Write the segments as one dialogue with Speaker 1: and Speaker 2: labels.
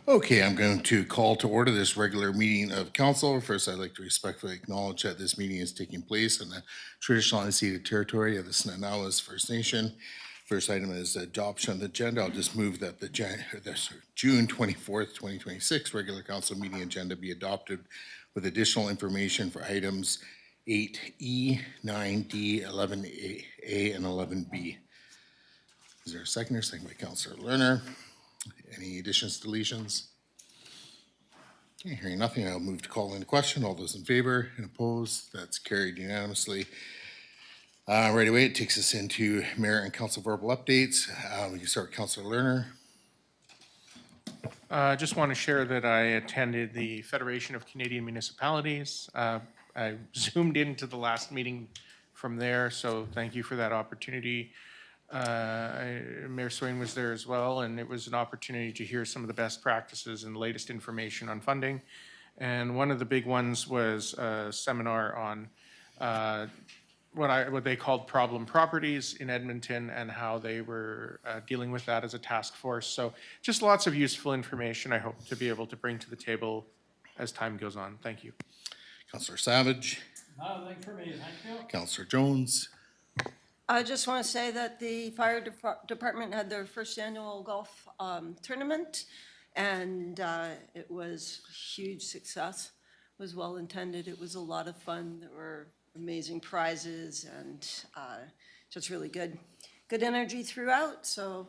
Speaker 1: Okay, I'm going to call to order this regular meeting of council. First, I'd like to respectfully acknowledge that this meeting is taking place in the traditional unceded territory of the Snanawas First Nation. First item is adoption of the agenda. I'll just move that the June 24th, 2026 regular council meeting agenda be adopted with additional information for items 8E, 9D, 11A, and 11B. Is there a seconder? Second by Councillor Lerner. Any additions, deletions? Okay, hearing nothing, I'll move to call into question. All those in favor and opposed, that's carried unanimously. Right away, it takes us into mayor and council verbal updates. We can start with Councillor Lerner.
Speaker 2: I just want to share that I attended the Federation of Canadian Municipalities. I zoomed into the last meeting from there, so thank you for that opportunity. Mayor Swain was there as well, and it was an opportunity to hear some of the best practices and latest information on funding. And one of the big ones was a seminar on what they called problem properties in Edmonton and how they were dealing with that as a task force. So just lots of useful information I hope to be able to bring to the table as time goes on. Thank you.
Speaker 1: Councillor Savage.
Speaker 3: Nothing for me, thank you.
Speaker 1: Councillor Jones.
Speaker 4: I just want to say that the fire department had their first annual golf tournament, and it was a huge success. It was well intended. It was a lot of fun. There were amazing prizes and just really good energy throughout. So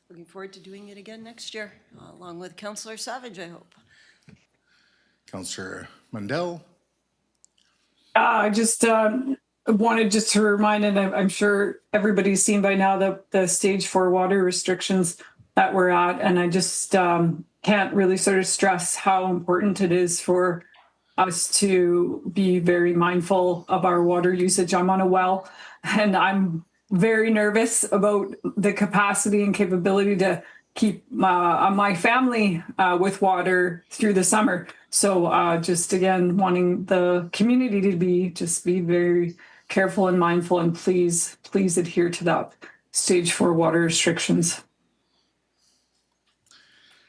Speaker 4: looking forward to doing it again next year, along with Councillor Savage, I hope.
Speaker 1: Councillor Mundell.
Speaker 3: I just wanted just to remind, and I'm sure everybody's seen by now the stage 4 water restrictions that we're at, and I just can't really sort of stress how important it is for us to be very mindful of our water usage. I'm on a well, and I'm very nervous about the capacity and capability to keep my family with water through the summer. So just again, wanting the community to be very careful and mindful, and please adhere to that stage 4 water restrictions.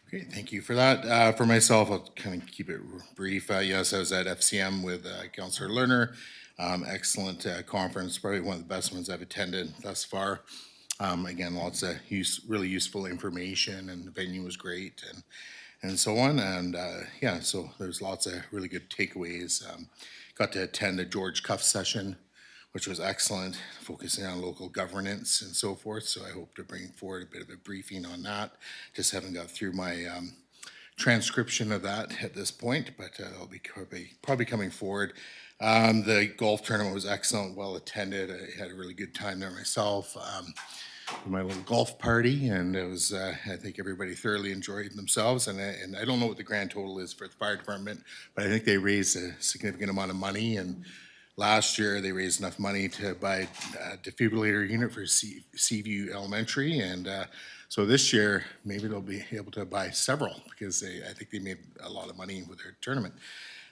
Speaker 1: Great, thank you for that. For myself, I'll kind of keep it brief. Yes, I was at FCM with Councillor Lerner. Excellent conference, probably one of the best ones I've attended thus far. Again, lots of really useful information, and the venue was great, and so on. And yeah, so there's lots of really good takeaways. Got to attend a George Cuff session, which was excellent, focusing on local governance and so forth. So I hope to bring forward a bit of a briefing on that. Just haven't got through my transcription of that at this point, but I'll be probably coming forward. The golf tournament was excellent, well attended. I had a really good time there myself. My little golf party, and it was, I think everybody thoroughly enjoyed themselves. And I don't know what the grand total is for the fire department, but I think they raised a significant amount of money. And last year, they raised enough money to buy a defibrillator unit for Seaview Elementary, and so this year, maybe they'll be able to buy several, because I think they made a lot of money with their tournament.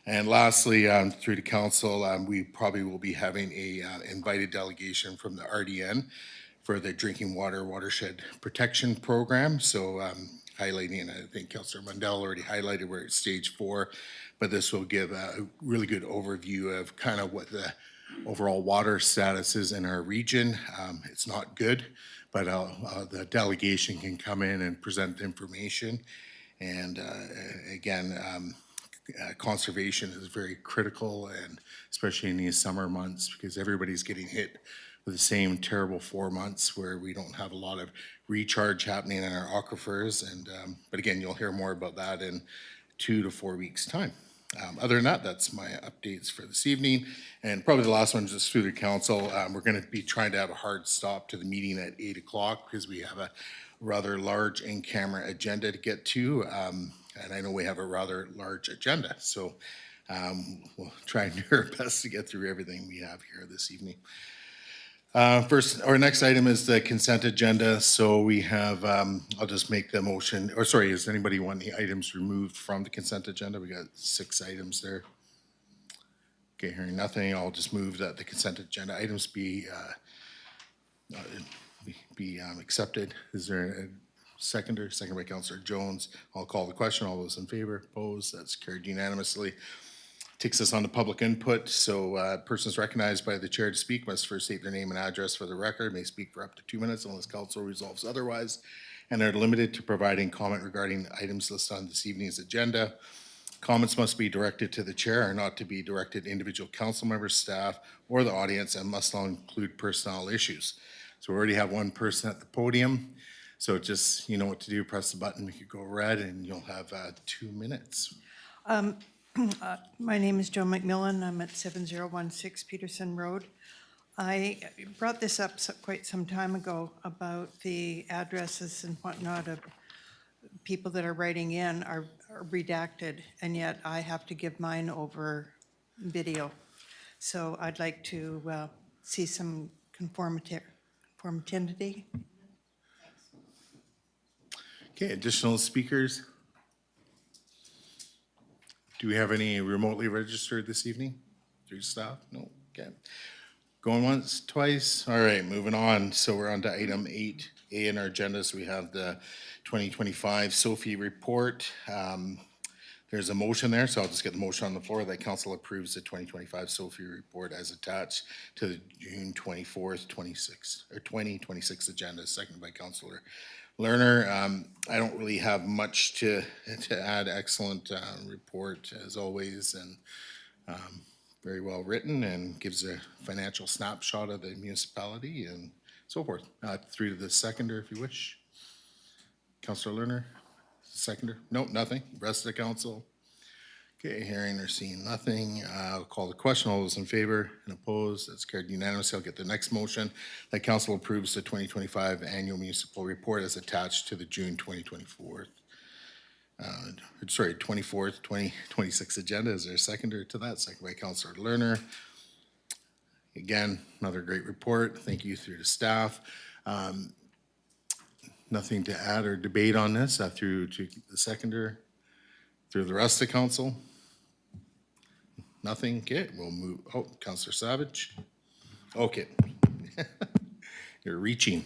Speaker 1: And lastly, through the council, we probably will be having a invited delegation from the RDN for the Drinking Water Watershed Protection Program. So highlighting, and I think Councillor Mundell already highlighted, we're at stage 4, but this will give a really good overview of kind of what the overall water status is in our region. It's not good, but the delegation can come in and present information. And again, conservation is very critical, and especially in these summer months, because everybody's getting hit with the same terrible 4 months where we don't have a lot of recharge happening in our aquifers. And but again, you'll hear more about that in 2 to 4 weeks' time. Other than that, that's my updates for this evening. And probably the last one is just through the council. We're going to be trying to have a hard stop to the meeting at 8 o'clock because we have a rather large in-camera agenda to get to. And I know we have a rather large agenda. So we'll try and do our best to get through everything we have here this evening. First, our next item is the consent agenda. So we have, I'll just make the motion, or sorry, does anybody want the items removed from the consent agenda? We got 6 items there. Okay, hearing nothing, I'll just move that the consent agenda items be accepted. Is there a seconder, second by Councillor Jones. I'll call the question. All those in favor, opposed, that's carried unanimously. Takes us on to public input. So persons recognized by the chair to speak must first state their name and address for the record, may speak for up to 2 minutes unless council resolves otherwise, and are limited to providing comment regarding items listed on this evening's agenda. Comments must be directed to the chair and not to be directed to individual council members, staff, or the audience, and must not include personnel issues. So we already have one person at the podium. So just, you know what to do, press the button, make it go red, and you'll have 2 minutes.
Speaker 5: My name is Joan McMillan. I'm at 7016 Peterson Road. I brought this up quite some time ago about the addresses and whatnot of people that are writing in are redacted, and yet I have to give mine over video. So I'd like to see some conformity.
Speaker 1: Okay, additional speakers? Do we have any remotely registered this evening through staff? No, okay. Going once, twice? All right, moving on. So we're on to item 8A in our agenda. So we have the 2025 Sophie report. There's a motion there, so I'll just get the motion on the floor that council approves the 2025 Sophie report as attached to the June 24th, 2026 agenda, seconded by Councillor Lerner. I don't really have much to add. Excellent report as always, and very well written, and gives a financial snapshot of the municipality and so forth. Through to the seconder, if you wish. Councillor Lerner, seconder? No, nothing. Rest of the council. Okay, hearing or seeing nothing. I'll call the question. All those in favor and opposed, that's carried unanimously. I'll get the next motion. That council approves the 2025 annual municipal report as attached to the June 24th, 2026 agenda. Is there a seconder to that? Second by Councillor Lerner. Again, another great report. Thank you through to staff. Nothing to add or debate on this through to the seconder, through the rest of the council. Nothing. Okay, we'll move. Oh, Councillor Savage. Okay. You're reaching.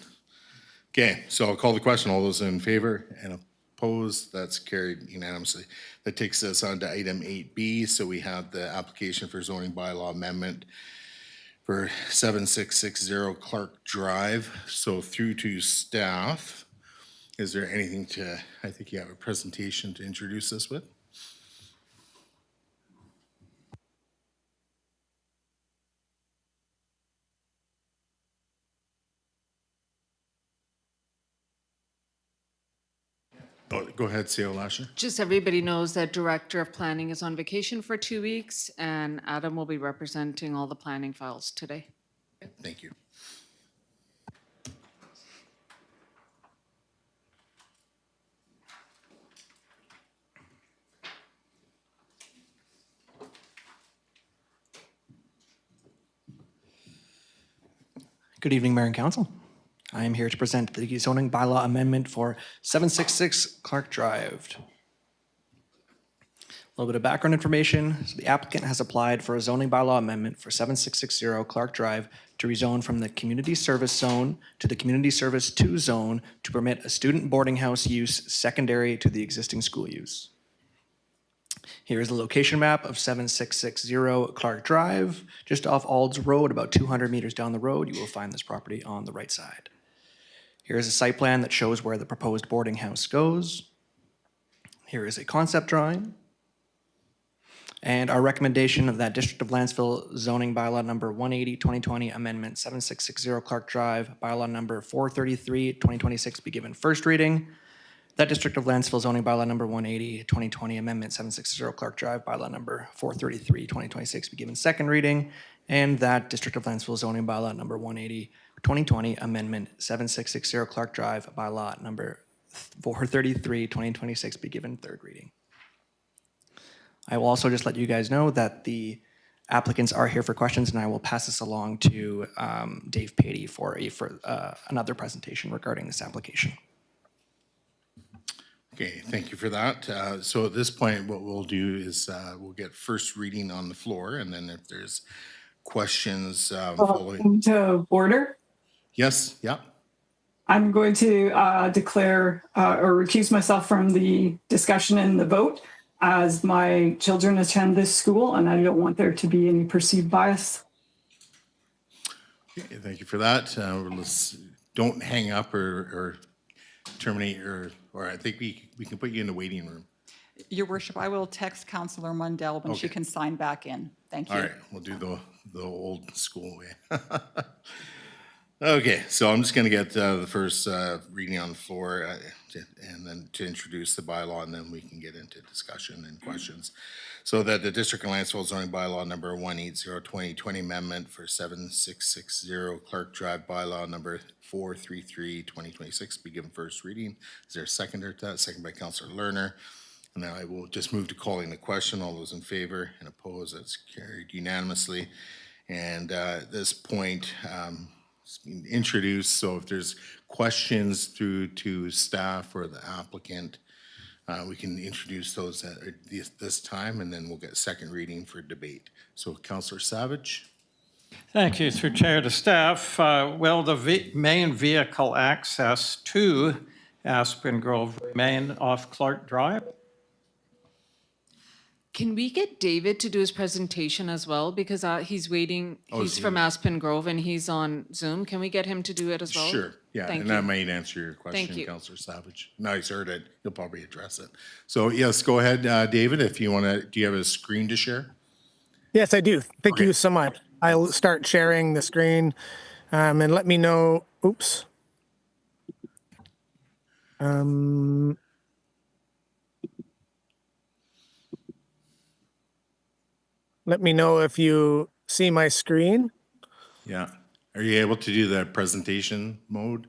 Speaker 1: Okay, so I'll call the question. All those in favor and opposed, that's carried unanimously. That takes us on to item 8B. So we have the application for zoning bylaw amendment for 7660 Clark Drive. So through to staff. Is there anything to, I think you have a presentation to introduce this with? Oh, go ahead, CEO Lasher.
Speaker 6: Just everybody knows that Director of Planning is on vacation for 2 weeks, and Adam will be representing all the planning files today.
Speaker 1: Thank you.
Speaker 7: Good evening, Mayor and Council. I am here to present the zoning bylaw amendment for 766 Clark Drive. A little bit of background information. So the applicant has applied for a zoning bylaw amendment for 7660 Clark Drive to rezone from the Community Service Zone to the Community Service 2 Zone to permit a student boarding house use secondary to the existing school use. Here is the location map of 7660 Clark Drive, just off Ald's Road, about 200 meters down the road. You will find this property on the right side. Here is a site plan that shows where the proposed boarding house goes. Here is a concept drawing. And our recommendation of that District of Lantzville zoning bylaw number 180-2020 amendment 7660 Clark Drive, bylaw number 433-2026 be given first reading. That District of Lantzville zoning bylaw number 180-2020 amendment 760 Clark Drive, bylaw number 433-2026 be given second reading. And that District of Lantzville zoning bylaw number 180-2020 amendment 7660 Clark Drive, bylaw number 433-2026 be given third reading. I will also just let you guys know that the applicants are here for questions, and I will pass this along to Dave Patey for another presentation regarding this application.
Speaker 1: Okay, thank you for that. So at this point, what we'll do is we'll get first reading on the floor, and then if there's questions following.
Speaker 3: To order.
Speaker 1: Yes, yeah.
Speaker 3: I'm going to declare or recuse myself from the discussion and the vote, as my children attend this school and I don't want there to be any perceived bias.
Speaker 1: Okay, thank you for that. Don't hang up or terminate, or I think we can put you in the waiting room.
Speaker 8: Your worship, I will text Councillor Mundell when she
Speaker 1: Okay.
Speaker 8: can sign back in. Thank you.
Speaker 1: All right, we'll do the old school way. Okay, so I'm just gonna get the first reading on the floor, and then to introduce the bylaw, and then we can get into discussion and questions. So that the District of Lantzville zoning bylaw number 180/2020 amendment for 7660 Clark Drive bylaw number 433/2026 be given first reading. Is there a seconder to that? Second by Councillor Lerner. And then I will just move to calling the question. All those in favor and opposed, that's carried unanimously. And at this point, it's been introduced, so if there's questions through to staff or the applicant, we can introduce those at this time, and then we'll get second reading for debate. So Councillor Savage?
Speaker 9: Thank you. Through chair to staff, will the main vehicle access to Aspen Grove remain off Clark Drive?
Speaker 6: Can we get David to do his presentation as well? Because he's waiting, he's from
Speaker 1: Zoom.
Speaker 6: Aspen Grove and he's on Zoom. Can we get him to do it as well?
Speaker 1: Sure, yeah,
Speaker 6: Thank
Speaker 1: and that
Speaker 6: you.
Speaker 1: might answer your question,
Speaker 6: you.
Speaker 1: Councillor Savage. Now he's heard it, he'll probably address it. So yes, go ahead, David, if you wanna, do you have a screen to share?
Speaker 10: Yes, I do. Thank
Speaker 1: Okay.
Speaker 10: you so much. I'll start sharing the screen and let me know. Oops. Let me know if you see my screen.
Speaker 1: Yeah, are you able to do the presentation mode?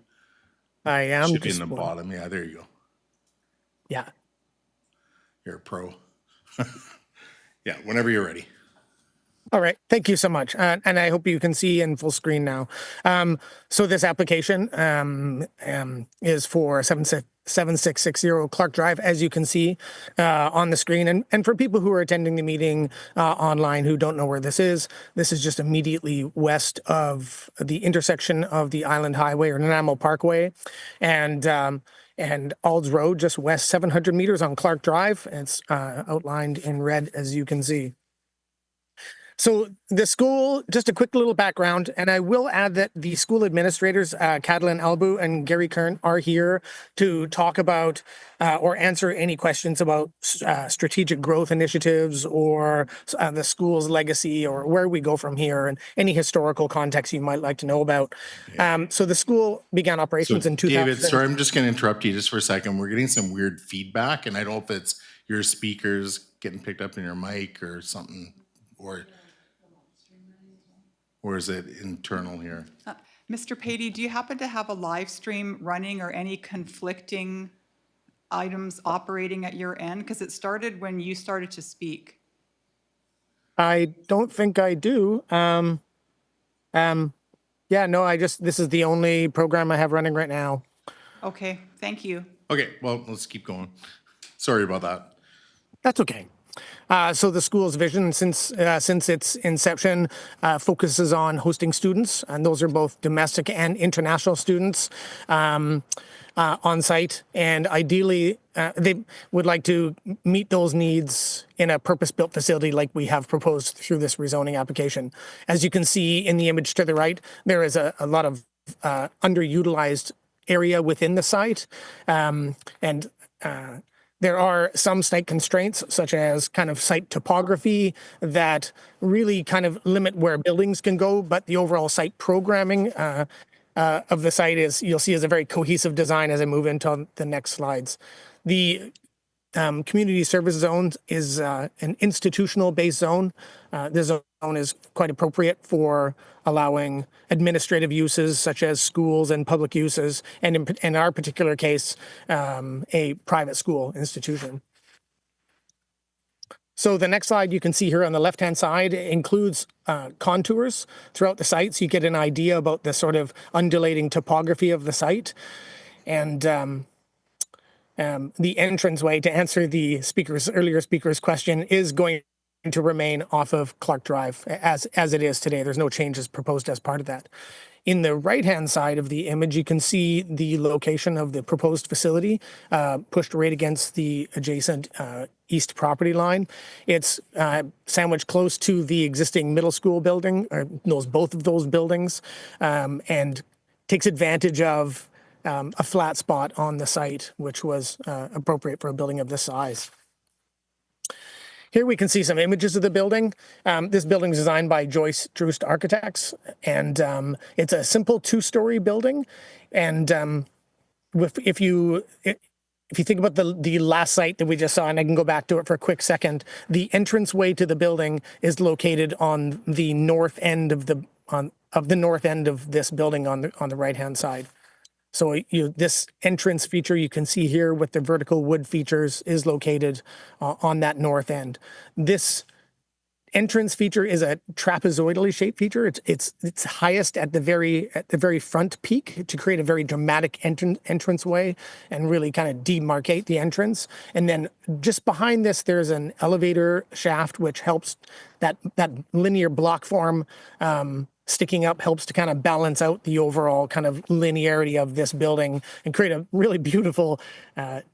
Speaker 10: I am.
Speaker 1: Should be in
Speaker 10: just
Speaker 1: the
Speaker 10: one-
Speaker 1: bottom, yeah, there you go.
Speaker 10: Yeah.
Speaker 1: You're a pro. Yeah, whenever you're ready.
Speaker 10: All right. Thank you so much. And I hope you can see in full screen now. So this application is for 7660 Clark Drive, as you can see on the screen. And for people who are attending the meeting online who don't know where this is just immediately west of the intersection of the Island Highway or Nanaimo Parkway and Ald's Road, just west 700 meters on Clark Drive. It's outlined in red, as you can see. So the school, just a quick little background, and I will add that the school administrators, Catalin Albu and Gary Kern, are here to talk about or answer any questions about strategic growth initiatives or the school's legacy or where we go from here and any historical context you might like to know about. So the school began
Speaker 1: So
Speaker 10: operations in 2000.
Speaker 1: David, sorry, I'm just gonna interrupt you just for a second. We're getting some weird feedback, and I don't know if it's your speakers getting picked up in your mic or something, or is it internal here?
Speaker 8: Mr. Patey, do you happen to have a live stream running or any conflicting items operating at your end? Because it started when you started to speak.
Speaker 10: I don't think I do. Yeah, no, this is the only program I have running right now.
Speaker 8: Okay, thank you.
Speaker 1: Okay, well, let's keep going. Sorry about that.
Speaker 10: That's okay. So the school's vision since its inception focuses on hosting students, and those are both domestic and international students on site. And ideally, they would like to meet those needs in a purpose-built facility like we have proposed through this rezoning application. As you can see in the image to the right, there is a lot of underutilized area within the site, there are some site constraints, such as kind of site topography, that really kind of limit where buildings can go, but the overall site programming of the site you'll see, is a very cohesive design as I move into the next slides. The community service zone is an institutional-based zone. This zone is quite appropriate for allowing administrative uses such as schools and public uses, and in our particular case, a private school institution. So the next slide you can see here on the left-hand side includes contours throughout the site, so you get an idea about the sort of undulating topography of the site. And the entranceway, to answer the earlier speaker's question, is going to remain off of Clark Drive as it is today. There's no changes proposed as part of that. In the right-hand side of the image, you can see the location of the proposed facility pushed right against the adjacent east property line. It's sandwiched close to the existing middle school building, or both of those buildings, and takes advantage of a flat spot on the site, which was appropriate for a building of this size. Here we can see some images of the building. This building is designed by Joyce Drust Architects, and it's a simple two-story building. And if you think about the last site that we just saw, and I can go back to it for a quick second, the entranceway to the building is located on the north end of this building on the right-hand side. So this entrance feature you can see here with the vertical wood features is located on that north end. This entrance feature is a trapezoidally shaped feature. It's highest at the very front peak to create a very dramatic entranceway and really kind of demarcate the entrance. And then just behind this, there's an elevator shaft which helps that linear block form sticking up helps to kind of balance out the overall kind of linearity of this building and create a really beautiful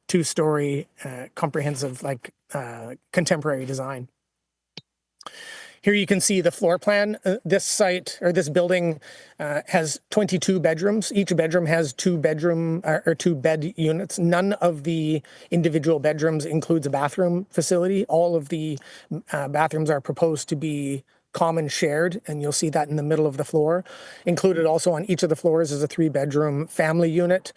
Speaker 10: two-story comprehensive contemporary design. Here you can see the floor plan. This site or this building has 22 bedrooms. Each bedroom has two bed units. None of the individual bedrooms includes a bathroom facility. All of the bathrooms are proposed to be common shared, and you'll see that in the middle of the floor. Included also on each of the floors is a 3-bedroom family unit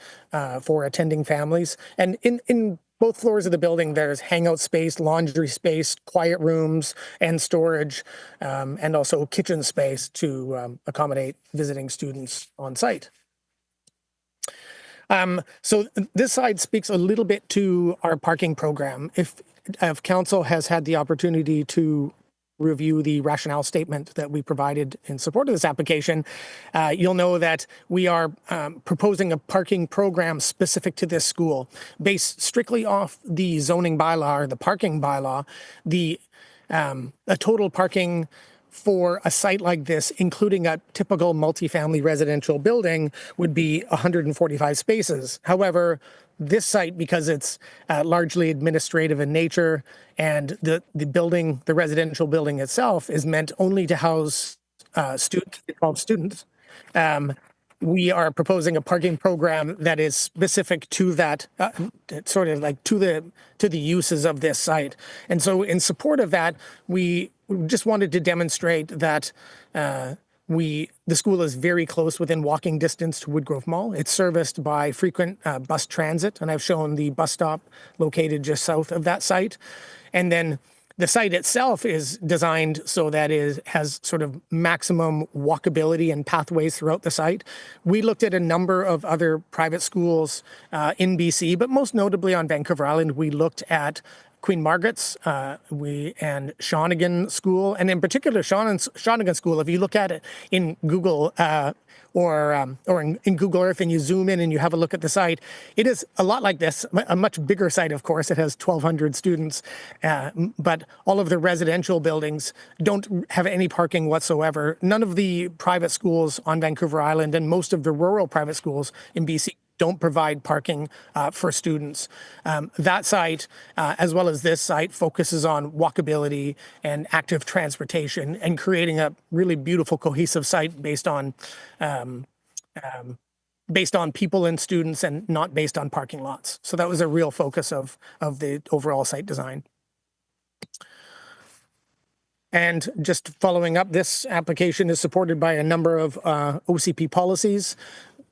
Speaker 10: for attending families. And in both floors of the building, there's hangout space, laundry space, quiet rooms, and storage, and also kitchen space to accommodate visiting students on site. So this slide speaks a little bit to our parking program. If council has had the opportunity to review the rationale statement that we provided in support of this application, you'll know that we are proposing a parking program specific to this school. Based strictly off the zoning bylaw or the parking bylaw, a total parking for a site like this, including a typical multifamily residential building, would be 145 spaces. However, this site, because it's largely administrative in nature, and the residential building itself is meant only to house students, we are proposing a parking program that is specific to that, sort of like to the uses of this site. And so in support of that, we just wanted to demonstrate that the school is very close within walking distance to Woodgrove Mall. It's serviced by frequent bus transit, and I've shown the bus stop located just south of that site. And then the site itself is designed so that it has sort of maximum walkability and pathways throughout the site. We looked at a number of other private schools in BC, but most notably on Vancouver Island, we looked at Queen Margaret's and Shawnigan School, and in particular Shawnigan School. If you look at it in Google or in Google Earth and you zoom in and you have a look at the site, it is a lot like this, a much bigger site, of course. It has 1,200 students, but all of the residential buildings don't have any parking whatsoever. None of the private schools on Vancouver Island and most of the rural private schools in BC don't provide parking for students. That site, as well as this site, focuses on walkability and active transportation and creating a really beautiful, cohesive site based on people and students and not based on parking lots. So that was a real focus of the overall site design. And just following up, this application is supported by a number of OCP policies.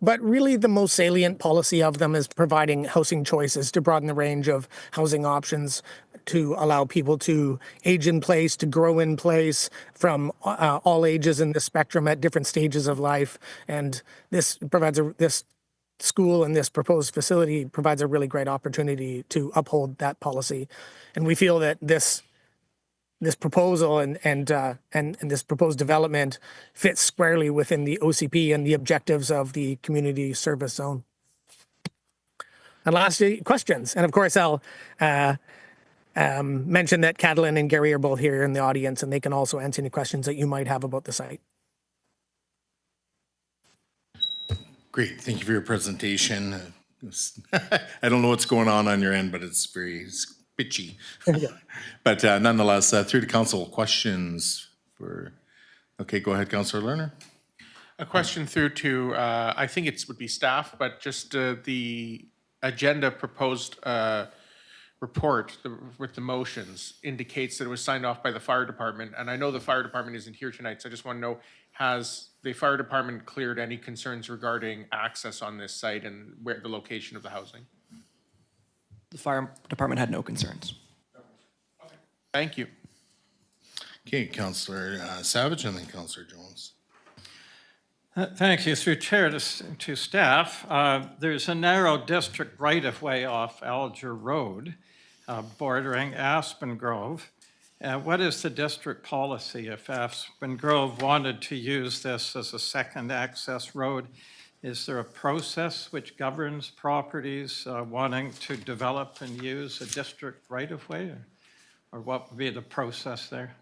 Speaker 10: But really the most salient policy of them is providing housing choices to broaden the range of housing options to allow people to age in place, to grow in place from all ages in the spectrum at different stages of life. And this school and this proposed facility provides a really great opportunity to uphold that policy. And we feel that this proposal and this proposed development fits squarely within the OCP and the objectives of the community service zone. And lastly, questions. And of course, I'll mention that Catalin and Gary are both here in the audience, and they can also answer any questions that you might have about the site.
Speaker 1: Great, thank you for your presentation. I don't know what's going on your end, but it's very bitchy. But nonetheless, through to council, questions for, okay, go ahead, Councillor Lerner.
Speaker 2: A question through to, I think it would be staff, but just the agenda proposed report with the motions indicates that it was signed off by the fire department. And I know the fire department isn't here tonight, so I just want to know, has the fire department cleared any concerns regarding access on this site and where the location of the housing?
Speaker 7: The fire department had no concerns.
Speaker 2: Thank you.
Speaker 1: Okay, Councillor Savage and then Councillor Jones.
Speaker 9: Thank you. Through chair to staff, there's a narrow district right-of-way off Alger Road bordering Aspen Grove. What is the district policy if Aspen Grove wanted to use this as a second access road? Is there a process which governs properties wanting to develop and use a district right-of-way? Or what would be the process there?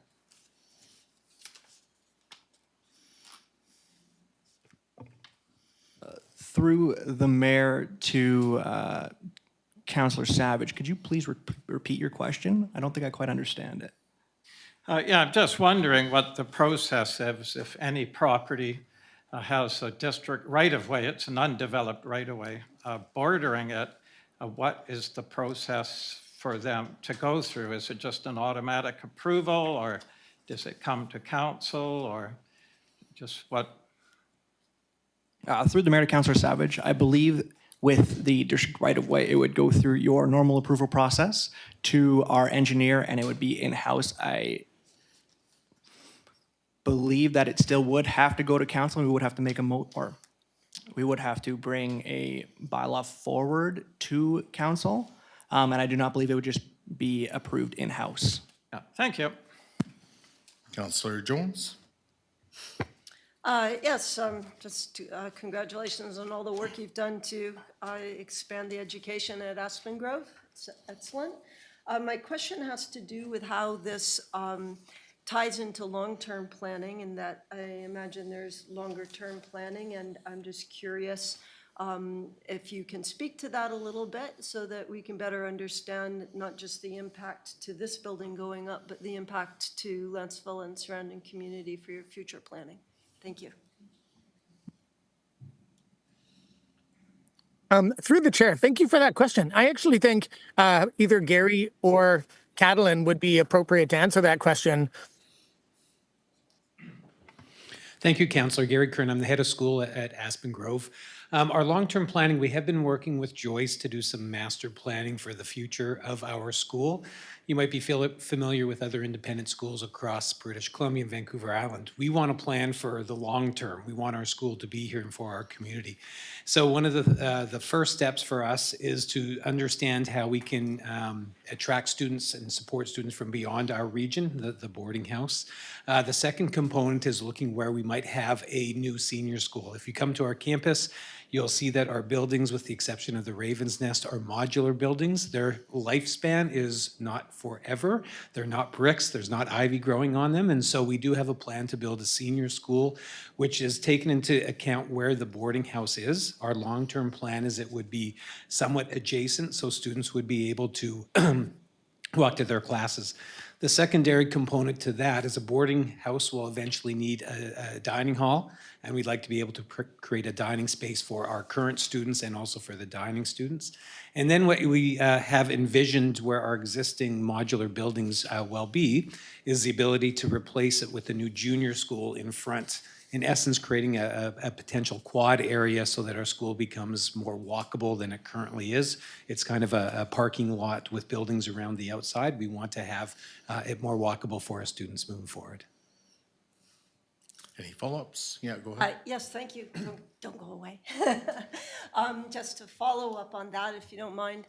Speaker 7: Through the mayor to Councillor Savage, could you please repeat your question? I don't think I quite understand it.
Speaker 9: Yeah, I'm just wondering what the process is if any property has a district right-of-way, it's an undeveloped right-of-way, bordering it, what is the process for them to go through? Is it just an automatic approval, or does it come to council, or just what?
Speaker 7: Through the mayor to Councillor Savage, I believe with the district right-of-way, it would go through your normal approval process to our engineer, and it would be in-house. I believe that it still would have to go to council, and we would have to make or we would have to bring a bylaw forward to council, and I do not believe it would just be approved in-house.
Speaker 9: Yeah, thank you.
Speaker 1: Councillor Jones.
Speaker 4: Yes, congratulations on all the work you've done to expand the education at Aspen Grove. It's excellent. My question has to do with how this ties into long-term planning, and that I imagine there's longer-term planning, and I'm just curious if you can speak to that a little bit so that we can better understand not just the impact to this building going up, but the impact to Lantzville and surrounding community for your future planning. Thank you.
Speaker 10: Through the chair, thank you for that question. I actually think either Gary or Catalin would be appropriate to answer that question.
Speaker 11: Thank you, Councillor. Gary Kern, I'm the head of school at Aspen Grove. Our long-term planning, we have been working with Joyce to do some master planning for the future of our school. You might be familiar with other independent schools across British Columbia and Vancouver Island. We want to plan for the long term. We want our school to be here and for our community. So one of the first steps for us is to understand how we can attract students and support students from beyond our region, the boarding house. The second component is looking where we might have a new senior school. If you come to our campus, you'll see that our buildings, with the exception of the Raven's Nest, are modular buildings. Their lifespan is not forever. They're not bricks. There's not ivy growing on them. And so we do have a plan to build a senior school, which is taken into account where the boarding house is. Our long-term plan is it would be somewhat adjacent, so students would be able to walk to their classes. The secondary component to that is a boarding house will eventually need a dining hall, and we'd like to be able to create a dining space for our current students and also for the dining students. And then what we have envisioned where our existing modular buildings will be is the ability to replace it with a new junior school in front, in essence creating a potential quad area so that our school becomes more walkable than it currently is. It's kind of a parking lot with buildings around the outside. We want to have it more walkable for our students moving forward.
Speaker 1: Any follow-ups? Yeah, go ahead.
Speaker 4: Yes, thank you. Don't go away. Just to follow up on that, if you don't mind,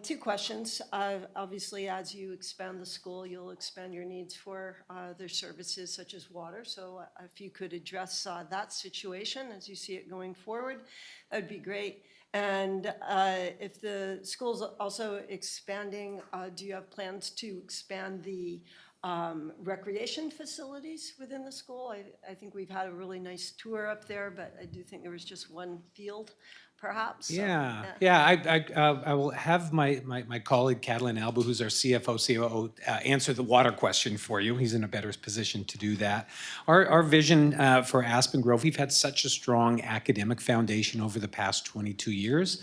Speaker 4: two questions. Obviously, as you expand the school, you'll expand your needs for their services such as water. So if you could address that situation as you see it going forward, that would be great. And if the school's also expanding, do you have plans to expand the recreation facilities within the school? I think we've had a really nice tour up there, but I do think there was just one field, perhaps. So,
Speaker 11: I will have my colleague Catalin Alba, who's our CFO, COO, answer the water question for you. He's in a better position to do that. Our vision for Aspen Grove, we've had such a strong academic foundation over the past 22 years.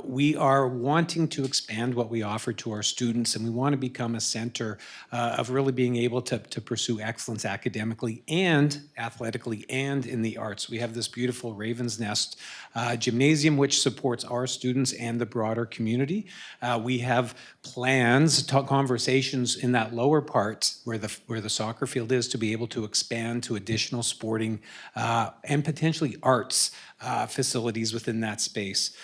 Speaker 11: We are wanting to expand what we offer to our students, and we want to become a center of really being able to pursue excellence academically and athletically and in the arts. We have this beautiful Raven's Nest gymnasium, which supports our students and the broader community. We have plans, conversations in that lower part where the soccer field is, to be able to expand to additional sporting and potentially arts facilities within that space.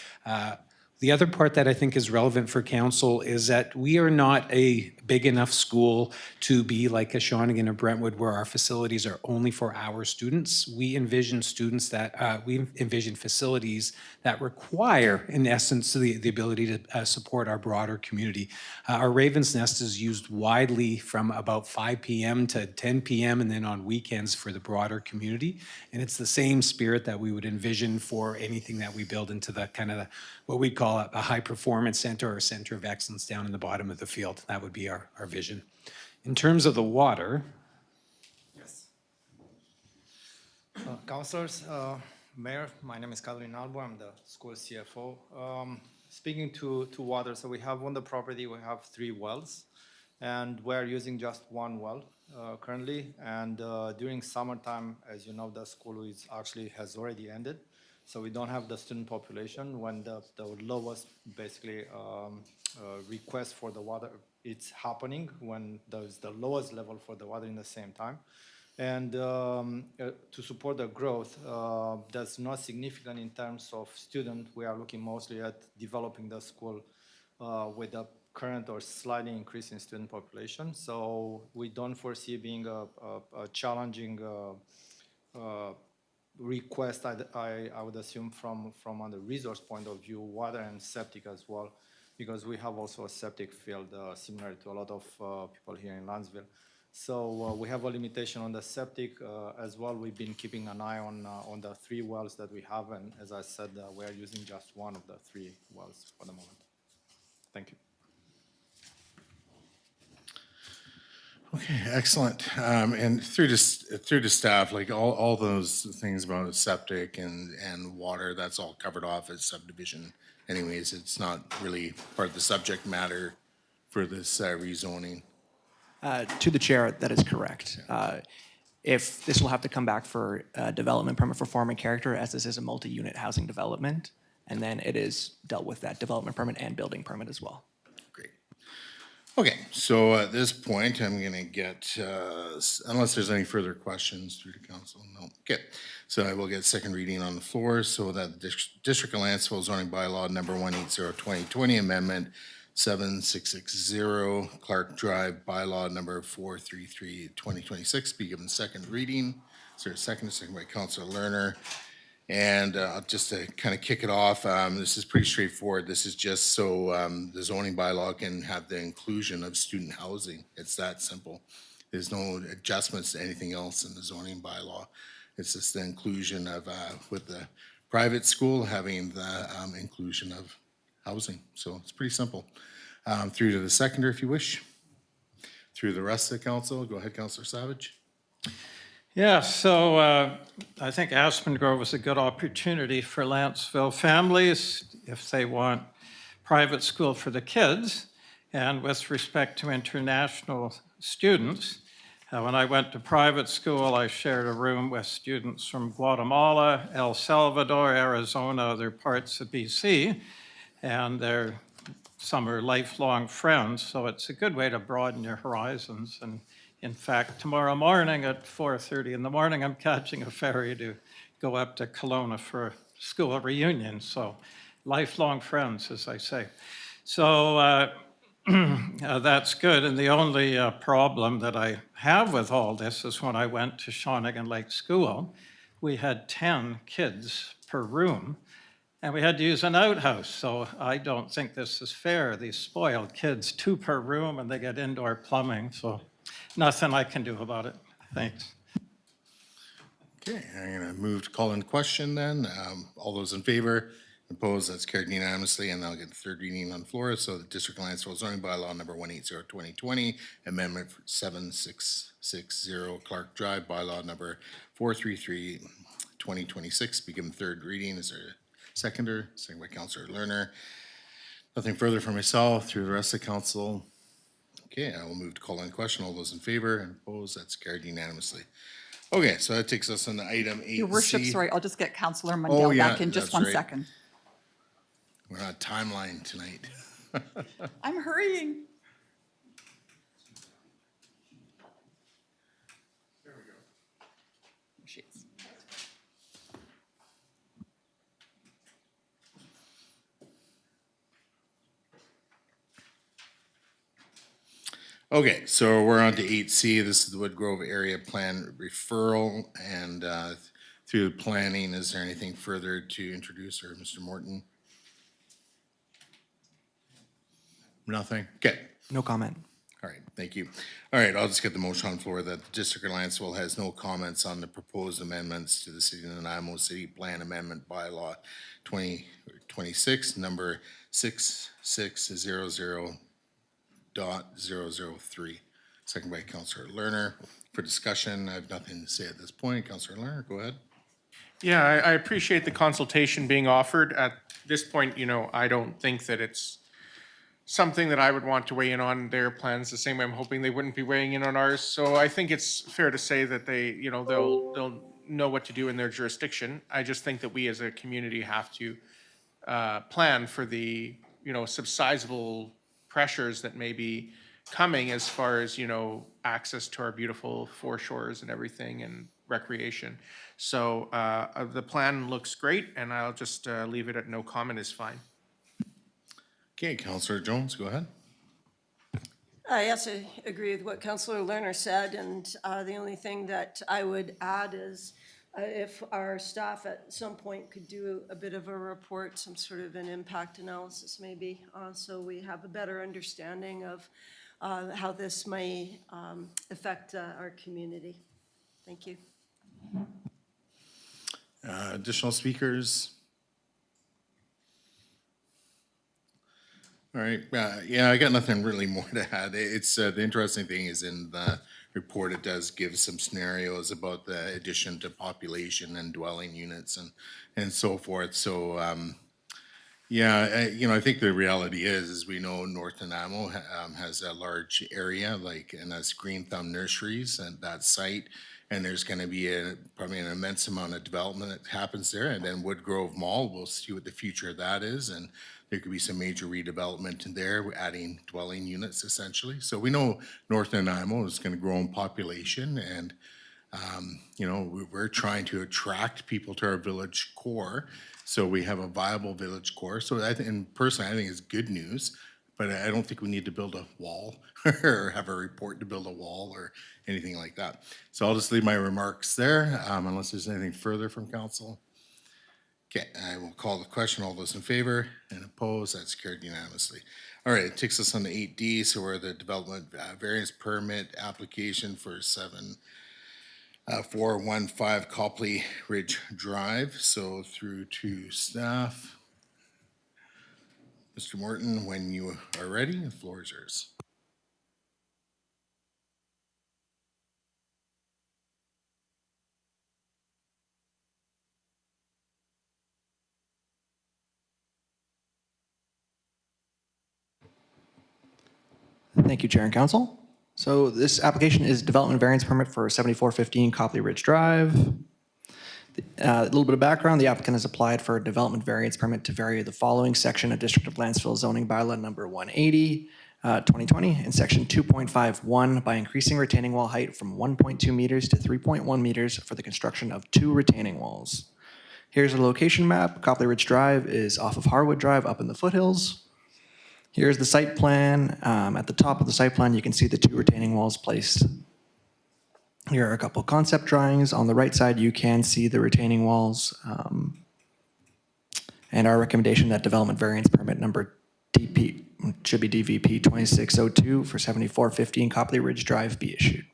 Speaker 11: The other part that I think is relevant for council is that we are not a big enough school to be like a Shawnigan or Brentwood, where our facilities are only for our students. We envision facilities that require, in essence, the ability to support our broader community. Our Raven's Nest is used widely from about 5 p.m. to 10 p.m. and then on weekends for the broader community. And it's the same spirit that we would envision for anything that we build into the kind of what we call a high performance center or a center of excellence down in the bottom of the field. That would be our vision. In terms of the water.
Speaker 12: Yes. Councilors, Mayor, my name is Catalin Albo. I'm the school CFO. Speaking to water, so we have on the property, we have 3 wells, and we're using just 1 well currently. And during summertime, as you know, the school has already ended. So we don't have the student population when the lowest basically request for the water, it's happening when there's the lowest level for the water in the same time. And to support the growth, that's not significant in terms of student. We are looking mostly at developing the school with the current or slightly increase in student population. So we don't foresee being a challenging request, I would assume, from on the resource point of view, water and septic as well, because we have also a septic field similar to a lot of people here in Lantzville. So we have a limitation on the septic as well. We've been keeping an eye on the 3 wells that we have, and as I said, we are using just 1 of the 3 wells for the moment. Thank you.
Speaker 1: Okay, excellent. And through to staff, like all those things about septic and water, that's all covered off as subdivision. Anyways, it's not really part of the subject matter for this rezoning.
Speaker 7: To the chair, that is correct. If this will have to come back for a development permit for form and character, as this is a multi-unit housing development, and then it is dealt with that development permit and building permit as well.
Speaker 1: Great. Okay, so at this point, I'm gonna get, unless there's any further questions through the council, no. Okay, so I will get second reading on the floor so that the District of Lantzville zoning bylaw number 180/2020 amendment 7660 Clark Drive bylaw number 433/2026 be given second reading. Is there a second? Second by Councilor Lerner. And just to kind of kick it off, this is pretty straightforward. This is just so the zoning bylaw can have the inclusion of student housing. It's that simple. There's no adjustments to anything else in the zoning bylaw. It's just the inclusion of, with the private school, having the inclusion of housing. So it's pretty simple. Through to the seconder, if you wish. Through the rest of the council, go ahead, Councilor Savage.
Speaker 9: Yeah, so I think Aspen Grove is a good opportunity for Lantzville families if they want private school for the kids. And with respect to international students, when I went to private school, I shared a room with students from Guatemala, El Salvador, Arizona, other parts of BC, and some are lifelong friends, so it's a good way to broaden your horizons. And in fact, tomorrow morning at 4:30 in the morning, I'm catching a ferry to go up to Kelowna for a school reunion. So lifelong friends, as I say. So that's good. And the only problem that I have with all this is when I went to Shawnigan Lake School, we had 10 kids per room. And we had to use an outhouse, so I don't think this is fair. These spoiled kids, 2 per room, and they get indoor plumbing, so nothing I can do about it. Thanks.
Speaker 1: Okay, I'm gonna move to call in question then. All those in favor, opposed, that's carried unanimously, and I'll get the third reading on the floor. So the District of Lantzville zoning bylaw number 180/2020, amendment for 7660 Clark Drive, bylaw number 433/2026, be given third reading. Is there a seconder? Second by Councillor Lerner. Nothing further from myself through the rest of the council. Okay, I will move to call in question. All those in favor and opposed, that's carried unanimously. Okay, so that takes us on to item 8C.
Speaker 8: Your worship, sorry, I'll just get Councillor Mundell
Speaker 1: yeah,
Speaker 8: back in just
Speaker 1: that's
Speaker 8: 1
Speaker 1: right.
Speaker 8: second.
Speaker 1: We're on a timeline tonight.
Speaker 8: I'm hurrying. There we go. She is.
Speaker 1: Okay, so we're on to 8C. This is the Wood Grove Area Plan referral, and through planning, is there anything further to introduce, or Mr. Morton? Nothing? Okay.
Speaker 7: No comment.
Speaker 1: All right, thank you. All right, I'll just get the motion on the floor that the District of Lantzville has no comments on the proposed amendments to the City of Nanaimo City Plan Amendment Bylaw 2026, number 6600.003. Second by Councillor Lerner. For discussion, I have nothing to say at this point. Councillor Lerner, go ahead.
Speaker 2: Yeah, I appreciate the consultation being offered. At this point, you know, I don't think that it's something that I would want to weigh in on their plans, the same way I'm hoping they wouldn't be weighing in on ours. So I think it's fair to say that they, you know, they'll know what to do in their jurisdiction. I just think that we as a community have to plan for the, you know, subsizable pressures that may be coming as far as, you know, access to our beautiful foreshores and everything and recreation. So the plan looks great, and I'll just leave it at no comment is fine.
Speaker 1: Okay, Councillor Jones, go ahead.
Speaker 4: Yes, I agree with what Councillor Lerner said, and the only thing that I would add is if our staff at some point could do a bit of a report, some sort of an impact analysis maybe, so we have a better understanding of how this may affect our community. Thank you.
Speaker 1: Additional speakers? All right, yeah, I got nothing really more to add. It's, the interesting thing is in the report, it does give some scenarios about the addition to population and dwelling units and so forth. So, yeah, you know, I think the reality is we know North Nanaimo has a large area, like, and that's Green Thumb Nurseries and that site. And there's gonna be probably an immense amount of development that happens there. And then Wood Grove Mall, we'll see what the future of that is. And there could be some major redevelopment in there, we're adding dwelling units essentially. So we know North Nanaimo is gonna grow in population, and you know, we're trying to attract people to our village core. So we have a viable village core. So I think, and personally, I think it's good news, but I don't think we need to build a wall or have a report to build a wall or anything like that. So I'll just leave my remarks there, unless there's anything further from council. Okay, I will call the question. All those in favor and opposed, that's carried unanimously. All right, it takes us on to 8D, so we're the development variance permit application for 415 Copley Ridge Drive. So through to staff. Mr. Morton, when you are ready, the floor is yours.
Speaker 7: Thank you, Chair and Council. So this application is development variance permit for 7415 Copley Ridge Drive. A little bit of background, the applicant has applied for a development variance permit to vary the following section of District of Lantzville zoning bylaw number 180, 2020, and section 2.51 by increasing retaining wall height from 1.2 meters to 3.1 meters for the construction of 2 retaining walls. Here's a location map. Copley Ridge Drive is off of Harwood Drive up in the foothills. Here's the site plan. At the top of the site plan, you can see the 2 retaining walls placed. Here are a couple concept drawings. On the right side, you can see the retaining walls. And our recommendation that development variance permit number DP, should be DVP 2602 for 7415 Copley Ridge Drive be issued.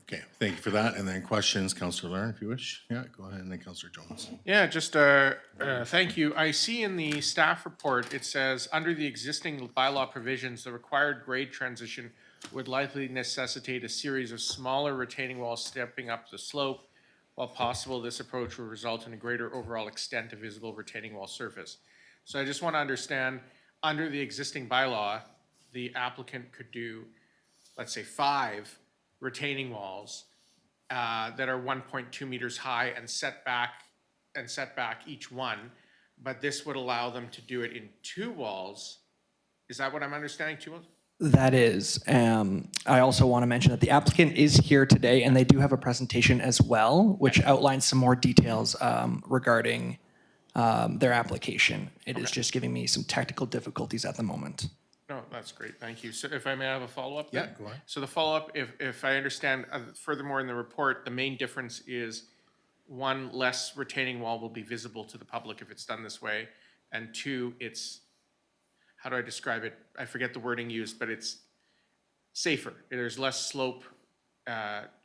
Speaker 1: Okay, thank you for that. And then questions, Councillor Learn, if you wish. Yeah, go ahead, and then Councillor Jones.
Speaker 2: Yeah, just, thank you. I see in the staff report, it says, under the existing bylaw provisions, the required grade transition would likely necessitate a series of smaller retaining walls stepping up the slope. While possible, this approach will result in a greater overall extent of visible retaining wall surface. So I just want to understand, under the existing bylaw, the applicant could do, let's say, 5 retaining walls that are 1.2 meters high and set back each one, but this would allow them to do it in 2 walls. Is that what I'm understanding, 2 walls?
Speaker 7: That is. I also want to mention that the applicant is here today and they do have a presentation as well, which outlines some more details regarding their application. It is just giving me some technical difficulties at the moment.
Speaker 2: No, that's great, thank you. So if I may have a follow-up then?
Speaker 1: Yeah, go ahead.
Speaker 2: So the follow-up, if I understand furthermore in the report, the main difference is 1, less retaining wall will be visible to the public if it's done this way, and 2, it's, how do I describe it? I forget the wording used, but it's safer. There's less slope,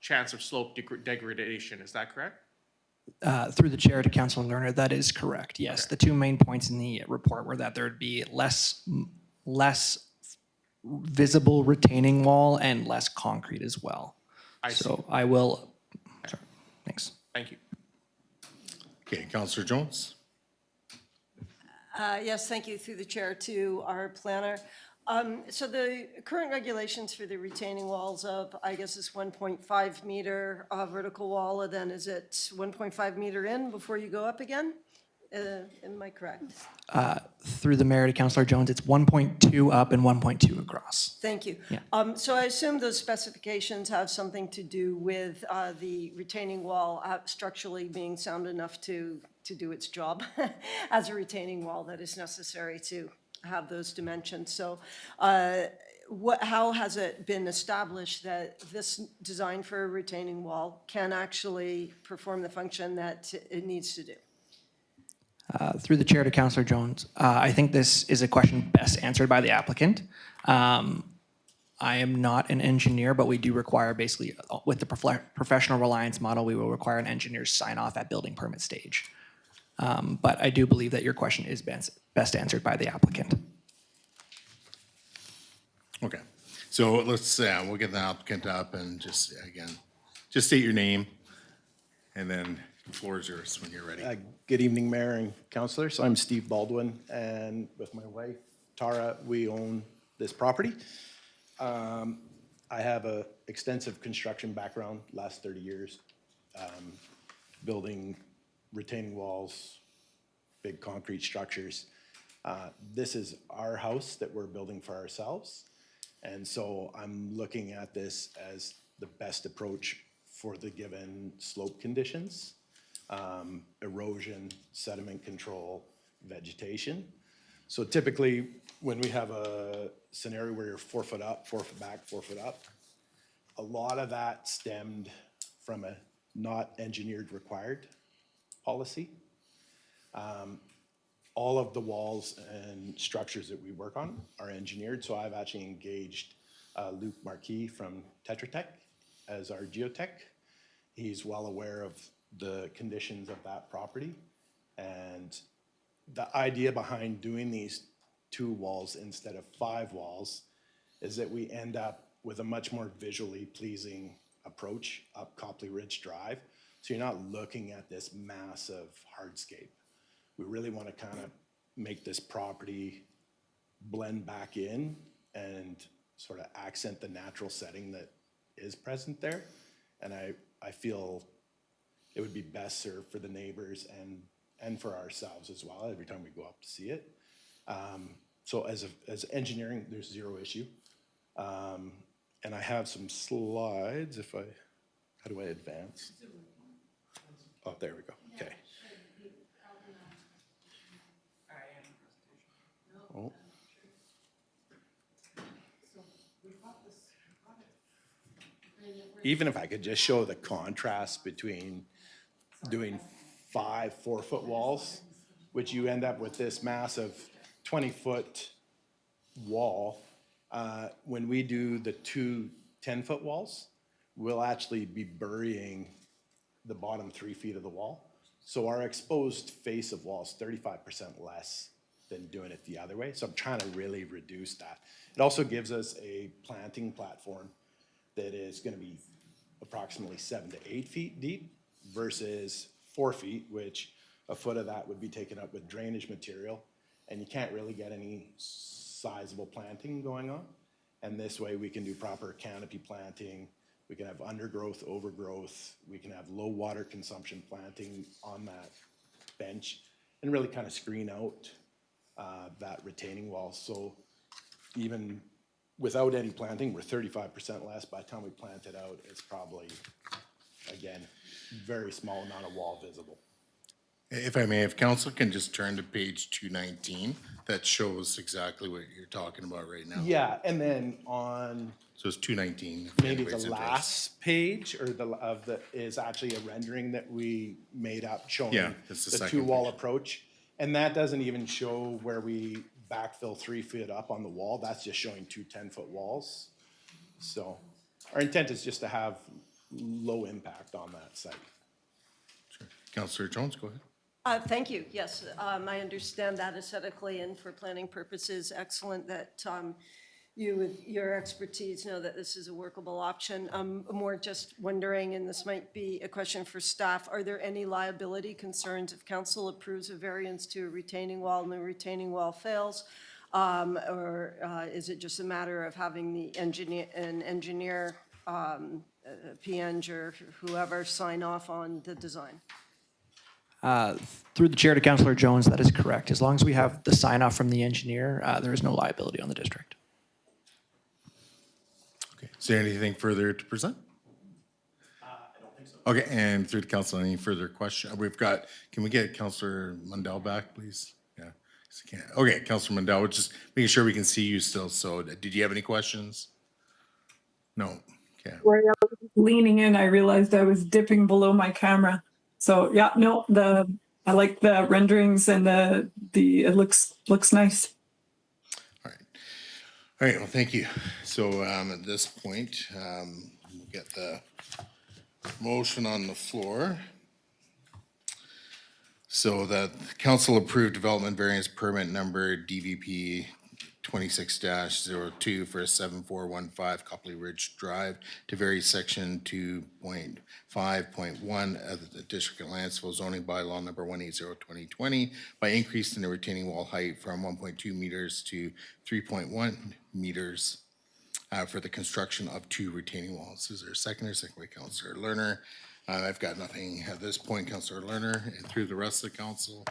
Speaker 2: chance of slope degradation, is that correct?
Speaker 7: Through the chair to Councilor Lerner, that is correct, yes. The 2 main points in the report were that there would be less visible retaining wall and less concrete as well.
Speaker 2: I see.
Speaker 7: So I will, sorry, thanks.
Speaker 2: Thank you.
Speaker 1: Okay, Councillor Jones.
Speaker 4: Yes, thank you, through the chair to our planner. So the current regulations for the retaining walls of, I guess it's 1.5 meter vertical wall, and then is it 1.5 meter in before you go up again? Am I correct?
Speaker 7: Through the mayor to Councilor Jones, it's 1.2 up and 1.2 across.
Speaker 4: Thank you.
Speaker 7: Yeah.
Speaker 4: So I assume those specifications have something to do with the retaining wall structurally being sound enough to do its job as a retaining wall that is necessary to have those dimensions. So how has it been established that this design for a retaining wall can actually perform the function that it needs to do?
Speaker 7: Through the chair to Councilor Jones, I think this is a question best answered by the applicant. I am not an engineer, but we do require basically, with the professional reliance model, we will require an engineer's sign off at building permit stage. But I do believe that your question is best answered by the applicant.
Speaker 1: Okay, so let's, we'll get the applicant up and just, again, just state your name and then the floor is yours when you're ready.
Speaker 13: Good evening, Mayor and Councilors. I'm Steve Baldwin, and with my wife, Tara, we own this property. I have an extensive construction background, last 30 years, building retaining walls, big concrete structures. This is our house that we're building for ourselves, and so I'm looking at this as the best approach for the given slope conditions. Erosion, sediment control, vegetation. So typically, when we have a scenario where you're 4 foot up, 4 foot back, 4 foot up, a lot of that stemmed from a not engineered required policy. All of the walls and structures that we work on are engineered, so I've actually engaged Luke Marquis from Tetra Tech as our geotech. He's well aware of the conditions of that property. And the idea behind doing these 2 walls instead of 5 walls is that we end up with a much more visually pleasing approach up Copley Ridge Drive. So you're not looking at this massive hardscape. We really want to kind of make this property blend back in and sort of accent the natural setting that is present there. And I feel it would be best served for the neighbors and for ourselves as well every time we go up to see it. So as engineering, there's zero issue. And I have some slides how do I advance? Oh, there we go, okay. Oh. Even if I could just show the contrast between doing 5 4-foot walls which you end up with this massive 20-foot wall. When we do the two 10-foot walls, we'll actually be burying the bottom 3 feet of the wall. So our exposed face of wall is 35% less than doing it the other way. So I'm trying to really reduce that. It also gives us a planting platform that is going to be approximately 7 to 8 feet deep versus 4 feet, which a foot of that would be taken up with drainage material, and you can't really get any sizable planting going on. And this way we can do proper canopy planting. We can have undergrowth, overgrowth. We can have low water consumption planting on that bench and really kind of screen out that retaining wall. So even without any planting, we're 35% less. By the time we plant it out, it's probably, again, very small amount of wall visible.
Speaker 1: If I may, if council can just turn to page 219, that shows exactly what you're talking about right now.
Speaker 13: Yeah, and then on
Speaker 1: So it's 219. if
Speaker 13: maybe
Speaker 1: anybody's
Speaker 13: the
Speaker 1: interested.
Speaker 13: last page or is actually a rendering that we made up showing
Speaker 1: Yeah, it's the
Speaker 13: the
Speaker 1: second
Speaker 13: two-wall
Speaker 1: page.
Speaker 13: approach. And that doesn't even show where we backfill 3 feet up on the wall. That's just showing two 10-foot walls. So our intent is just to have low impact on that site.
Speaker 1: Sure. Councillor Jones, go ahead.
Speaker 4: Thank you. Yes, I understand that aesthetically and for planning purposes, excellent that you, with your expertise, know that this is a workable option. I'm more just wondering, and this might be a question for staff, are there any liability concerns if council approves a variance to a retaining wall and the retaining wall fails? Or is it just a matter of having the engineer, PNG or whoever sign off on the design?
Speaker 7: Through the chair to Councillor Jones, that is correct. As long as we have the sign off from the engineer, there is no liability on the district.
Speaker 1: Okay. Is there anything further to present? I don't think so. Okay, and through the council, any further question? We've got, can we get Councillor Mundell back, please? Yeah. Okay, Councillor Mundell, we're just making sure we can see you still. So did you have any questions? No. Okay.
Speaker 3: Where I was leaning in, I realized I was dipping below my camera. So yeah, no, I like the renderings and it looks nice.
Speaker 1: All right, well, thank you. So at this point, we'll get the motion on the floor. So that council approved development variance permit number DVP 26-02 for a 7415 Copley Ridge Drive to vary section 2.5.1 of the District of Lantzville zoning bylaw number 180/2020 by increasing the retaining wall height from 1.2 meters to 3.1 meters for the construction of two retaining walls. Is there a seconder? Second by Councillor Lerner. I've got nothing at this point, Councillor Lerner, and through the rest of the council.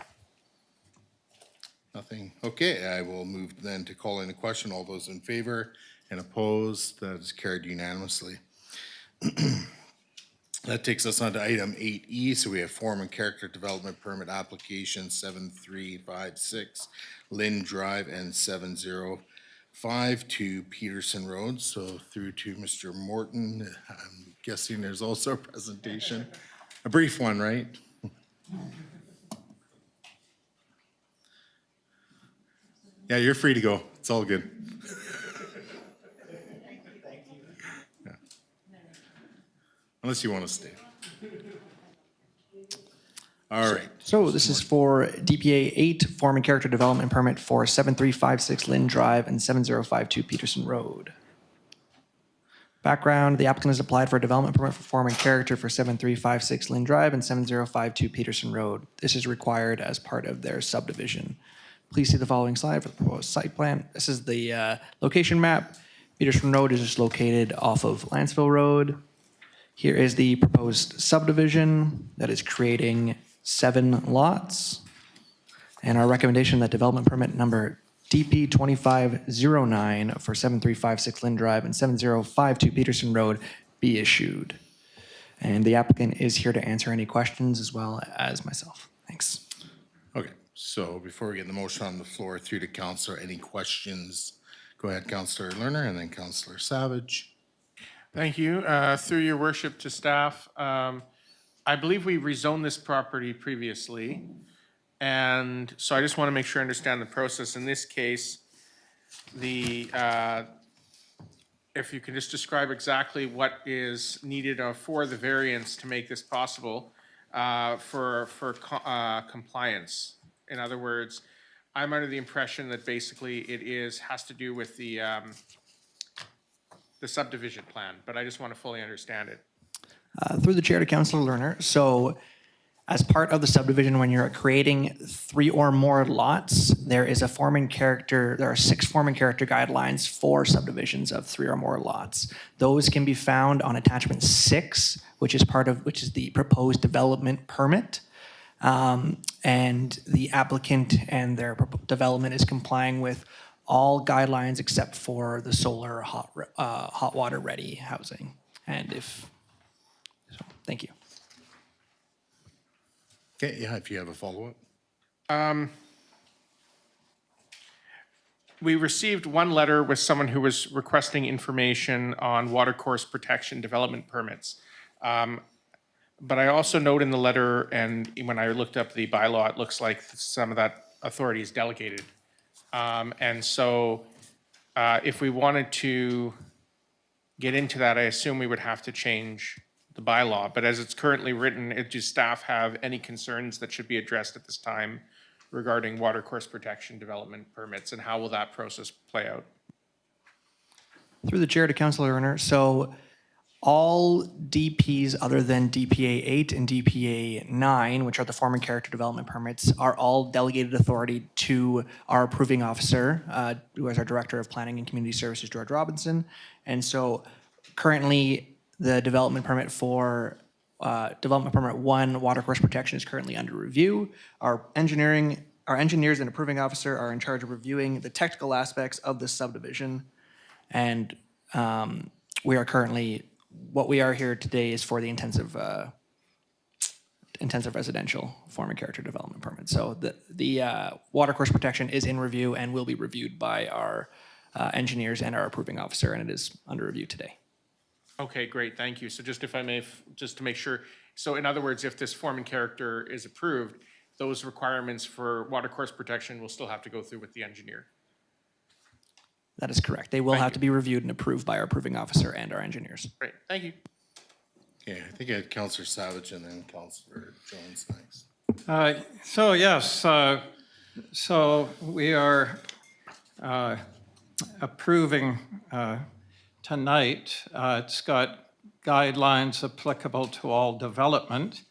Speaker 1: Nothing. Okay, I will move then to call in a question. All those in favor and opposed, that is carried unanimously. That takes us on to item 8E. So we have form and character development permit application 7356 Lynn Drive and 705 Peterson Road. So through to Mr. Morton. I'm guessing there's also a presentation, a brief one, right? Yeah, you're free to go. It's all good. Yeah. Unless you want to stay. All right.
Speaker 7: So this is for DPA 8, form and character development permit for 7356 Lynn Drive and 7052 Peterson Road. Background, the applicant has applied for a development permit for form and character for 7356 Lynn Drive and 7052 Peterson Road. This is required as part of their subdivision. Please see the following slide for the proposed site plan. This is the location map. Peterson Road is just located off of Lantzville Road. Here is the proposed subdivision that is creating 7 lots. And our recommendation that development permit number DP 2509 for 7356 Lynn Drive and 7052 Peterson Road be issued. And the applicant is here to answer any questions as well as myself. Thanks.
Speaker 1: Okay, so before we get the motion on the floor through to Councillor, any questions? Go ahead, Councillor Lerner, and then Councillor Savage.
Speaker 2: Thank you. Through your worship to staff, I believe we rezoned this property previously, And so I just want to make sure I understand the process. In this case, if you can just describe exactly what is needed for the variance to make this possible for compliance. In other words, I'm under the impression that basically has to do with the subdivision plan, but I just want to fully understand it.
Speaker 7: Through the chair to Councillor Lerner. So as part of the subdivision, when you're creating 3 or more lots, there is a form and character, there are 6 form and character guidelines for subdivisions of 3 or more lots. Those can be found on attachment 6, which is the proposed development permit. And the applicant and their development is complying with all guidelines except for the solar hot water ready housing. Thank you.
Speaker 1: Okay, yeah, if you have a follow-up.
Speaker 2: We received one letter with someone who was requesting information on watercourse protection development permits. But I also note in the letter, and when I looked up the bylaw, it looks like some of that authority is delegated. And so if we wanted to get into that, I assume we would have to change the bylaw. But as it's currently written, does staff have any concerns that should be addressed at this time regarding watercourse protection development permits, and how will that process play out?
Speaker 7: Through the chair to Councillor Lerner. So all DPs other than DPA 8 and DPA 9, which are the form and character development permits, are all delegated authority to our approving officer, who is our Director of Planning and Community Services, George Robinson. And so currently the development permit for Development Permit 1, watercourse protection, is currently under review. Our engineers and approving officer are in charge of reviewing the technical aspects of this subdivision. And we are currently, what we are here today is for the intensive residential form and character development permit. So the watercourse protection is in review and will be reviewed by our engineers and our approving officer, and it is under review today.
Speaker 2: Okay, great, thank you. So just if I may, just to make sure, so in other words, if this form and character is approved, those requirements for watercourse protection will still have to go through with the engineer?
Speaker 7: That is correct. They will have to be reviewed and approved by our approving officer and our engineers.
Speaker 2: Great, thank you.
Speaker 1: Okay, I think I had Councillor Savage and then Councillor Jones next.
Speaker 9: So yes, so we are approving tonight. It's got guidelines applicable to all development.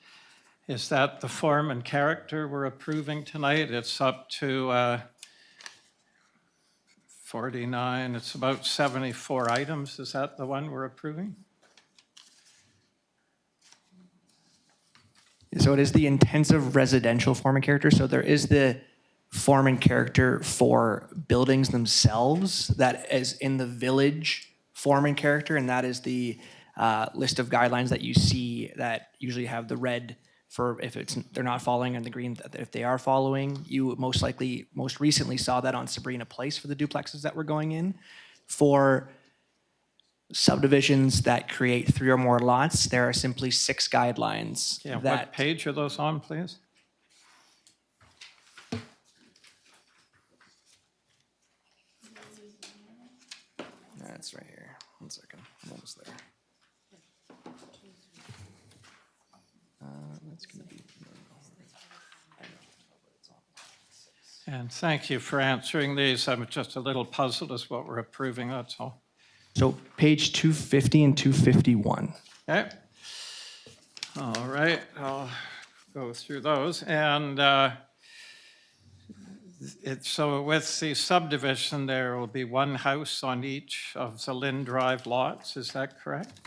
Speaker 9: Is that the form and character we're approving tonight? It's up to 49, it's about 74 items. Is that the one we're approving?
Speaker 7: So it is the intensive residential form and character. So there is the form and character for buildings themselves that is in the village form and character, and that is the list of guidelines that you see that usually have the red for if they're not following, and the green if they are following. You most recently saw that on Sabrina Place for the duplexes that were going in. For subdivisions that create 3 or more lots, there are simply 6 guidelines.
Speaker 9: Yeah, what page are those on, please?
Speaker 7: That's right here. 1 second. I'm almost there. That's going to be.
Speaker 9: And thank you for answering these. I'm just a little puzzled as what we're approving, that's all.
Speaker 7: So page 250 and 251.
Speaker 9: Okay. All right, I'll go through those. And so with the subdivision, there will be 1 house on each of the Lynn Drive lots, is that correct?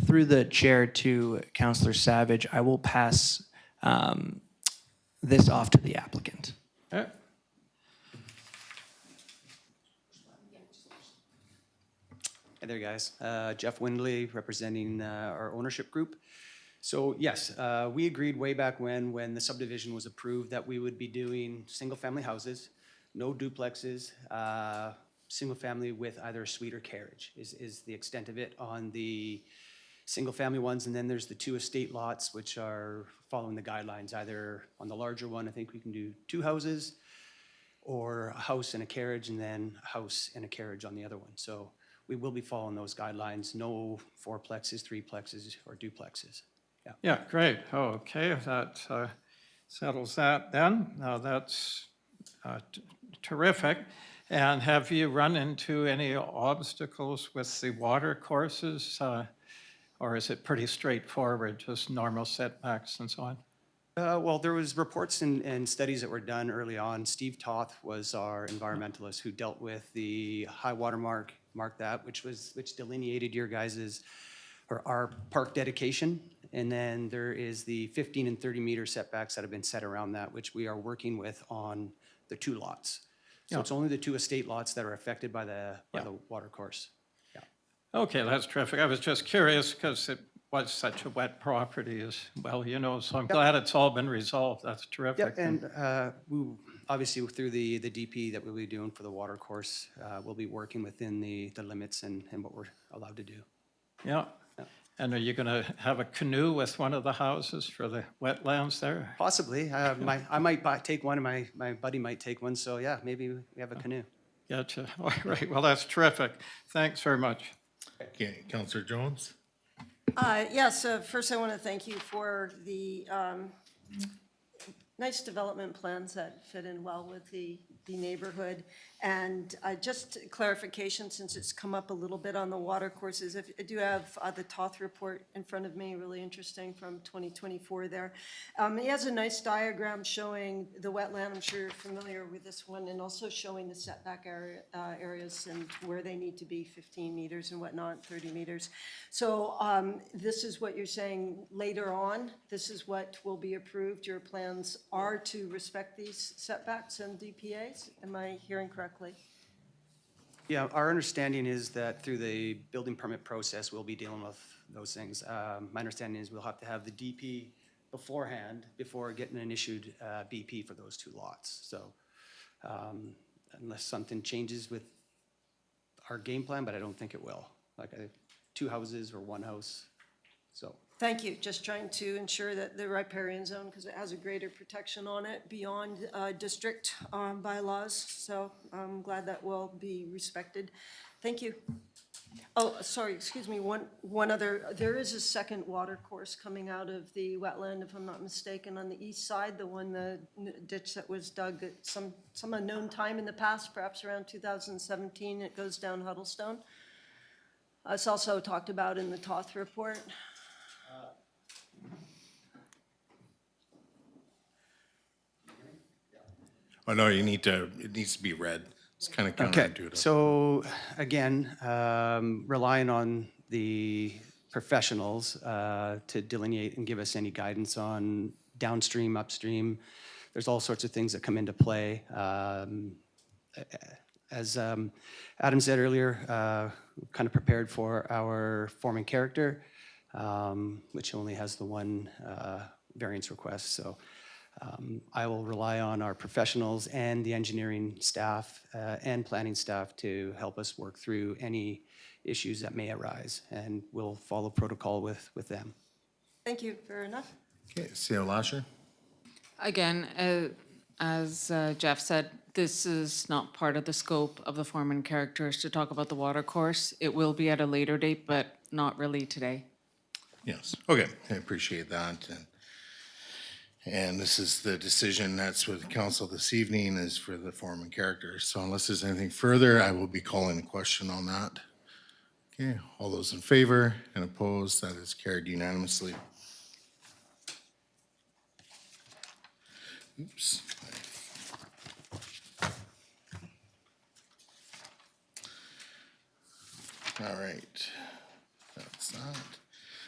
Speaker 7: Through the chair to Councillor Savage, I will pass this off to the applicant.
Speaker 9: Okay.
Speaker 14: Hey there, guys. Jeff Windley, representing our ownership group. So yes, we agreed way back when the subdivision was approved that we would be doing single-family houses, no duplexes, single-family with either a suite or carriage is the extent of it on the single-family ones, and then there's the 2 estate lots, which are following the guidelines, either on the larger one, I think we can do 2 houses, or a house and a carriage, and then a house and a carriage on the other one. So we will be following those guidelines, no 4plexes, 3plexes, or duplexes. Yeah.
Speaker 9: Yeah, great. Okay, that settles that then. Now, that's terrific. And have you run into any obstacles with the water courses? Or is it pretty straightforward, just normal setbacks and so on?
Speaker 14: Well, there was reports and studies that were done early on. Steve Toth was our environmentalist who dealt with the high water mark that, which delineated your guys's, or our park dedication. And then there is the 15 and 30 meter setbacks that have been set around that, which we are working with on the 2 lots. So it's only the 2 estate lots that are affected by the water course. Yeah.
Speaker 9: Okay, that's terrific. I was just curious because it was such a wet property as well, you know, so I'm glad it's all been resolved. That's terrific.
Speaker 14: Yep, and we, obviously through the DP that we'll be doing for the water course, we'll be working within the limits and what we're allowed to do.
Speaker 9: Yeah. And are you going to have a canoe with one of the houses for the wetlands there?
Speaker 14: Possibly. I might take one, and my buddy might take one, so yeah, maybe we have a canoe.
Speaker 9: Gotcha. All right, well, that's terrific. Thanks very much.
Speaker 1: Okay, Councillor Jones?
Speaker 4: Yes, first I want to thank you for the nice development plans that fit in well with the neighborhood. And just clarification, since it's come up a little bit on the water courses, I do have the Toth report in front of me, really interesting, from 2024 there. He has a nice diagram showing the wetland, I'm sure you're familiar with this one, and also showing the setback areas and where they need to be, 15 meters and whatnot, 30 meters. So this is what you're saying later on, this is what will be approved. Your plans are to respect these setbacks and DPAs? Am I hearing correctly?
Speaker 14: Yeah, our understanding is that through the building permit process, we'll be dealing with those things. My understanding is we'll have to have the DP beforehand before getting an issued BP for those 2 lots. So unless something changes with our game plan, but I don't think it will. Like 2 houses or 1 house, so.
Speaker 4: Thank you. Just trying to ensure that the riparian zone, because it has a greater protection on it beyond district bylaws. So I'm glad that will be respected. Thank you. Oh, sorry, excuse me, one other, there is a second water course coming out of the wetland, if I'm not mistaken, on the east side, the ditch that was dug at some unknown time in the past, perhaps around 2017, it goes down Huddlestone. It's also talked about in the Toth report.
Speaker 1: Oh, no, it needs to be read. It's kind of counterintuitive.
Speaker 14: Okay, so again, relying on the professionals to delineate and give us any guidance on downstream, upstream. There's all sorts of things that come into play. As Adam said earlier, kind of prepared for our forming character, which only has the 1 variance request. So I will rely on our professionals and the engineering staff and planning staff to help us work through any issues that may arise, and we'll follow protocol with them.
Speaker 4: Thank you, fair enough.
Speaker 1: Okay, C.O. Lasher?
Speaker 6: Again, as Jeff said, this is not part of the scope of the form and characters to talk about the water course. It will be at a later date, but not really today.
Speaker 1: Yes, okay, I appreciate that. And this is the decision that's with the council this evening is for the form and characters. So unless there's anything further, I will be calling a question on that. Okay, all those in favor and opposed, that is carried unanimously. Oops. All right, that's that.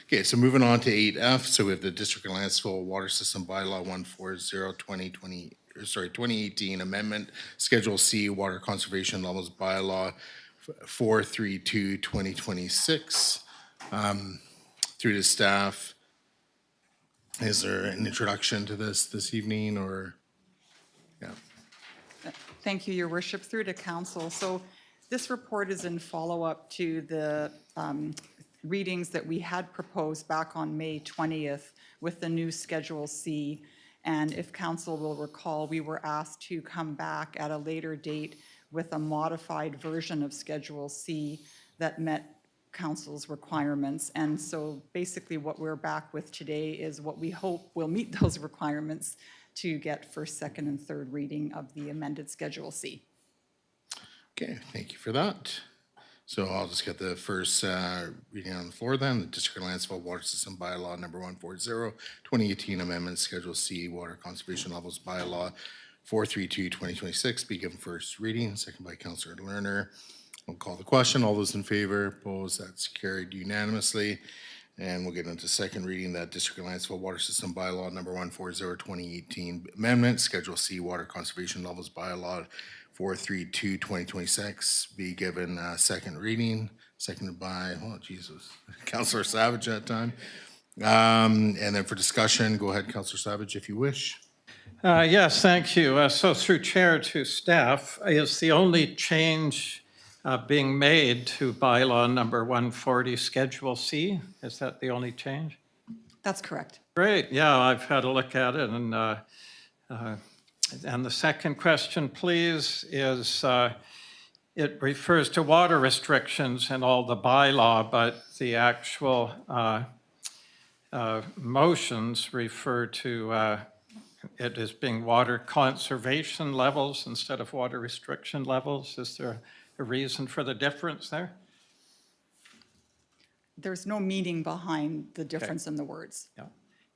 Speaker 1: Okay, so moving on to 8F, so we have the District of Lantzville Water System Bylaw 2018 Amendment, Schedule C, Water Conservation Levels Bylaw 432-2026. Through the staff, is there an introduction to this evening, or? Yeah.
Speaker 8: Thank you, Your Worship. Through to council. So this report is in follow-up to the readings that we had proposed back on May 20th with the new Schedule C. And if council will recall, we were asked to come back at a later date with a modified version of Schedule C that met council's requirements. And so basically what we're back with today is what we hope will meet those requirements to get first, second, and third reading of the amended Schedule C.
Speaker 1: Okay, thank you for that. So I'll just get the first reading on the floor then. The District of Lantzville Water System Bylaw number 140, 2018 Amendment Schedule C Water Conservation Levels Bylaw 432, 2026 be given first reading, second by Councillor Lerner. We'll call the question. All those in favor, opposed, that's carried unanimously. And we'll get into second reading, that District of Lantzville Water System Bylaw number 140, 2018 Amendment Schedule C Water Conservation Levels Bylaw 432, 2026 be given second reading, seconded by, oh Jesus, Councillor Savage that time. And then for discussion, go ahead, Councillor Savage, if you wish.
Speaker 9: Yes, thank you. So through chair to staff, is the only change being made to bylaw number 140, Schedule C? Is that the only change?
Speaker 8: That's correct.
Speaker 9: Great, yeah, I've had a look at it, and the second question, please, is it refers to water restrictions in all the bylaw, but the actual motions refer to it as being water conservation levels instead of water restriction levels. Is there a reason for the difference there?
Speaker 8: There's no meaning behind the difference in the words.
Speaker 9: Yeah.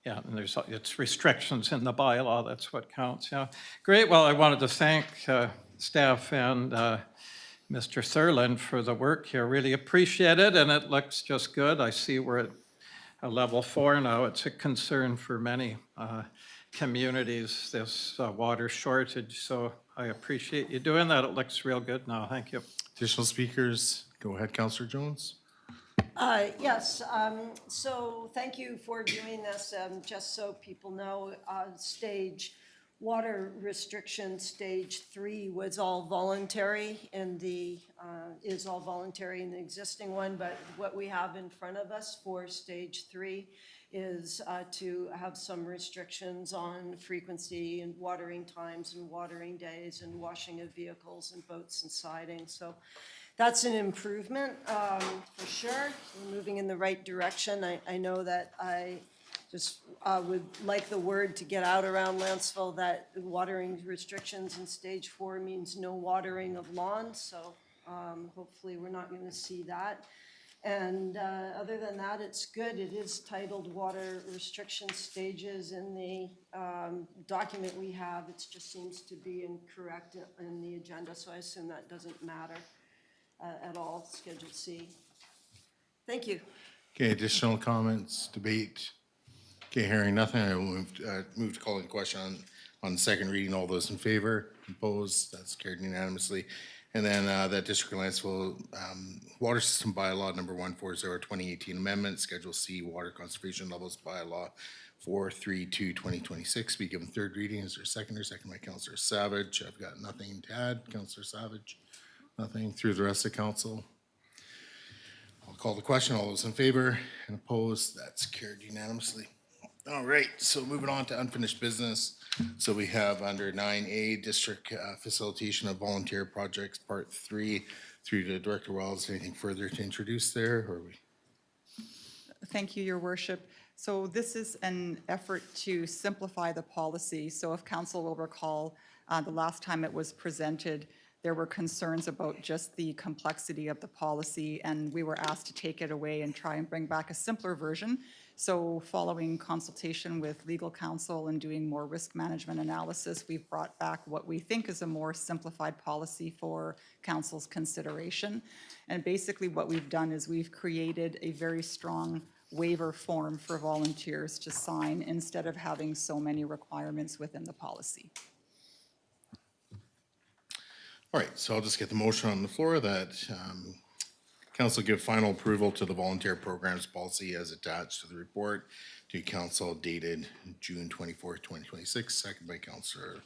Speaker 9: Yeah, and it's restrictions in the bylaw, that's what counts, yeah. Great, well, I wanted to thank staff and Mr. Thurland for the work here. Really appreciate it, and it looks just good. I see we're at a level 4 now. It's a concern for many communities, this water shortage, so I appreciate you doing that. It looks real good now, thank you.
Speaker 1: Additional speakers, go ahead, Councillor Jones.
Speaker 4: Yes, so thank you for doing this. Just so people know, water restriction stage 3 was all voluntary in the, is all voluntary in the existing one, but what we have in front of us for stage 3 is to have some restrictions on frequency and watering times and watering days and washing of vehicles and boats and siding. So that's an improvement for sure. We're moving in the right direction. I know that I just would like the word to get out around Lantzville that watering restrictions in stage 4 means no watering of lawns. So hopefully we're not going to see that. And other than that, it's good. It is titled water restriction stages in the document we have. It just seems to be incorrect in the agenda, so I assume that doesn't matter at all, Schedule C. Thank you.
Speaker 1: Okay, additional comments, debate? Okay, hearing nothing, I will move to calling the question on second reading. All those in favor, opposed, that's carried unanimously. And then that District of Lantzville Water System Bylaw number 140, 2018 Amendment, Schedule C Water Conservation Levels Bylaw 432, 2026 be given third reading. Is there a seconder? Second by Councillor Savage. I've got nothing to add. Councillor Savage? Nothing. Through the rest of council? I'll call the question. All those in favor and opposed, that's carried unanimously. All right, so moving on to unfinished business. So we have under 9A, District Facilitation of Volunteer Projects, Part 3, through to Director Wells. Anything further to introduce there, or we?
Speaker 8: Thank you, Your Worship. So this is an effort to simplify the policy. So if council will recall, the last time it was presented, there were concerns about just the complexity of the policy, and we were asked to take it away and try and bring back a simpler version. So following consultation with legal counsel and doing more risk management analysis, we've brought back what we think is a more simplified policy for council's consideration. And basically what we've done is we've created a very strong waiver form for volunteers to sign instead of having so many requirements within the policy.
Speaker 1: All right, so I'll just get the motion on the floor that council give final approval to the volunteer programs policy as attached to the report to council dated June 24th, 2026. Second by Councillor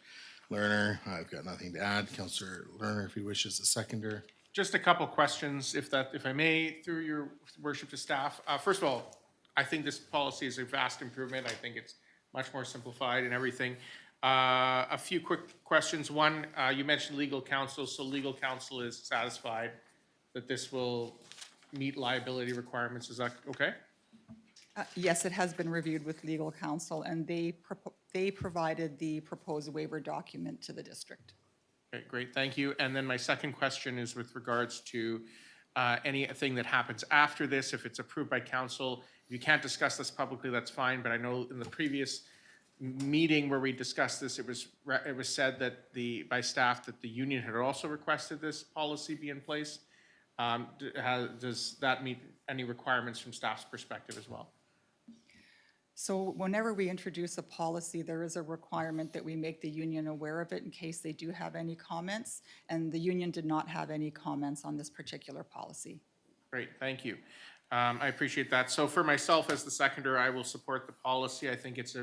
Speaker 1: Lerner. I've got nothing to add. Councillor Lerner, if he wishes, a seconder.
Speaker 2: Just a couple questions, if I may, through your worship to staff. First of all, I think this policy is a vast improvement. I think it's much more simplified and everything. A few quick questions. One, you mentioned legal counsel, so legal counsel is satisfied that this will meet liability requirements. Is that okay?
Speaker 8: Yes, it has been reviewed with legal counsel, and they provided the proposed waiver document to the district.
Speaker 2: Okay, great, thank you. And then my second question is with regards to anything that happens after this, if it's approved by council. If you can't discuss this publicly, that's fine, but I know in the previous meeting where we discussed this, it was said that by staff that the union had also requested this policy be in place. Does that meet any requirements from staff's perspective as well?
Speaker 8: So whenever we introduce a policy, there is a requirement that we make the union aware of it in case they do have any comments, and the union did not have any comments on this particular policy.
Speaker 2: Great, thank you. I appreciate that. So for myself as the seconder, I will support the policy. I think it's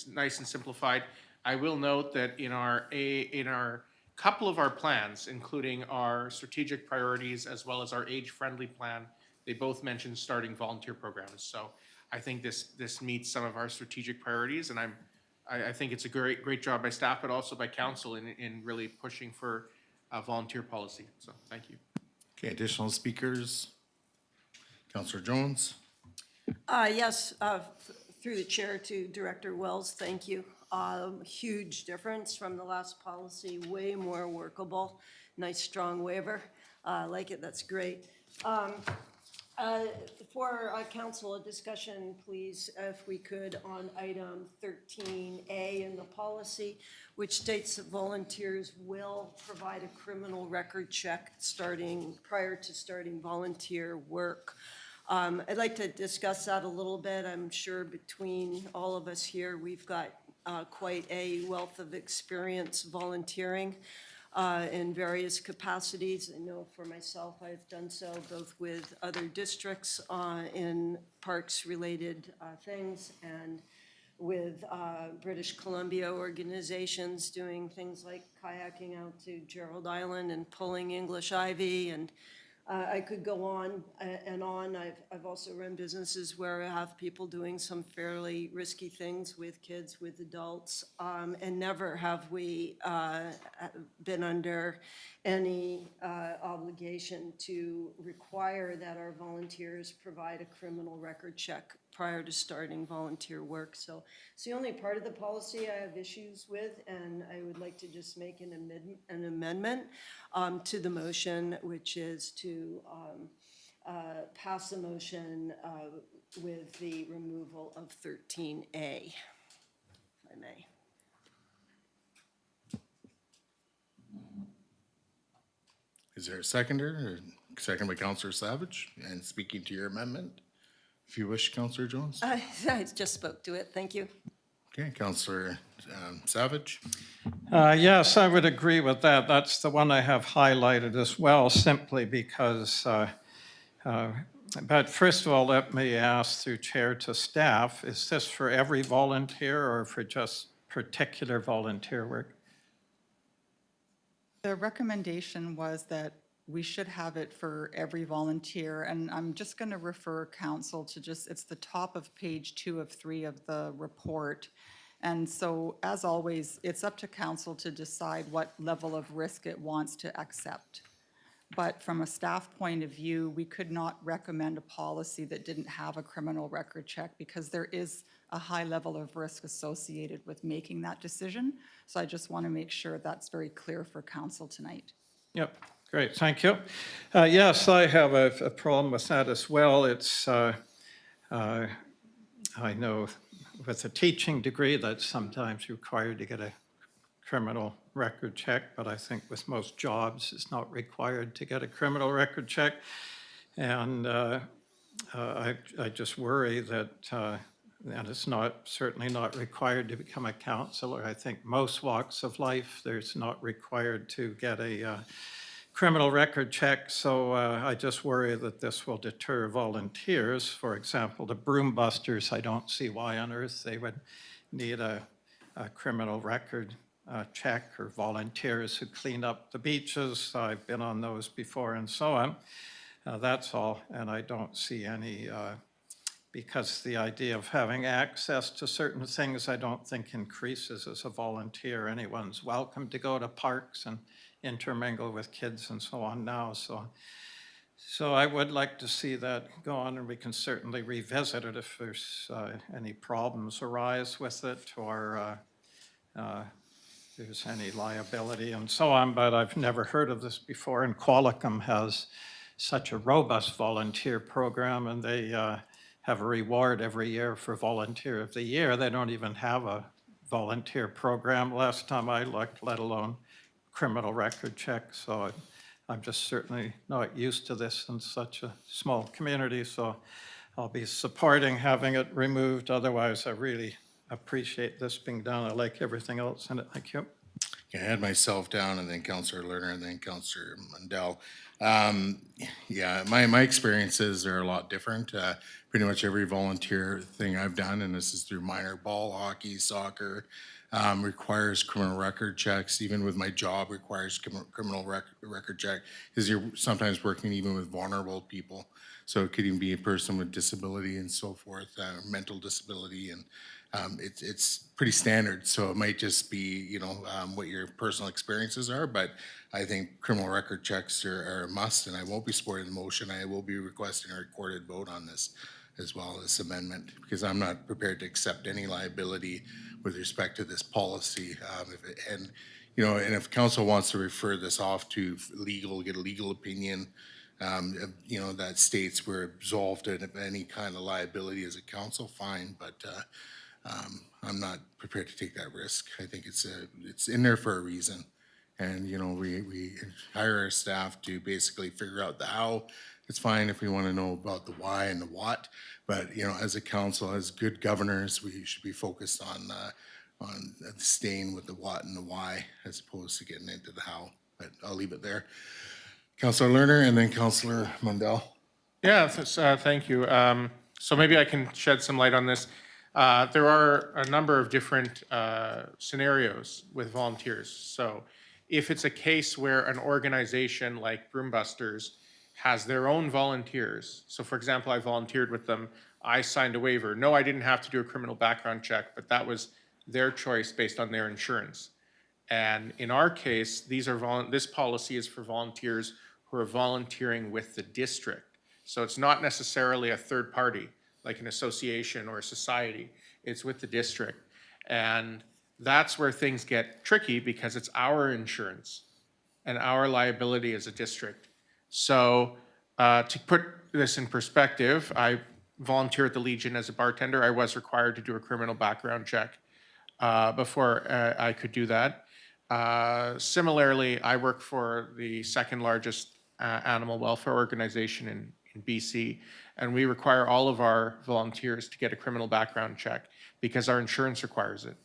Speaker 2: nice and simplified. I will note that in our couple of our plans, including our strategic priorities as well as our age-friendly plan, they both mention starting volunteer programs. So I think this meets some of our strategic priorities, and I think it's a great job by staff, but also by council in really pushing for a volunteer policy. So thank you.
Speaker 1: Okay, additional speakers? Councillor Jones?
Speaker 4: Yes, through the chair to Director Wells, thank you. Huge difference from the last policy, way more workable. Nice strong waiver. I like it, that's great. For council, a discussion, please, if we could, on item 13A in the policy, which states that volunteers will provide a criminal record check prior to starting volunteer work. I'd like to discuss that a little bit. I'm sure between all of us here, we've got quite a wealth of experience volunteering in various capacities. I know for myself, I've done so both with other districts in parks-related things and with British Columbia organizations doing things like kayaking out to Gerald Island and pulling English ivy, and I could go on and on. I've also run businesses where I have people doing some fairly risky things with kids, with adults, and never have we been under any obligation to require that our volunteers provide a criminal record check prior to starting volunteer work. So it's the only part of the policy I have issues with, and I would like to just make an amendment to the motion, which is to pass a motion with the removal of 13A, if I may.
Speaker 1: Is there a seconder? Second by Councillor Savage. And speaking to your amendment, if you wish, Councillor Jones.
Speaker 4: I just spoke to it. Thank you.
Speaker 1: Okay, Councillor Savage.
Speaker 9: Yes, I would agree with that. That's the one I have highlighted as well, simply because, but first of all, let me ask through chair to staff, is this for every volunteer or for just particular volunteer work?
Speaker 8: The recommendation was that we should have it for every volunteer, and I'm just going to refer council to it's the top of page 2 of 3 of the report. And so, as always, it's up to council to decide what level of risk it wants to accept. But from a staff point of view, we could not recommend a policy that didn't have a criminal record check because there is a high level of risk associated with making that decision. So I just want to make sure that's very clear for council tonight.
Speaker 9: Yep. Great, thank you. Yes, I have a problem with that as well. It's, I know with a teaching degree that's sometimes required to get a criminal record check, but I think with most jobs it's not required to get a criminal record check. And I just worry that, and it's certainly not required to become a counselor. I think most walks of life, there's not required to get a criminal record check, so I just worry that this will deter volunteers. For example, the broom busters, I don't see why on earth they would need a criminal record check, or volunteers who clean up the beaches. I've been on those before and so on. That's all, and I don't see any, because the idea of having access to certain things I don't think increases as a volunteer. Anyone's welcome to go to parks and intermingle with kids and so on now. So I would like to see that go on, and we can certainly revisit it if there's any problems arise with it, or there's any liability and so on, but I've never heard of this before. And Qualicum has such a robust volunteer program, and they have a reward every year for Volunteer of the Year. They don't even have a volunteer program last time I looked, let alone criminal record check. So I'm just certainly not used to this in such a small community, so I'll be supporting having it removed. Otherwise, I really appreciate this being done. I like everything else in it. Thank you.
Speaker 1: I had myself down, and then Councillor Lerner, and then Councillor Mundell. Yeah, my experiences are a lot different. Pretty much every volunteer thing I've done, and this is through minor ball, hockey, soccer, requires criminal record checks. Even with my job, requires criminal record check, because you're sometimes working even with vulnerable people. So it could even be a person with disability and so forth, mental disability, and it's pretty standard. So it might just be, you know, what your personal experiences are, but I think criminal record checks are a must, and I won't be supporting the motion. I will be requesting a recorded vote on this as well, this amendment, because I'm not prepared to accept any liability with respect to this policy. And if council wants to refer this off to legal, get a legal opinion, you know, that states we're absolved of any kind of liability as a council, fine, but I'm not prepared to take that risk. I think it's in there for a reason. And, you know, we hire our staff to basically figure out the how. It's fine if we want to know about the why and the what, but, you know, as a council, as good governors, we should be focused on staying with the what and the why, as opposed to getting into the how. But I'll leave it there. Councillor Lerner, and then Councillor Mundell.
Speaker 2: Yeah, thank you. So maybe I can shed some light on this. There are a number of different scenarios with volunteers. So if it's a case where an organization like Broombusters has their own volunteers, so for example, I volunteered with them, I signed a waiver. No, I didn't have to do a criminal background check, but that was their choice based on their insurance. And in our case, this policy is for volunteers who are volunteering with the district. So it's not necessarily a third party, like an association or a society. It's with the district. And that's where things get tricky, because it's our insurance and our liability as a district. So to put this in perspective, I volunteer at the Legion as a bartender. I was required to do a criminal background check before I could do that. Similarly, I work for the second largest animal welfare organization in BC, and we require all of our volunteers to get a criminal background check because our insurance requires it.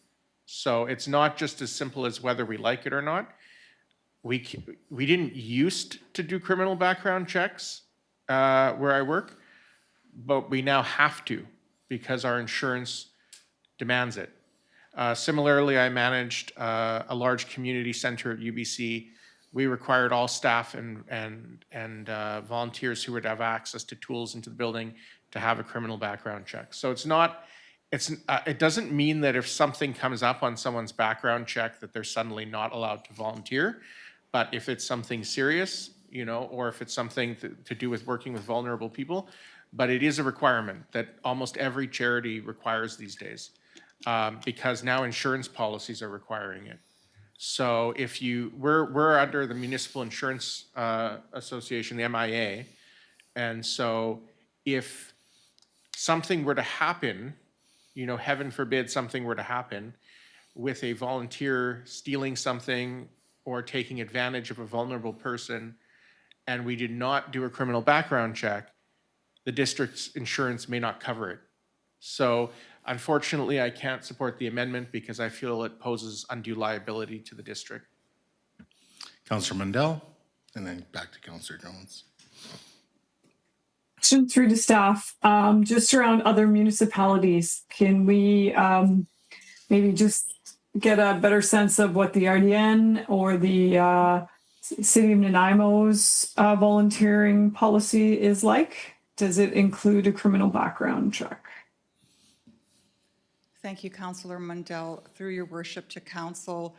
Speaker 2: So it's not just as simple as whether we like it or not. We didn't used to do criminal background checks where I work, but we now have to because our insurance demands it. Similarly, I managed a large community center at UBC. We required all staff and volunteers who would have access to tools into the building to have a criminal background check. So it doesn't mean that if something comes up on someone's background check that they're suddenly not allowed to volunteer. But if it's something serious, you know, or if it's something to do with working with vulnerable people, but it is a requirement that almost every charity requires these days. Because now insurance policies are requiring it. So if we're under the Municipal Insurance Association, the MIA, and so if something were to happen, you know, heaven forbid something were to happen with a volunteer stealing something or taking advantage of a vulnerable person, and we did not do a criminal background check, the district's insurance may not cover it. So unfortunately, I can't support the amendment because I feel it poses undue liability to the district.
Speaker 1: Councillor Mundell, and then back to Councillor Jones.
Speaker 3: Question through to staff, just around other municipalities. Can we maybe just get a better sense of what the RDN or the City of Nanaimo's volunteering policy is like. Does it include a criminal background check?
Speaker 8: Thank you, Councillor Mundell. Through your worship to council,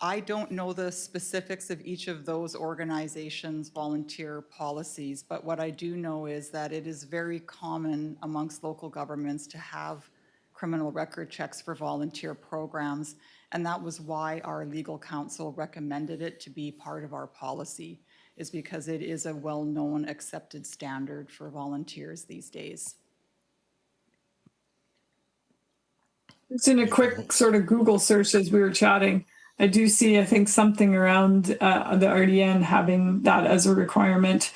Speaker 8: I don't know the specifics of each of those organizations' volunteer policies, but what I do know is that it is very common amongst local governments to have criminal record checks for volunteer programs, and that was why our legal counsel recommended it to be part of our policy, is because it is a well-known accepted standard for volunteers these days.
Speaker 3: It's in a quick sort of Google search as we were chatting. I do see, I think, something around the RDN having that as a requirement.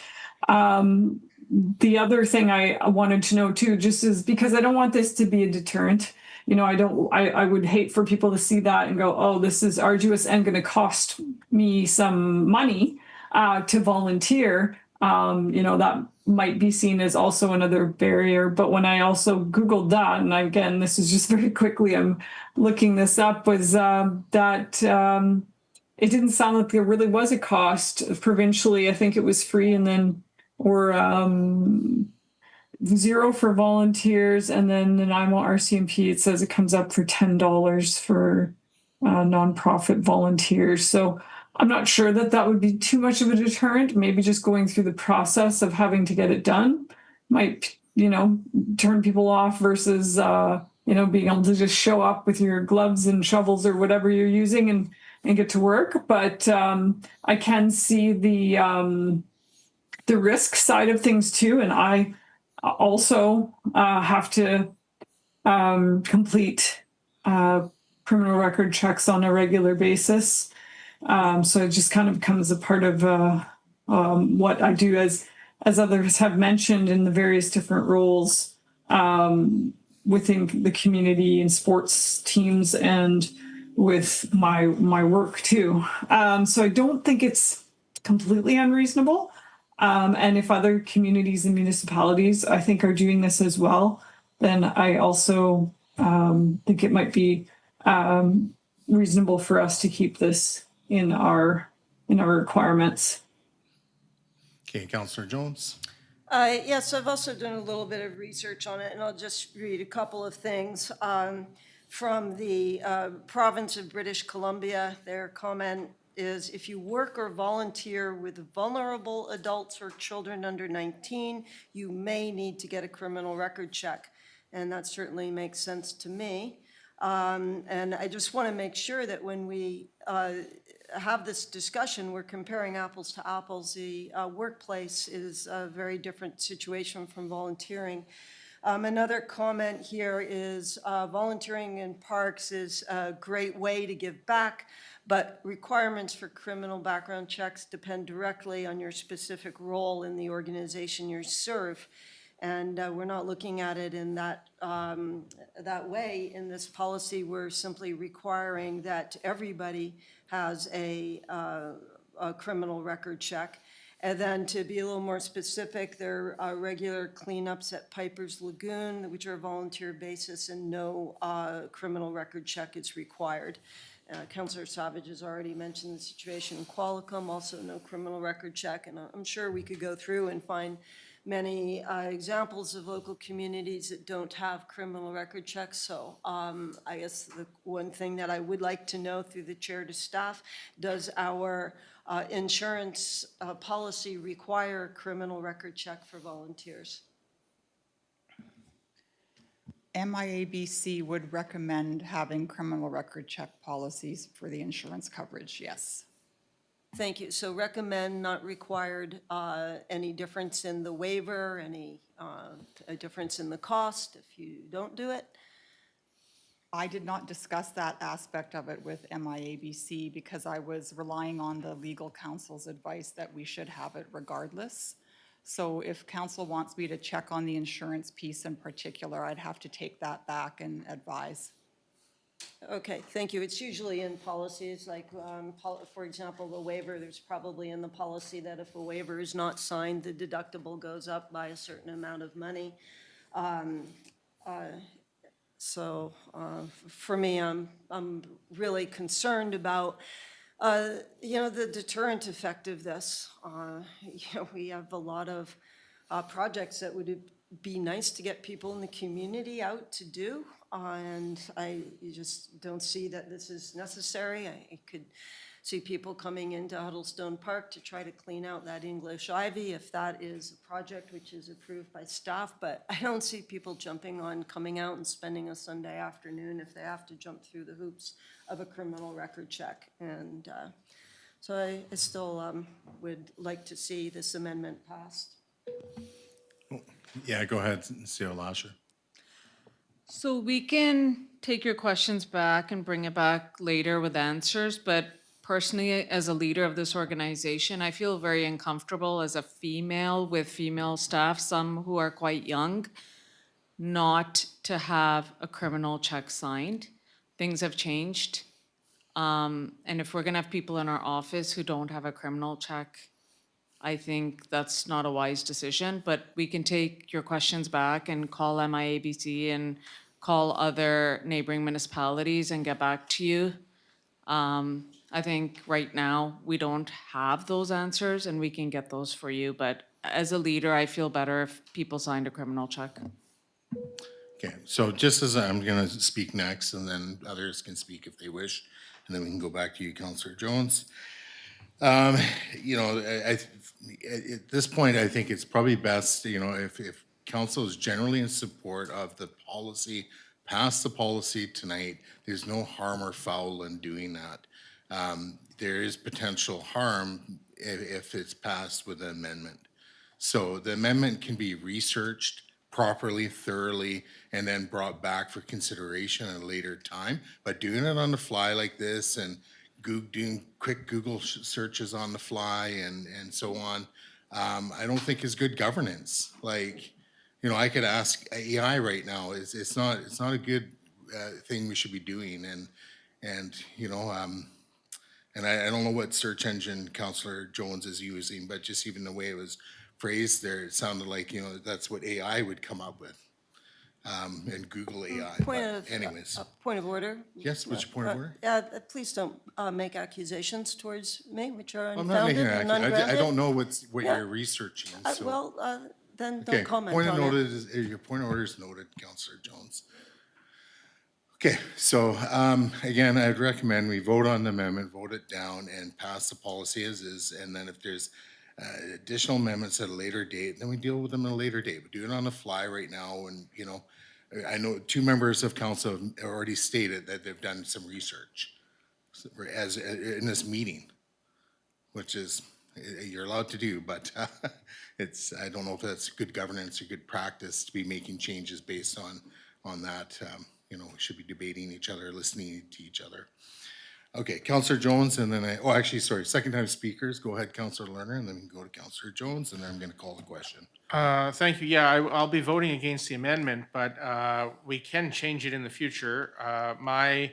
Speaker 3: The other thing I wanted to know too, just is because I don't want this to be a deterrent. You know, I would hate for people to see that and go, oh, this is arduous and going to cost me some money to volunteer. You know, that might be seen as also another barrier. But when I also Googled that, and again, this is just very quickly, I'm looking this up, was that it didn't sound like there really was a cost provincially. I think it was free, and then or $0 for volunteers, and then Nanaimo RCMP, it says it comes up for $10 for nonprofit volunteers. So I'm not sure that that would be too much of a deterrent. Maybe just going through the process of having to get it done might, you know, turn people off versus, you know, being able to just show up with your gloves and shovels or whatever you're using and get to work. But I can see the risk side of things too. And I also have to complete criminal record checks on a regular basis. So it just kind of becomes a part of what I do, as others have mentioned, in the various different roles within the community and sports teams and with my work too. So I don't think it's completely unreasonable. And if other communities and municipalities, I think, are doing this as well, then I also think it might be reasonable for us to keep this in our requirements.
Speaker 1: Okay, Councillor Jones.
Speaker 4: Yes, I've also done a little bit of research on it, and I'll just read a couple of things. From the province of British Columbia, their comment is, if you work or volunteer with vulnerable adults or children under 19, you may need to get a criminal record check. And that certainly makes sense to me. And I just want to make sure that when we have this discussion, we're comparing apples to apples. The workplace is a very different situation from volunteering. Another comment here is volunteering in parks is a great way to give back, but requirements for criminal background checks depend directly on your specific role in the organization you serve. And we're not looking at it in that way. In this policy, we're simply requiring that everybody has a criminal record check. And then to be a little more specific, there are regular cleanups at Piper's Lagoon, which are a volunteer basis, and no criminal record check is required. Councillor Savage has already mentioned the situation in Qualicum, also no criminal record check. And I'm sure we could go through and find many examples of local communities that don't have criminal record checks. So I guess the one thing that I would like to know through the chair to staff, does our insurance policy require a criminal record check for volunteers?
Speaker 8: MIABC would recommend having criminal record check policies for the insurance coverage, yes.
Speaker 4: Thank you. So recommend, not required. Any difference in the waiver, any a difference in the cost if you don't do it?
Speaker 8: I did not discuss that aspect of it with MIABC because I was relying on the legal counsel's advice that we should have it regardless. So if council wants me to check on the insurance piece in particular, I'd have to take that back and advise.
Speaker 4: Okay, thank you. It's usually in policies, like, for example, the waiver, there's probably in the policy that if a waiver is not signed, the deductible goes up by a certain amount of money. So for me, I'm really concerned about, the deterrent effect of this. We have a lot of projects that would be nice to get people in the community out to do, and you just don't see that this is necessary. I could see people coming into Huddlestone Park to try to clean out that English ivy if that is a project which is approved by staff, but I don't see people jumping on coming out and spending a Sunday afternoon if they have to jump through the hoops of a criminal record check. And so I still would like to see this amendment passed.
Speaker 1: Yeah, go ahead, CEO Lasher.
Speaker 6: So we can take your questions back and bring it back later with answers, but personally, as a leader of this organization, I feel very uncomfortable as a female with female staff, some who are quite young, not to have a criminal check signed. Things have changed. And if we're gonna have people in our office who don't have a criminal check, I think that's not a wise decision, but we can take your questions back and call MIABC and call other neighboring municipalities and get back to you. I think right now, we don't have those answers and we can get those for you, but as a leader, I feel better if people signed a criminal check.
Speaker 1: Okay, so just as I'm gonna speak next, and then others can speak if they wish, and then we can go back to you, Councillor Jones. You know, at this point, I think it's probably best, you know, if council is generally in support of the policy, pass the policy tonight, there's no harm or foul in doing that. There is potential harm if it's passed with an amendment. So the amendment can be researched properly, thoroughly, and then brought back for consideration at a later time. But doing it on the fly like this and doing quick Google searches on the fly and so on, I don't think is good governance. Like, you know, I could ask AI right now. It's not a good thing we should be doing. And you know, and I don't know what search engine Councillor Jones is using, but just even the way it was phrased there, it sounded like, you know, that's what AI would come up with. And Google AI. But anyways.
Speaker 4: Point of order.
Speaker 1: Yes, what's your point of order?
Speaker 4: Please don't make accusations towards me, which are
Speaker 1: I'm not making
Speaker 4: unfounded
Speaker 1: an
Speaker 4: and
Speaker 1: accusation. I don't
Speaker 4: ungrounded.
Speaker 1: know what
Speaker 4: Yeah.
Speaker 1: you're researching, so.
Speaker 4: Well, then
Speaker 1: Okay,
Speaker 4: don't comment
Speaker 1: point of
Speaker 4: on it.
Speaker 1: noted is, your point of order is noted, Councillor Jones. Okay, so again, I'd recommend we vote on the amendment, vote it down, and pass the policy as is. And then if there's additional amendments at a later date, then we deal with them at a later date. We do it on the fly right now, and you know, I know 2 members of council have already stated that they've done some research as in this meeting, which is you're allowed to do, but it's I don't know if that's good governance or good practice to be making changes based on that. You know, we should be debating each other, listening to each other. Okay, Councillor Jones, and then second time speakers. Go ahead, Councillor Lerner, and then we can go to Councillor Jones, and then I'm going to call the question.
Speaker 2: Thank you. Yeah, I'll be voting against the amendment, but we can change it in the future. My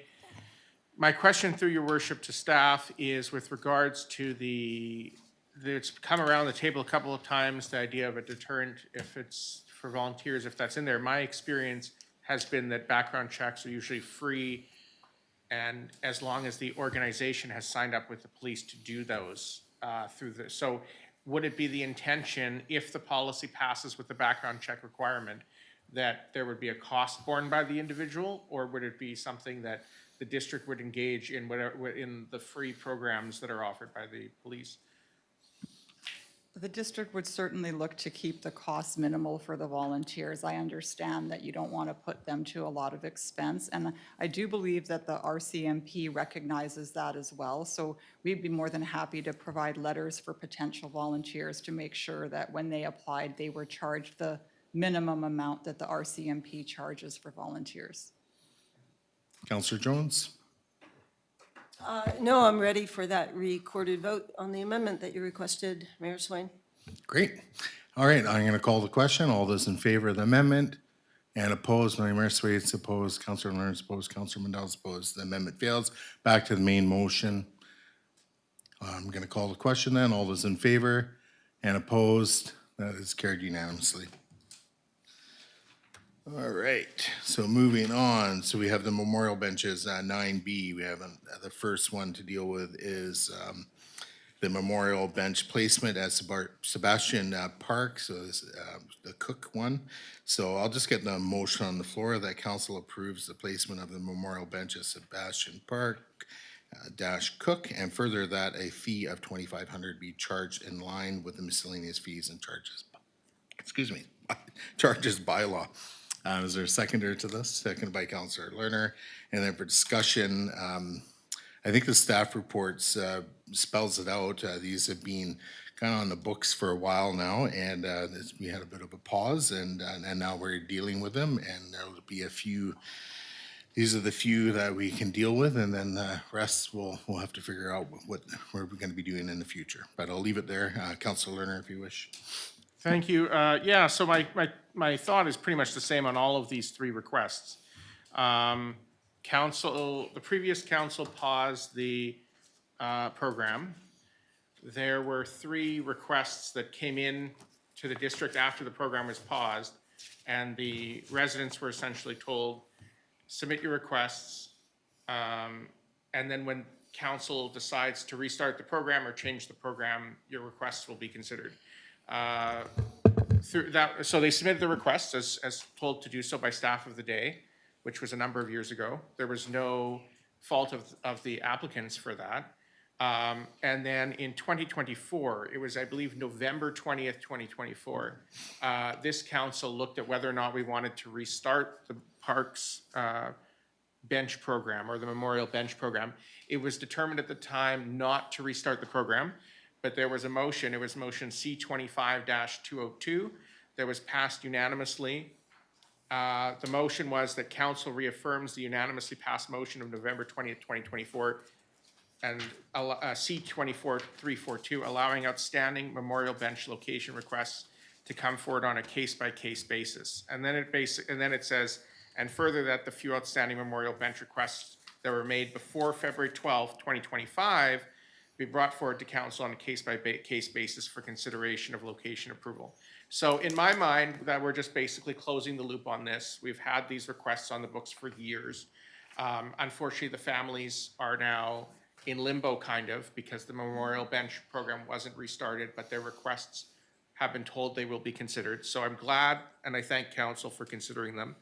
Speaker 2: question through your worship to staff is with regards to it's come around the table a couple of times, the idea of a deterrent if it's for volunteers, if that's in there. My experience has been that background checks are usually free, and as long as the organization has signed up with the police to do those so would it be the intention, if the policy passes with the background check requirement, that there would be a cost borne by the individual, or would it be something that the district would engage in in the free programs that are offered by the police?
Speaker 8: The district would certainly look to keep the costs minimal for the volunteers. I understand that you don't want to put them to a lot of expense, and I do believe that the RCMP recognizes that as well. So we'd be more than happy to provide letters for potential volunteers to make sure that when they applied, they were charged the minimum amount that the RCMP charges for volunteers.
Speaker 1: Councillor Jones?
Speaker 4: No, I'm ready for that recorded vote on the amendment that you requested, Mayor Swain.
Speaker 1: Great. All right, I'm going to call the question. All those in favor of the amendment and opposed, Mayor Swain's opposed, Councillor Lerner's opposed, Councillor Mandel's opposed. The amendment fails. Back to the main motion. I'm going to call the question then. All those in favor and opposed, that is carried unanimously. All right, so moving on, so we have the memorial benches, 9B. We have the first one to deal with is the memorial bench placement at Sebastian Park, so this the Cook one. So I'll just get the motion on the floor that council approves the placement of the memorial bench at Sebastian Park dash Cook, and further that a fee of $2,500 be charged in line with the miscellaneous fees and charges. Excuse me, charges bylaw. Is there a seconder to this? Seconded by Councillor Lerner. And then for discussion, I think the staff reports spells it out. These have been kind of on the books for a while now, and we had a bit of a pause, and now we're dealing with them, and there will be a few. These are the few that we can deal with, and then the rest we'll have to figure out what we're going to be doing in the future. But I'll leave it there. Councillor Lerner, if you wish.
Speaker 2: Thank you. Yeah, so my thought is pretty much the same on all of these three requests. The previous council paused the program. There were three requests that came in to the district after the program was paused, and the residents were essentially told, submit your requests, and then when council decides to restart the program or change the program, your requests will be considered. So they submitted the requests as told to do so by staff of the day, which was a number of years ago. There was no fault of the applicants for that. And then in 2024, it was, I believe, November 20th, 2024, this council looked at whether or not we wanted to restart the parks bench program or the memorial bench program. It was determined at the time not to restart the program, but there was a motion, it was motion C25-202 that was passed unanimously. The motion was that council reaffirms the unanimously passed motion of November 20th, 2024 and C24-342, allowing outstanding memorial bench location requests to come forward on a case-by-case basis. And then it says, and further that the few outstanding memorial bench requests that were made before February 12th, 2025 be brought forward to council on a case-by-case basis for consideration of location approval. So in my mind, that we're just basically closing the loop on this. We've had these requests on the books for years. Unfortunately, the families are now in limbo kind of because the memorial bench program wasn't restarted, but their requests have been told they will be considered. So I'm glad and I thank council for considering them.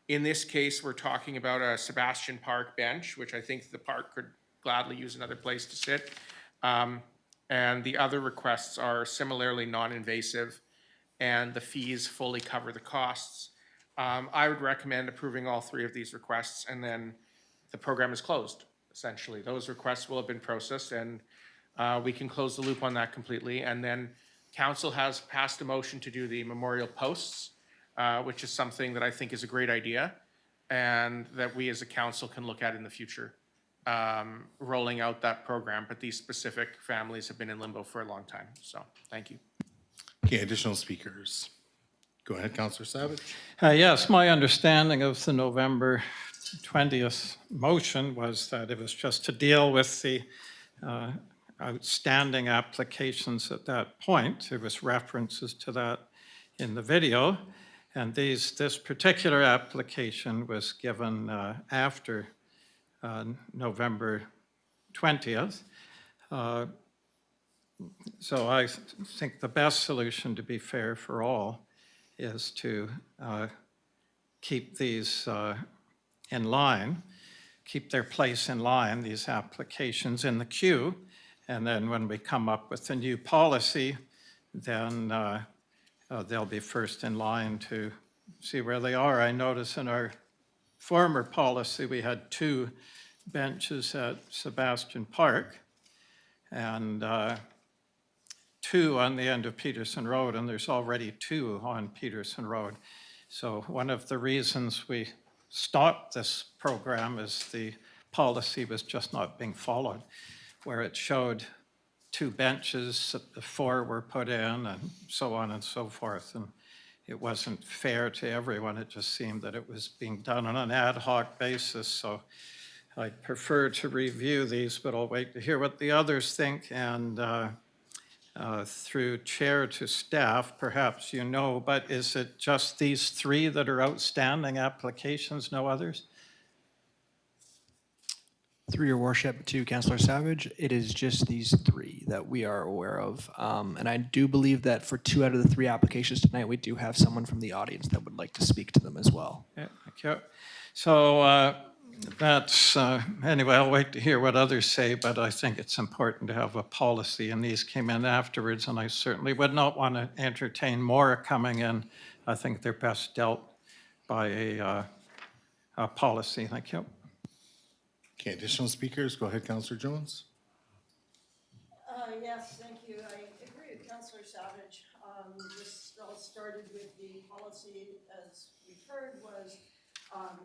Speaker 2: In this case, we're talking about a Sebastian Park bench, which I think the park could gladly use another place to sit. And the other requests are similarly non-invasive and the fees fully cover the costs. I would recommend approving all three of these requests and then the program is closed, essentially. Those requests will have been processed and we can close the loop on that completely. And then council has passed a motion to do the memorial posts, which is something that I think is a great idea and that we as a council can look at in the future, rolling out that program. But these specific families have been in limbo for a long time. So thank you.
Speaker 1: Okay, additional speakers. Go ahead, Councillor Savage.
Speaker 9: Yes, my understanding of the November 20th motion was that it was just to deal with the outstanding applications at that point. There was references to that in the video. And this particular application was given after November 20th. So I think the best solution, to be fair for all, is to keep these in line, keep their place in line, these applications in the queue. And then when we come up with a new policy, then they'll be first in line to see where they are. I notice in our former policy, we had 2 benches at Sebastian Park and 2 on the end of Peterson Road, and there's already 2 on Peterson Road. So one of the reasons we stopped this program is the policy was just not being followed, where it showed 2 benches, 4 were put in, and so on and so forth. And it wasn't fair to everyone. It just seemed that it was being done on an ad hoc basis. So I'd prefer to review these, but I'll wait to hear what the others think. And Through chair to staff, perhaps you know, but is it just these three that are outstanding applications, no others?
Speaker 7: Through your worship to Councillor Savage, it is just these three that we are aware of. And I do believe that for 2 out of the 3 applications tonight, we do have someone from the audience that would like to speak to them as well.
Speaker 9: Yeah, okay. So that's, anyway, I'll wait to hear what others say, but I think it's important to have a policy, and these came in afterwards, and I certainly would not want to entertain more coming in. I think they're best dealt by a policy. Thank you.
Speaker 1: Okay, additional speakers, go ahead, Councillor Jones.
Speaker 4: Yes, thank you. I agree with Councillor Savage. This all started with the policy, as we've heard, was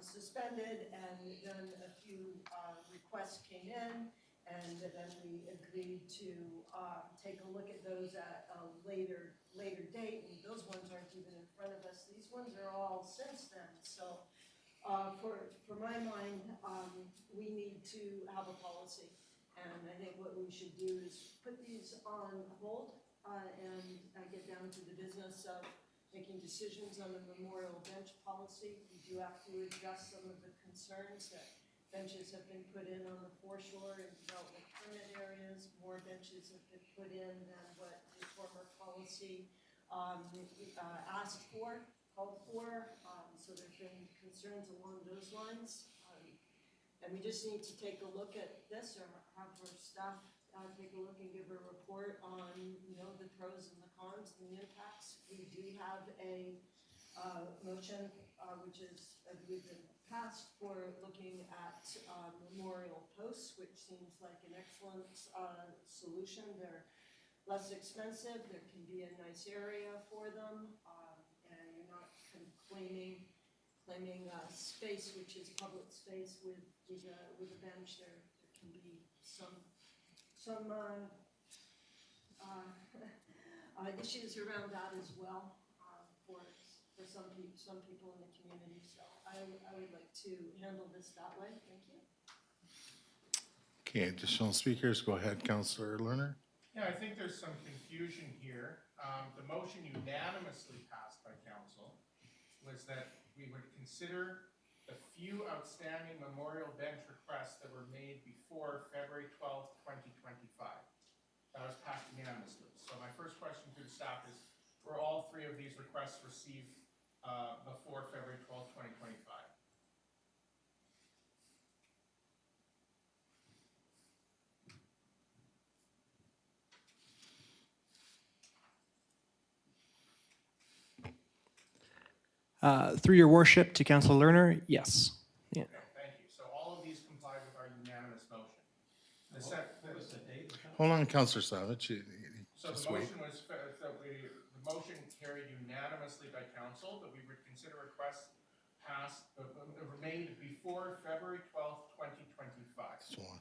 Speaker 4: suspended, and then a few requests came in, and then we agreed to take a look at those at a later date, and those ones aren't even in front of us. These ones are all since then. So for my mind, we need to have a policy, and I think what we should do is put these on hold and get down to the business of making decisions on the memorial bench policy. We do have to address some of the concerns that benches have been put in on the foreshore and development permit areas. More benches have been put in than what the former policy asked for, called for. So there's been concerns along those lines. And we just need to take a look at this, or have our staff take a look and give a report on, the pros and the cons and the impacts. We do have a motion, which is, I believe, been passed for looking at memorial posts, which seems like an excellent solution. They're less expensive. There can be a nice area for them, and you're not claiming space, which is public space, with a bench. There can be some issues around that as well for some people in the community. So I would like to handle this that way. Thank you.
Speaker 1: Okay, additional speakers, go ahead, Councillor Lerner.
Speaker 2: Yeah, I think there's some confusion here. The motion unanimously passed by council was that we would consider the few outstanding memorial bench requests that were made before February 12th, 2025. That was passed unanimously. So my first question to the staff is, were all 3 of these requests received before February 12th, 2025?
Speaker 7: Through your worship to Councillor Lerner, yes. Yeah.
Speaker 2: Thank you. So all of these complied with our unanimous motion.
Speaker 1: Hold on, Councillor Savage.
Speaker 2: So
Speaker 1: Just
Speaker 2: the
Speaker 1: wait.
Speaker 2: motion was, the motion carried unanimously by council that we would consider requests passed, made before February 12th, 2025.
Speaker 1: So on.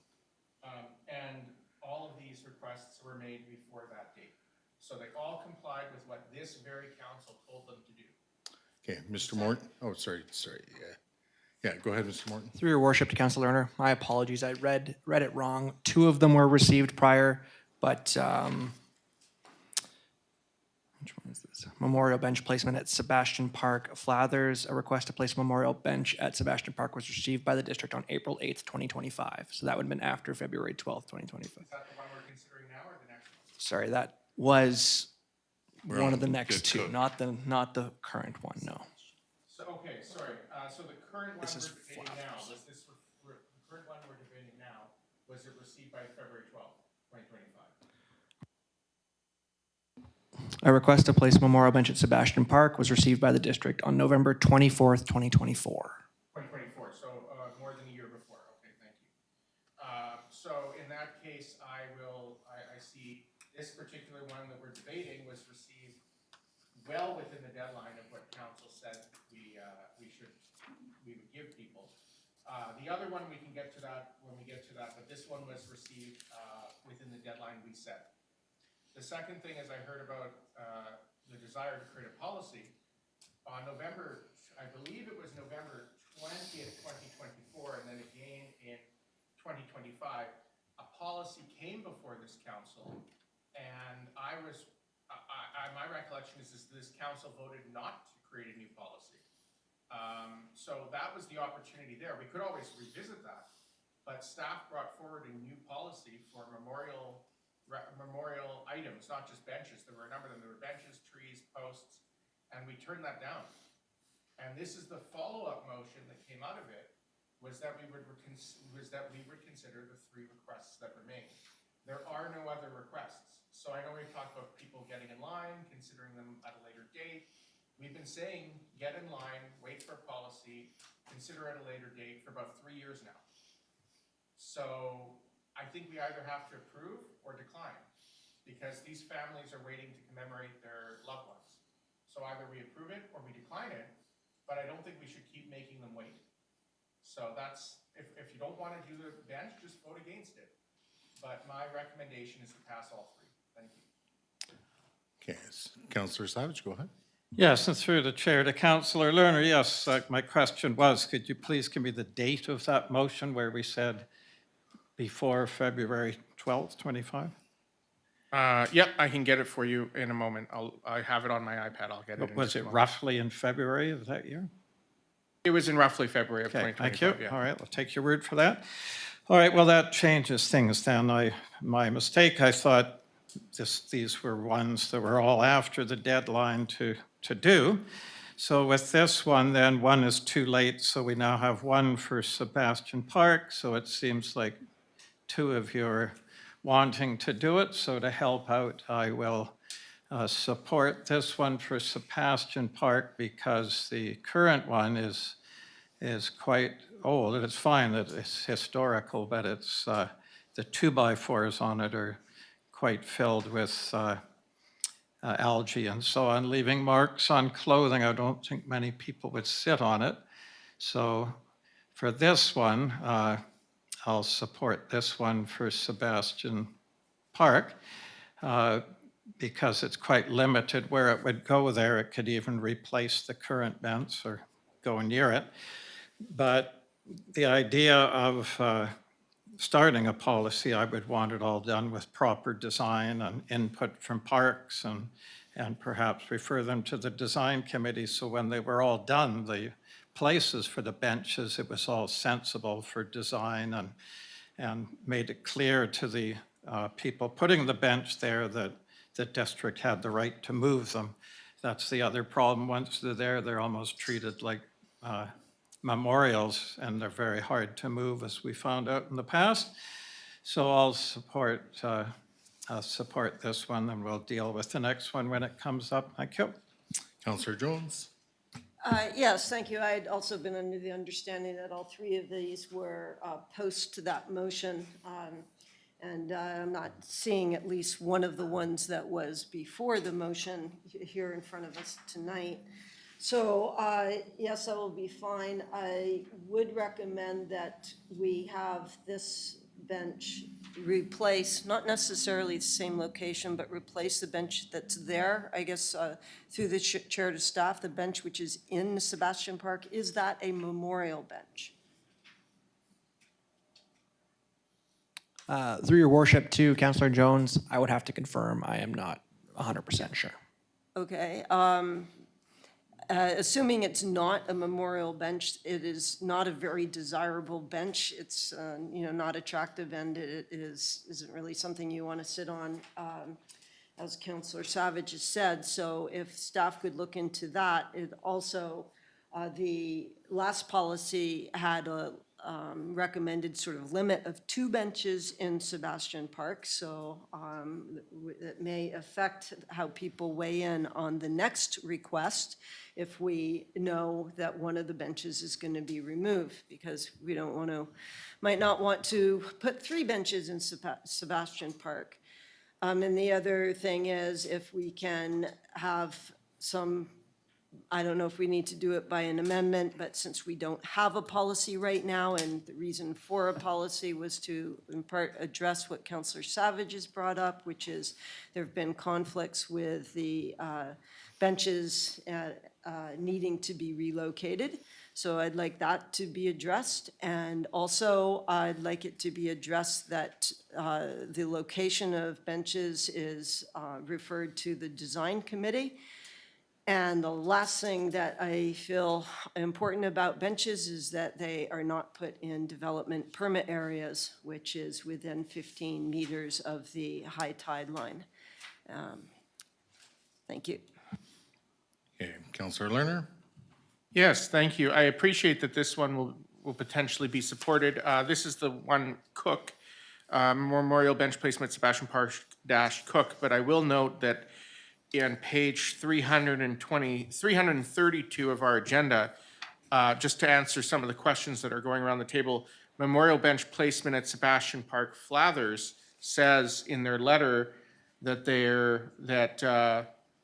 Speaker 2: And all of these requests were made before that date. So they all complied with what this very council told them to do.
Speaker 1: Okay, Mr. Morton. Oh, sorry, yeah. Yeah, go ahead, Mr. Morton.
Speaker 7: Through your worship to Councillor Lerner, my apologies. I read it wrong. 2 of them were received prior, but which one is this? Memorial bench placement at Sebastian Park. Flathers, a request to place a memorial bench at Sebastian Park was received by the district on April 8th, 2025. So that would have been after February 12th, 2025.
Speaker 2: Is that the one we're considering now or the next one?
Speaker 7: Sorry, that was
Speaker 1: We're
Speaker 7: one
Speaker 1: on
Speaker 7: of the next
Speaker 1: good
Speaker 7: 2,
Speaker 1: cook.
Speaker 7: not the current one, no.
Speaker 2: So, okay, sorry. So the current one
Speaker 7: This is
Speaker 2: we're debating now, the current one we're debating now, was it received by February 12th, 2025?
Speaker 7: A request to place a memorial bench at Sebastian Park was received by the district on November 24th, 2024.
Speaker 2: 2024, so more than a year before. Okay, thank you. So in that case, I see this particular one that we're debating was received well within the deadline of what council said we would give people. The other one, we can get to that when we get to that, but this one was received within the deadline we set. The second thing is I heard about the desire to create a policy. On November, I believe it was November 20th, 2024, and then again in 2025, a policy came before this council, And my recollection is this council voted not to create a new policy. So that was the opportunity there. We could always revisit that, but staff brought forward a new policy for memorial items, not just benches. There were a number of them. There were benches, trees, posts, and we turned that down. And this is the follow-up motion that came out of it, was that we would consider the 3 requests that remain. There are no other requests. So I know we've talked about people getting in line, considering them at a later date. We've been saying, get in line, wait for policy, consider at a later date for about 3 years now. So I think we either have to approve or decline, because these families are waiting to commemorate their loved ones. So either we approve it or we decline it, but I don't think we should keep making them wait. So that's, if you don't want to do the bench, just vote against it. But my recommendation is to pass all 3. Thank you.
Speaker 1: Okay, Councillor Savage, go ahead.
Speaker 9: Yes, and through the chair to Councillor Lerner, yes, my question was, could you please give me the date of that motion where we said before February 12th, 25?
Speaker 2: Yep, I can get it for you in a moment. I have it on my iPad. I'll get it in
Speaker 9: Was
Speaker 2: just a
Speaker 9: it
Speaker 2: moment.
Speaker 9: roughly in February of that year?
Speaker 2: It was in roughly February of
Speaker 9: Okay,
Speaker 2: 2025.
Speaker 9: thank you.
Speaker 2: Yeah.
Speaker 9: All right, I'll take your word for that. All right, well, that changes things then. My mistake, I thought these were ones that were all after the deadline to do. So with this one, then, one is too late, so we now have one for Sebastian Park, so it seems like 2 of you are wanting to do it. So to help out, I will support this one for Sebastian Park, because the current one is quite old. And it's fine that it's historical, but it's the 2x4s on it are quite filled with algae and so on, leaving marks on clothing. I don't think many people would sit on it. So for this one, I'll support this one for Sebastian Park, because it's quite limited where it would go there. It could even replace the current bench or go near it. But the idea of starting a policy, I would want it all done with proper design and input from parks, and perhaps refer them to the design committee, so when they were all done, the places for the benches, it was all sensible for design, and made it clear to the people putting the bench there that the district had the right to move them. That's the other problem. Once they're there, they're almost treated like memorials, and they're very hard to move, as we found out in the past. So I'll support this one, and we'll deal with the next one when it comes up. Thank you.
Speaker 1: Councillor Jones.
Speaker 4: Yes, thank you. I had also been under the understanding that all 3 of these were post to that motion. And I'm not seeing at least one of the ones that was before the motion here in front of us tonight. So yes, that will be fine. I would recommend that we have this bench replace, not necessarily the same location, but replace the bench that's there. I guess through the chair to staff, the bench which is in Sebastian Park, is that a memorial bench?
Speaker 7: Through your worship to Councillor Jones, I would have to confirm. I am not 100% sure.
Speaker 4: Okay. Assuming it's not a memorial bench, it is not a very desirable bench. It's not attractive, and it isn't really something you want to sit on, as Councillor Savage has said. So if staff could look into that. It also, the last policy had a recommended sort of limit of 2 benches in Sebastian Park. So it may affect how people weigh in on the next request if we know that one of the benches is going to be removed, because we might not want to put 3 benches in Sebastian Park. And the other thing is, if we can have some, I don't know if we need to do it by an amendment, but since we don't have a policy right now, and the reason for a policy was to, in part, address what Councillor Savage has brought up, which is there have been conflicts with the benches needing to be relocated. So I'd like that to be addressed. And also, I'd like it to be addressed that the location of benches is referred to the design committee. And the last thing that I feel important about benches is that they are not put in development permit areas, which is within 15 meters of the high tide line. Thank you.
Speaker 1: Okay, Councillor Lerner?
Speaker 2: Yes, thank you. I appreciate that this one will potentially be supported. This is the one Cook, memorial bench placement, Sebastian Park dash Cook, but I will note that in page 332 of our agenda, just to answer some of the questions that are going around the table, memorial bench placement at Sebastian Park Flathers says in their letter that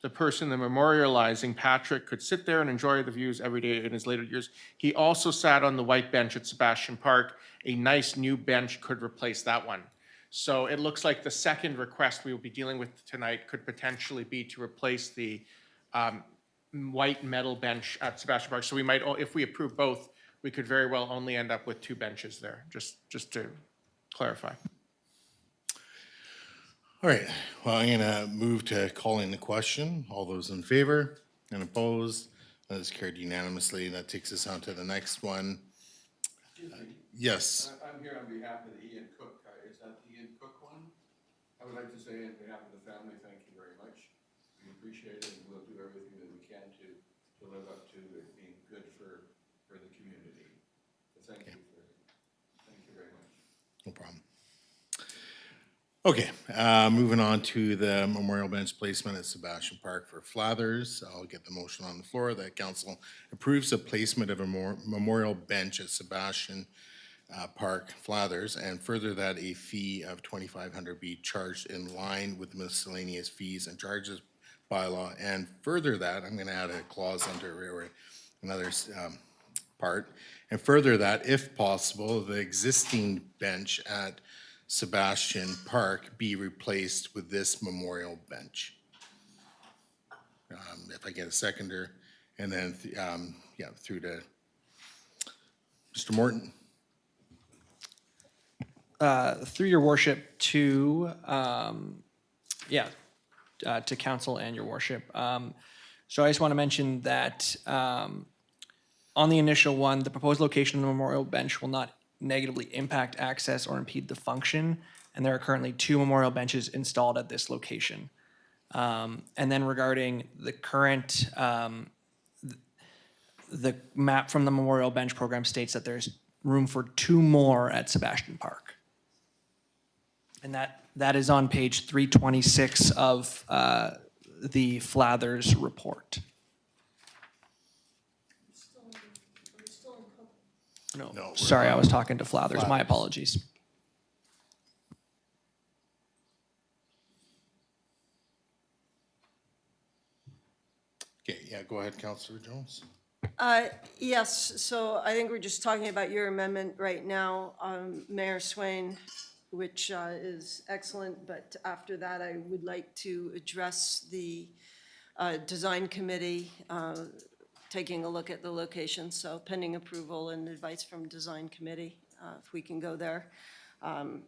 Speaker 2: the person they're memorializing, Patrick, could sit there and enjoy the views every day in his later years. He also sat on the white bench at Sebastian Park. A nice new bench could replace that one. So it looks like the second request we will be dealing with tonight could potentially be to replace the white metal bench at Sebastian Park. So we might, if we approve both, we could very well only end up with 2 benches there, just to clarify.
Speaker 1: All right, well, I'm gonna move to calling the question. All those in favor and opposed? That is carried unanimously. That takes us on to the next one. Yes.
Speaker 15: I'm here on behalf of the Ian Cook. Is that the Ian Cook one? I would like to say on behalf of the family, thank you very much. We appreciate it, and we'll do everything that we can to live up to it being good for the community. So thank you very much.
Speaker 1: No problem. Okay, moving on to the memorial bench placement at Sebastian Park for Flathers. I'll get the motion on the floor that council approves the placement of a memorial bench at Sebastian Park Flathers, and further that a fee of $2,500 be charged in line with miscellaneous fees and charges bylaw, and further that, I'm gonna add a clause under another part, and further that, if possible, the existing bench at Sebastian Park be replaced with this memorial bench. If I get a seconder, and then, yeah, through to Mr. Morton.
Speaker 7: Through your worship to, to council and your worship. So I just want to mention that on the initial one, the proposed location of the memorial bench will not negatively impact access or impede the function, and there are currently 2 memorial benches installed at this location. And then regarding the current, the map from the memorial bench program states that there's room for 2 more at Sebastian Park. And that is on page 326 of the Flathers report. No, sorry, I was talking to Flathers. My apologies.
Speaker 1: Okay, yeah, go ahead, Councillor Jones.
Speaker 4: Yes, so I think we're just talking about your amendment right now, Mayor Swain, which is excellent, but after that, I would like to address the design committee taking a look at the location, so pending approval and advice from design committee, if we can go there. I've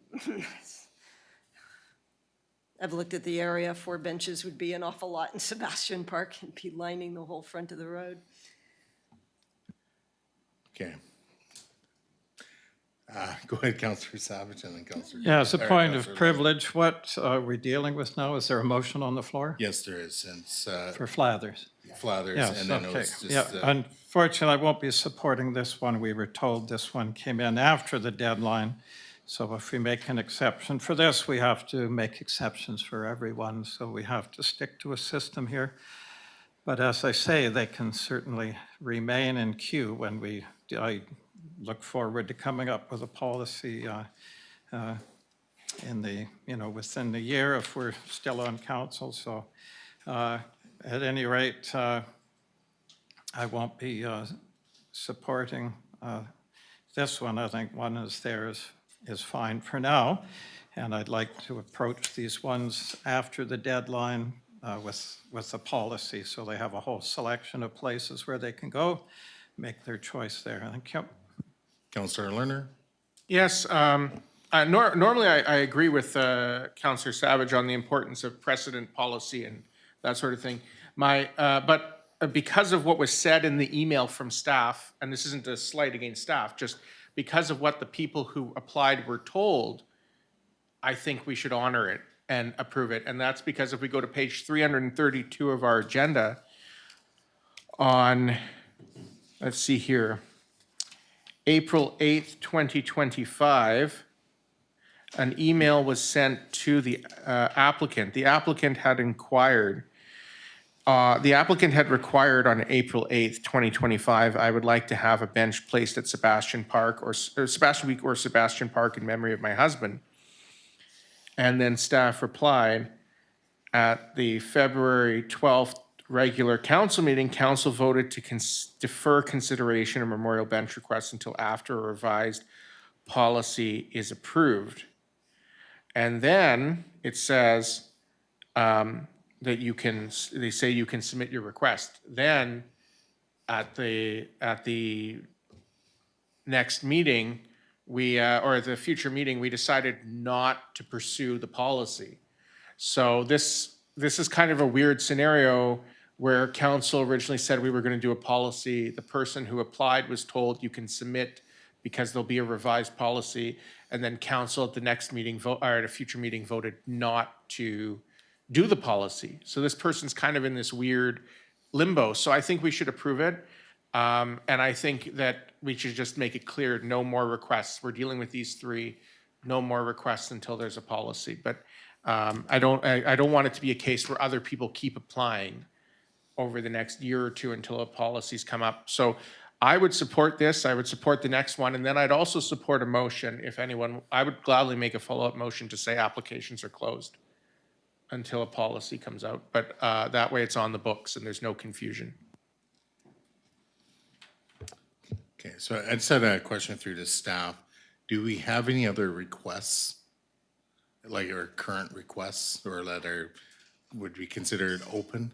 Speaker 4: looked at the area, 4 benches would be an awful lot in Sebastian Park and be lining the whole front of the road.
Speaker 1: Okay. Go ahead, Councillor Savage, and then Councillor.
Speaker 9: Yeah, as a point of
Speaker 1: Councillor Lerner.
Speaker 9: privilege, what are we dealing with now? Is there a motion on the floor?
Speaker 1: Yes, there is, since
Speaker 9: For Flathers?
Speaker 1: Flathers,
Speaker 9: Yes,
Speaker 1: and then it
Speaker 9: okay.
Speaker 1: was
Speaker 9: Yeah,
Speaker 1: just,
Speaker 9: unfortunately, I won't be supporting this one. We were told this one came in after the deadline. So if we make an exception for this, we have to make exceptions for everyone. So we have to stick to a system here. But as I say, they can certainly remain in queue when I look forward to coming up with a policy in the, within the year if we're still on council. So at any rate, I won't be supporting this one. I think one is there is fine for now. And I'd like to approach these ones after the deadline with the policy. So they have a whole selection of places where they can go, make their choice there. Thank you.
Speaker 1: Councillor Lerner?
Speaker 2: Yes, normally I agree with Councillor Savage on the importance of precedent policy and that sort of thing. But because of what was said in the email from staff, and this isn't a slight against staff, just because of what the people who applied were told, I think we should honor it and approve it. And that's because if we go to page 332 of our agenda on, let's see here, April 8th, 2025, an email was sent to the applicant. The applicant had inquired. The applicant had required on April 8th, 2025, I would like to have a bench placed at Sebastian Park or Sebastian Week or Sebastian Park in memory of my husband. And then staff replied, at the February 12th regular council meeting, council voted to defer consideration of memorial bench requests until after a revised policy is approved. And then it says that they say you can submit your request. Then at the next meeting, or the future meeting, we decided not to pursue the policy. So this is kind of a weird scenario where council originally said we were going to do a policy. The person who applied was told you can submit because there'll be a revised policy. And then council at the next meeting, or at a future meeting, voted not to do the policy. So this person's kind of in this weird limbo. So I think we should approve it. And I think that we should just make it clear, no more requests. We're dealing with these three, no more requests until there's a policy. But I don't want it to be a case where other people keep applying over the next year or two until a policy's come up. So I would support this. I would support the next one. And then I'd also support a motion if anyone, I would gladly make a follow-up motion to say applications are closed until a policy comes out. But that way it's on the books and there's no confusion.
Speaker 1: Okay, so I just had a question through to staff. Do we have any other requests, like our current requests, or that would be considered open?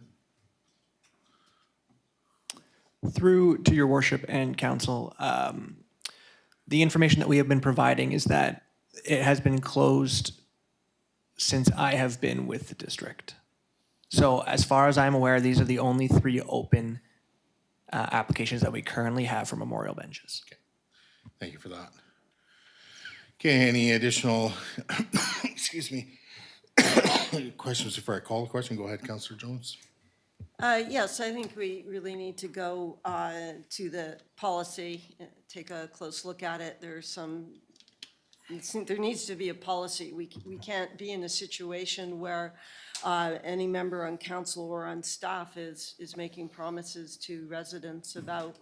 Speaker 7: Through to your worship and council, the information that we have been providing is that it has been closed since I have been with the district. So as far as I'm aware, these are the only three open applications that we currently have for memorial benches.
Speaker 1: Okay. Thank you for that. Okay, any additional, excuse me, questions before I call the question? Go ahead, Councillor Jones.
Speaker 4: Yes, I think we really need to go to the policy, take a close look at it. There needs to be a policy. We can't be in a situation where any member on council or on staff is making promises to residents about,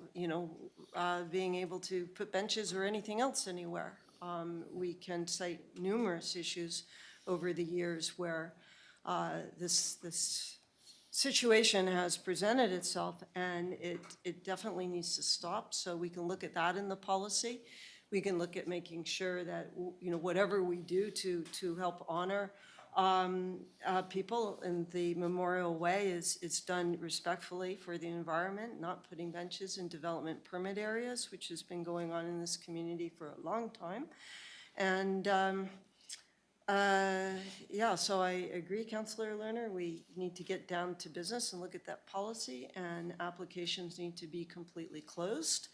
Speaker 4: being able to put benches or anything else anywhere. We can cite numerous issues over the years where this situation has presented itself, and it definitely needs to stop. So we can look at that in the policy. We can look at making sure that, whatever we do to help honor people in the memorial way is done respectfully for the environment, not putting benches in development permit areas, which has been going on in this community for a long time. And so I agree, Councillor Lerner, we need to get down to business and look at that policy, and applications need to be completely closed.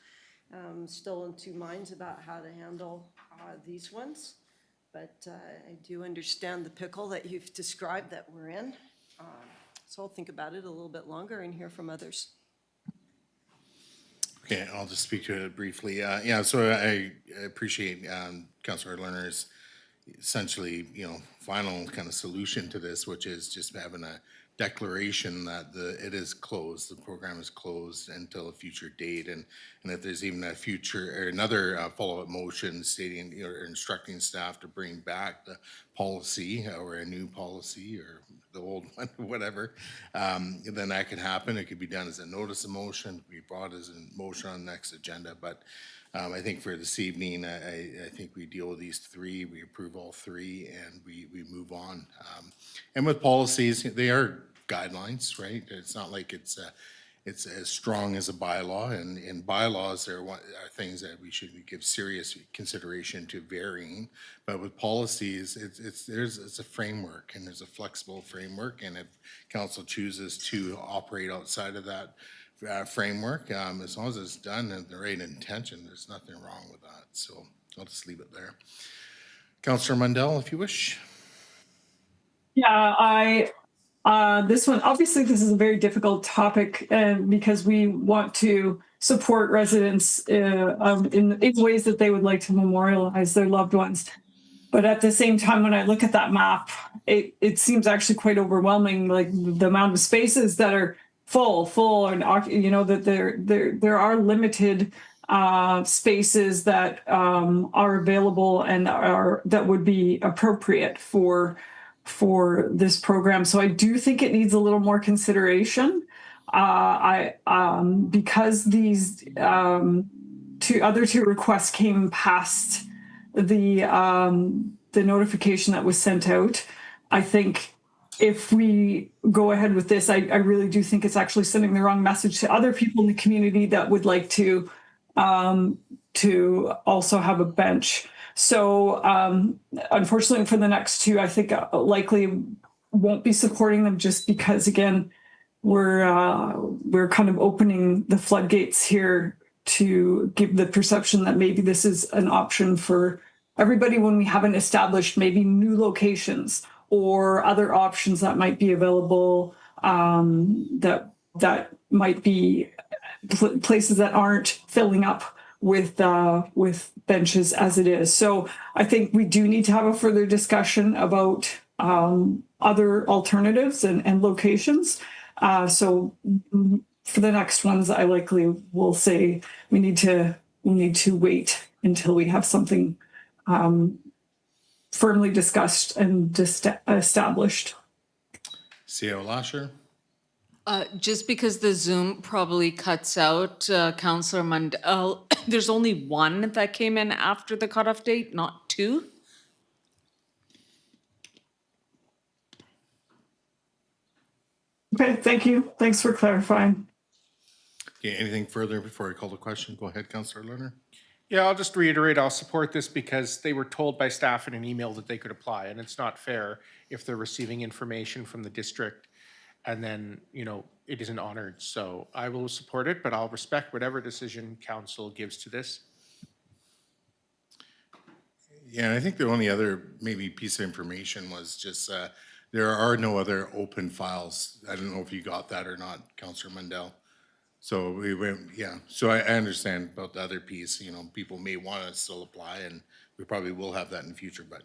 Speaker 4: Still in two minds about how to handle these ones, but I do understand the pickle that you've described that we're in. So I'll think about it a little bit longer and hear from others.
Speaker 1: Okay, I'll just speak to it briefly. So I appreciate Councillor Lerner's essentially, final kind of solution to this, which is just having a declaration that it is closed, the program is closed until a future date, and if there's even a future or another follow-up motion stating or instructing staff to bring back the policy or a new policy or the old one, whatever, then that could happen. It could be done as a notice of motion, be brought as a motion on the next agenda, but I think for this evening, I think we deal with these three, we approve all three, and we move on. And with policies, they are guidelines, right? It's not like it's as strong as a bylaw, and in bylaws, there are things that we should give serious consideration to varying. But with policies, it's a framework, and there's a flexible framework, and if council chooses to operate outside of that framework, as long as it's done in the right intention, there's nothing wrong with that. So I'll just leave it there. Councillor Mundell, if you wish.
Speaker 3: Yeah, this one, obviously, this is a very difficult topic because we want to support residents in ways that they would like to memorialize their loved ones. But at the same time, when I look at that map, it seems actually quite overwhelming, like the amount of spaces that are full, and that there are limited spaces that are available and that would be appropriate for this program. So I do think it needs a little more consideration. Because these other two requests came past the notification that was sent out, I think if we go ahead with this, I really do think it's actually sending the wrong message to other people in the community that would like to also have a bench. So unfortunately for the next two, I think likely won't be supporting them just because, again, we're kind of opening the floodgates here to give the perception that maybe this is an option for everybody when we haven't established maybe new locations or other options that might be available, that might be places that aren't filling up with benches as it is. So I think we do need to have a further discussion about other alternatives and locations. So for the next ones, I likely will say we need to wait until we have something firmly discussed and established.
Speaker 1: C.O. Lasher.
Speaker 6: Just because the Zoom probably cuts out, Councillor Mundell, there's only one that came in after the cutoff date, not two.
Speaker 3: Okay, thank you. Thanks for clarifying.
Speaker 1: Okay, anything further before I call the question? Go ahead, Councillor Lerner.
Speaker 2: Yeah, I'll just reiterate, I'll support this because they were told by staff in an email that they could apply, and it's not fair if they're receiving information from the district and then, it isn't honored. So I will support it, but I'll respect whatever decision council gives to this.
Speaker 1: Yeah, and I think the only other maybe piece of information was just there are no other open files. I don't know if you got that or not, Councillor Mundell. So we went, yeah. So I understand about the other piece. People may want to still apply, and we probably will have that in the future. But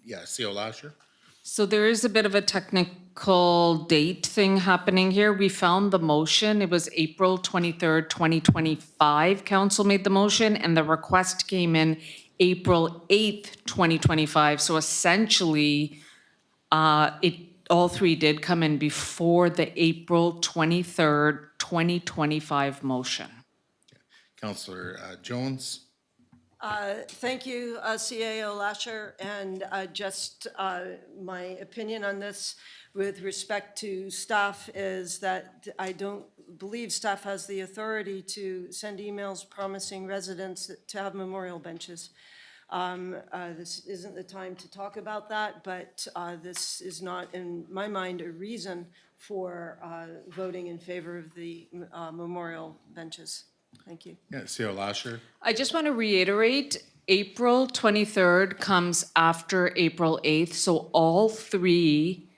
Speaker 1: yeah, C.O. Lasher.
Speaker 6: So there is a bit of a technical date thing happening here. We found the motion. It was April 23rd, 2025. Council made the motion, and the request came in April 8th, 2025. So essentially, all three did come in before the April 23rd, 2025 motion.
Speaker 1: Councillor Jones.
Speaker 4: Thank you, CAO Lasher, and just my opinion on this with respect to staff is that I don't believe staff has the authority to send emails promising residents to have memorial benches. This isn't the time to talk about that, but this is not, in my mind, a reason for voting in favor of the memorial benches. Thank you.
Speaker 1: Yeah, C.O. Lasher.
Speaker 6: I just want to reiterate, April 23rd comes after April 8th, so all three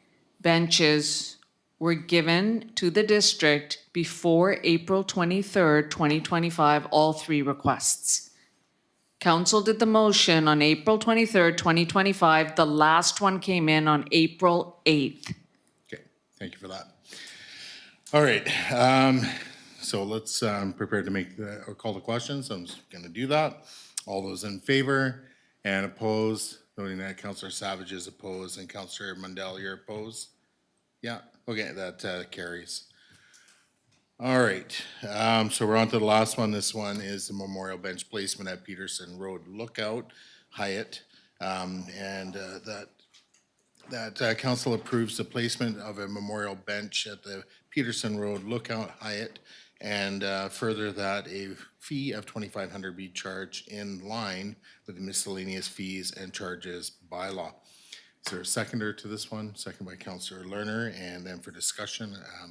Speaker 6: benches were given to the district before April 23rd, 2025, all three requests. Council did the motion on April 23rd, 2025. The last one came in on April 8th.
Speaker 1: Okay, thank you for that. All right. So let's prepare to call the questions. I'm just going to do that. All those in favor and opposed, noting that Councillor Savage is opposed and Councillor Mundell, you're opposed? Yeah, okay, that carries. All right, so we're on to the last one. This one is the memorial bench placement at Peterson Road Lookout, Hyatt. And that that council approves the placement of a memorial bench at the Peterson Road Lookout Hyatt, and further that a fee of $2,500 be charged in line with the miscellaneous fees and charges bylaw. Is there a seconder to this one? Second by Councillor Lerner, and then for discussion, I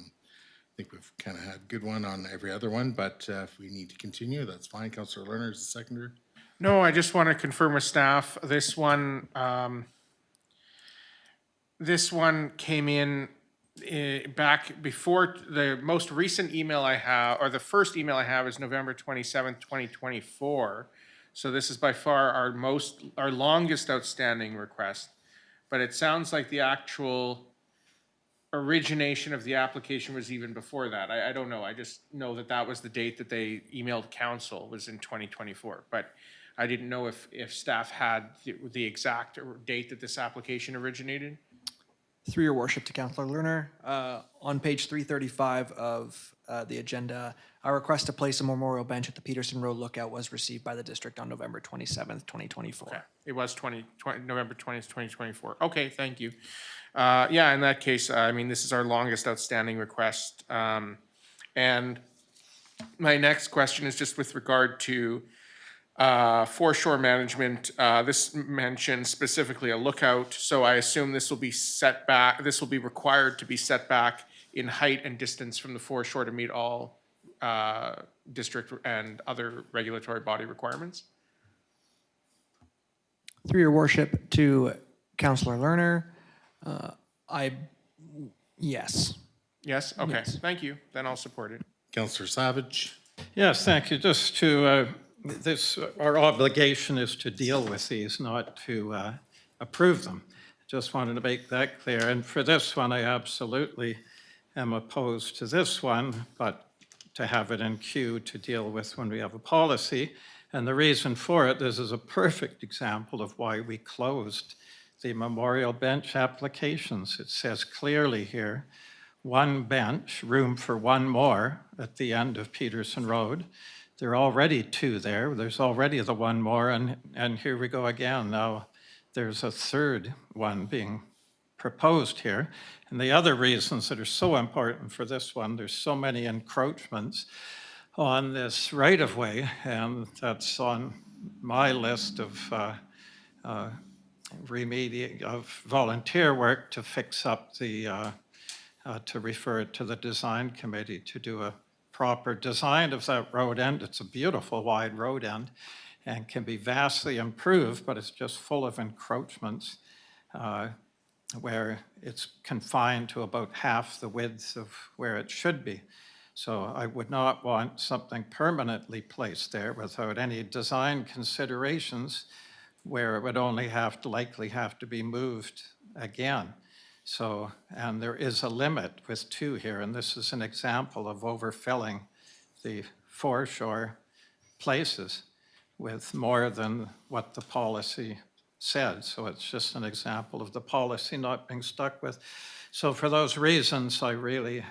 Speaker 1: think we've kind of had a good one on every other one, but if we need to continue, that's fine. Councillor Lerner is the seconder.
Speaker 2: No, I just want to confirm with staff, this one came in back before the most recent email I have, or the first email I have is November 27th, 2024. So this is by far our longest outstanding request. But it sounds like the actual origination of the application was even before that. I don't know. I just know that that was the date that they emailed council, was in 2024. But I didn't know if staff had the exact date that this application originated.
Speaker 7: Through your worship to Councillor Lerner, on page 335 of the agenda, our request to place a memorial bench at the Peterson Road Lookout was received by the district on November 27th, 2024.
Speaker 2: Okay, it was November 20th, 2024. Okay, thank you. Yeah, in that case, I mean, this is our longest outstanding request. And my next question is just with regard to foreshore management. This mentions specifically a lookout, so I assume this will be set back, this will be required to be set back in height and distance from the foreshore to meet all district and other regulatory body requirements?
Speaker 7: Through your worship to Councillor Lerner, yes.
Speaker 2: Yes? Okay,
Speaker 7: Yes.
Speaker 2: thank you. Then I'll support it.
Speaker 1: Councillor Savage.
Speaker 9: Yes, thank you. Just to, our obligation is to deal with these, not to approve them. Just wanted to make that clear. And for this one, I absolutely am opposed to this one, but to have it in queue to deal with when we have a policy. And the reason for it, this is a perfect example of why we closed the memorial bench applications. It says clearly here, one bench, room for one more at the end of Peterson Road. There are already two there. There's already the one more, and here we go again. Now there's a third one being proposed here. And the other reasons that are so important for this one, there's so many encroachments on this right-of-way, and that's on my list of volunteer work to fix up the, to refer it to the design committee to do a proper design of that road end. It's a beautiful wide road end and can be vastly improved, but it's just full of encroachments where it's confined to about half the width of where it should be. So I would not want something permanently placed there without any design considerations where it would only likely have to be moved again. So, and there is a limit with two here, and this is an example of overfilling the foreshore places with more than what the policy said. So it's just an example of the policy not being stuck with. So for those reasons, I really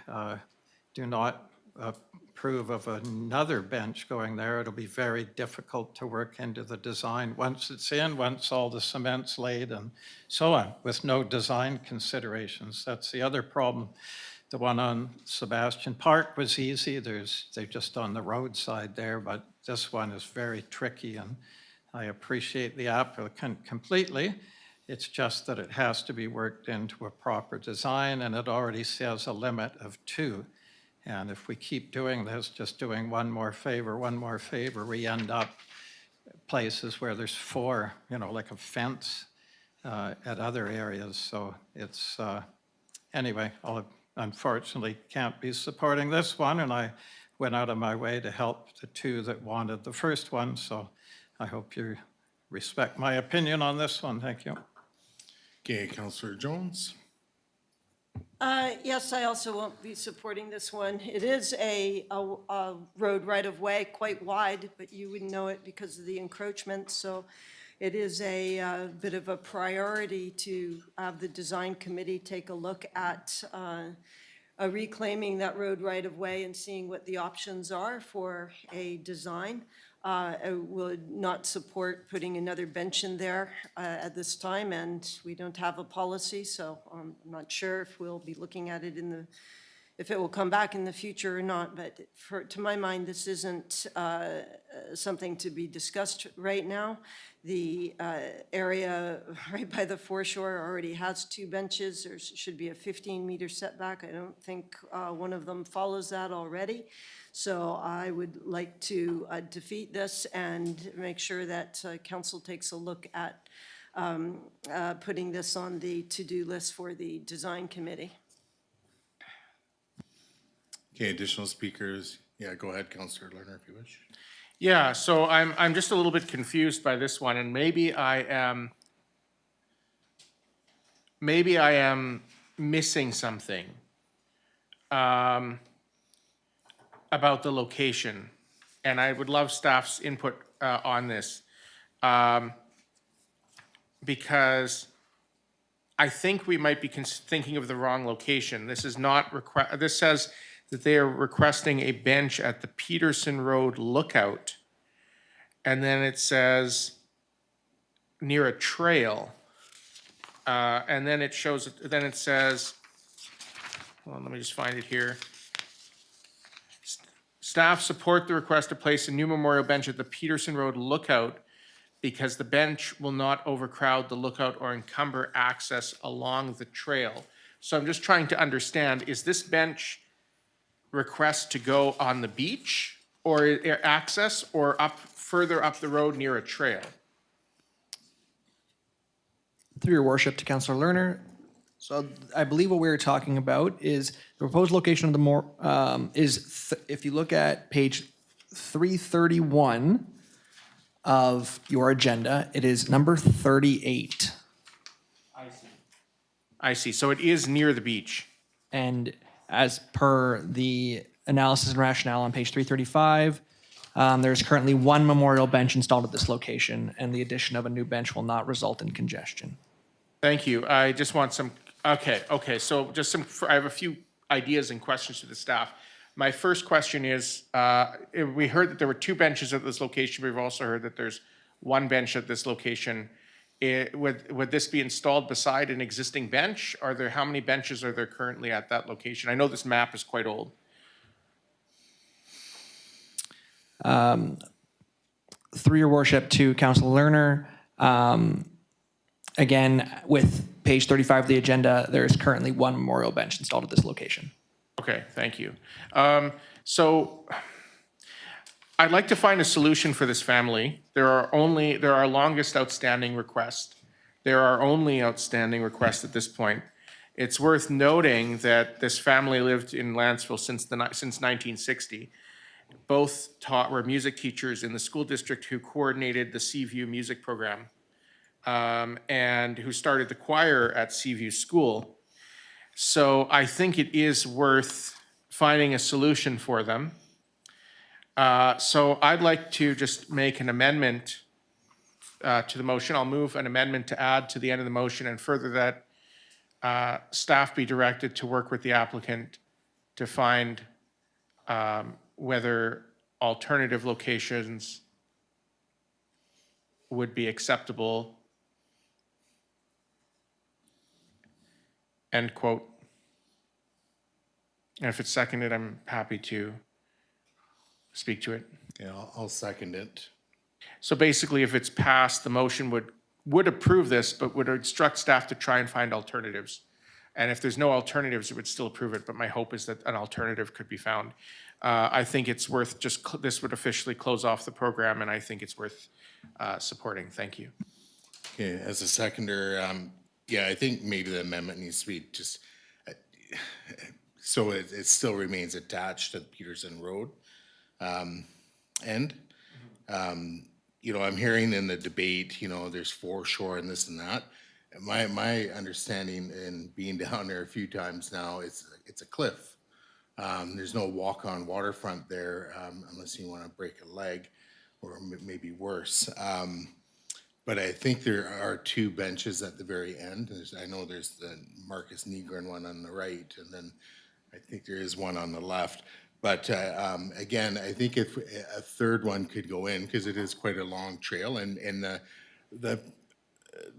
Speaker 9: do not approve of another bench going there. It'll be very difficult to work into the design once it's in, once all the cement's laid and so on, with no design considerations. That's the other problem. The one on Sebastian Park was easy. They're just on the roadside there, but this one is very tricky, and I appreciate the applicant completely. It's just that it has to be worked into a proper design, and it already says a limit of two. And if we keep doing this, just doing one more favor, we end up places where there's four, like a fence at other areas. So it's, anyway, I unfortunately can't be supporting this one, and I went out of my way to help the two that wanted the first one. So I hope you respect my opinion on this one. Thank you.
Speaker 1: Okay, Councillor Jones.
Speaker 4: Yes, I also won't be supporting this one. It is a road right-of-way, quite wide, but you wouldn't know it because of the encroachment. So it is a bit of a priority to have the design committee take a look at reclaiming that road right-of-way and seeing what the options are for a design. I would not support putting another bench in there at this time, and we don't have a policy, so I'm not sure if we'll be looking at it if it will come back in the future or not. But to my mind, this isn't something to be discussed right now. The area right by the foreshore already has 2 benches. There should be a 15-meter setback. I don't think one of them follows that already. So I would like to defeat this and make sure that council takes a look at putting this on the to-do list for the design committee.
Speaker 1: Okay, additional speakers. Yeah, go ahead, Councillor Lerner, if you wish.
Speaker 2: Yeah, so I'm just a little bit confused by this one, and maybe I am missing something about the location, and I would love staff's input on this, because I think we might be thinking of the wrong location. This is not this says that they are requesting a bench at the Peterson Road Lookout, and then it says near a trail, and then it shows. Then it says, hold on, let me just find it here. Staff support the request to place a new memorial bench at the Peterson Road Lookout because the bench will not overcrowd the lookout or encumber access along the trail. So I'm just trying to understand, is this bench request to go on the beach or access or further up the road near a trail?
Speaker 7: Through your worship to Councillor Lerner. So I believe what we were talking about is the proposed location of the if you look at page 331 of your agenda, it is number 38.
Speaker 2: I see. So it is near the beach.
Speaker 7: And as per the analysis and rationale on page 335, there's currently 1 memorial bench installed at this location, and the addition of a new bench will not result in congestion.
Speaker 2: Thank you. I just want some, okay. So just I have a few ideas and questions to the staff. My first question is, we heard that there were 2 benches at this location. We've also heard that there's 1 bench at this location. Would this be installed beside an existing bench? How many benches are there currently at that location? I know this map is quite old.
Speaker 7: Through your worship to Councillor Lerner, again, with page 35 of the agenda, there is currently 1 memorial bench installed at this location.
Speaker 2: Okay, thank you. So I'd like to find a solution for this family. There are longest outstanding requests. There are only outstanding requests at this point. It's worth noting that this family lived in Lantzville since 1960. Both were music teachers in the school district who coordinated the Seaview music program, and who started the choir at Seaview School. So I think it is worth finding a solution for them. So I'd like to just make an amendment to the motion. I'll move an amendment to add to the end of the motion and further that staff be directed to work with the applicant to find whether alternative locations would be acceptable. End quote. And if it's seconded, I'm happy to speak to it.
Speaker 1: Yeah, I'll second it.
Speaker 2: So basically, if it's passed, the motion would approve this, but would instruct staff to try and find alternatives. And if there's no alternatives, it would still approve it, but my hope is that an alternative could be found. I think it's worth this would officially close off the program, and I think it's worth supporting. Thank you.
Speaker 1: Okay, as a seconder, yeah, I think maybe the amendment needs to be just, so it still remains attached to the Peterson Road end. You know, I'm hearing in the debate, you know, there's foreshore and this and that. My understanding in being down there a few times now, it's a cliff. There's no walk-on waterfront there unless you want to break a leg or maybe worse. But I think there are 2 benches at the very end. I know there's the Marcus Negrin one on the right, and then I think there is one on the left. But again, I think if a third one could go in, because it is quite a long trail, and the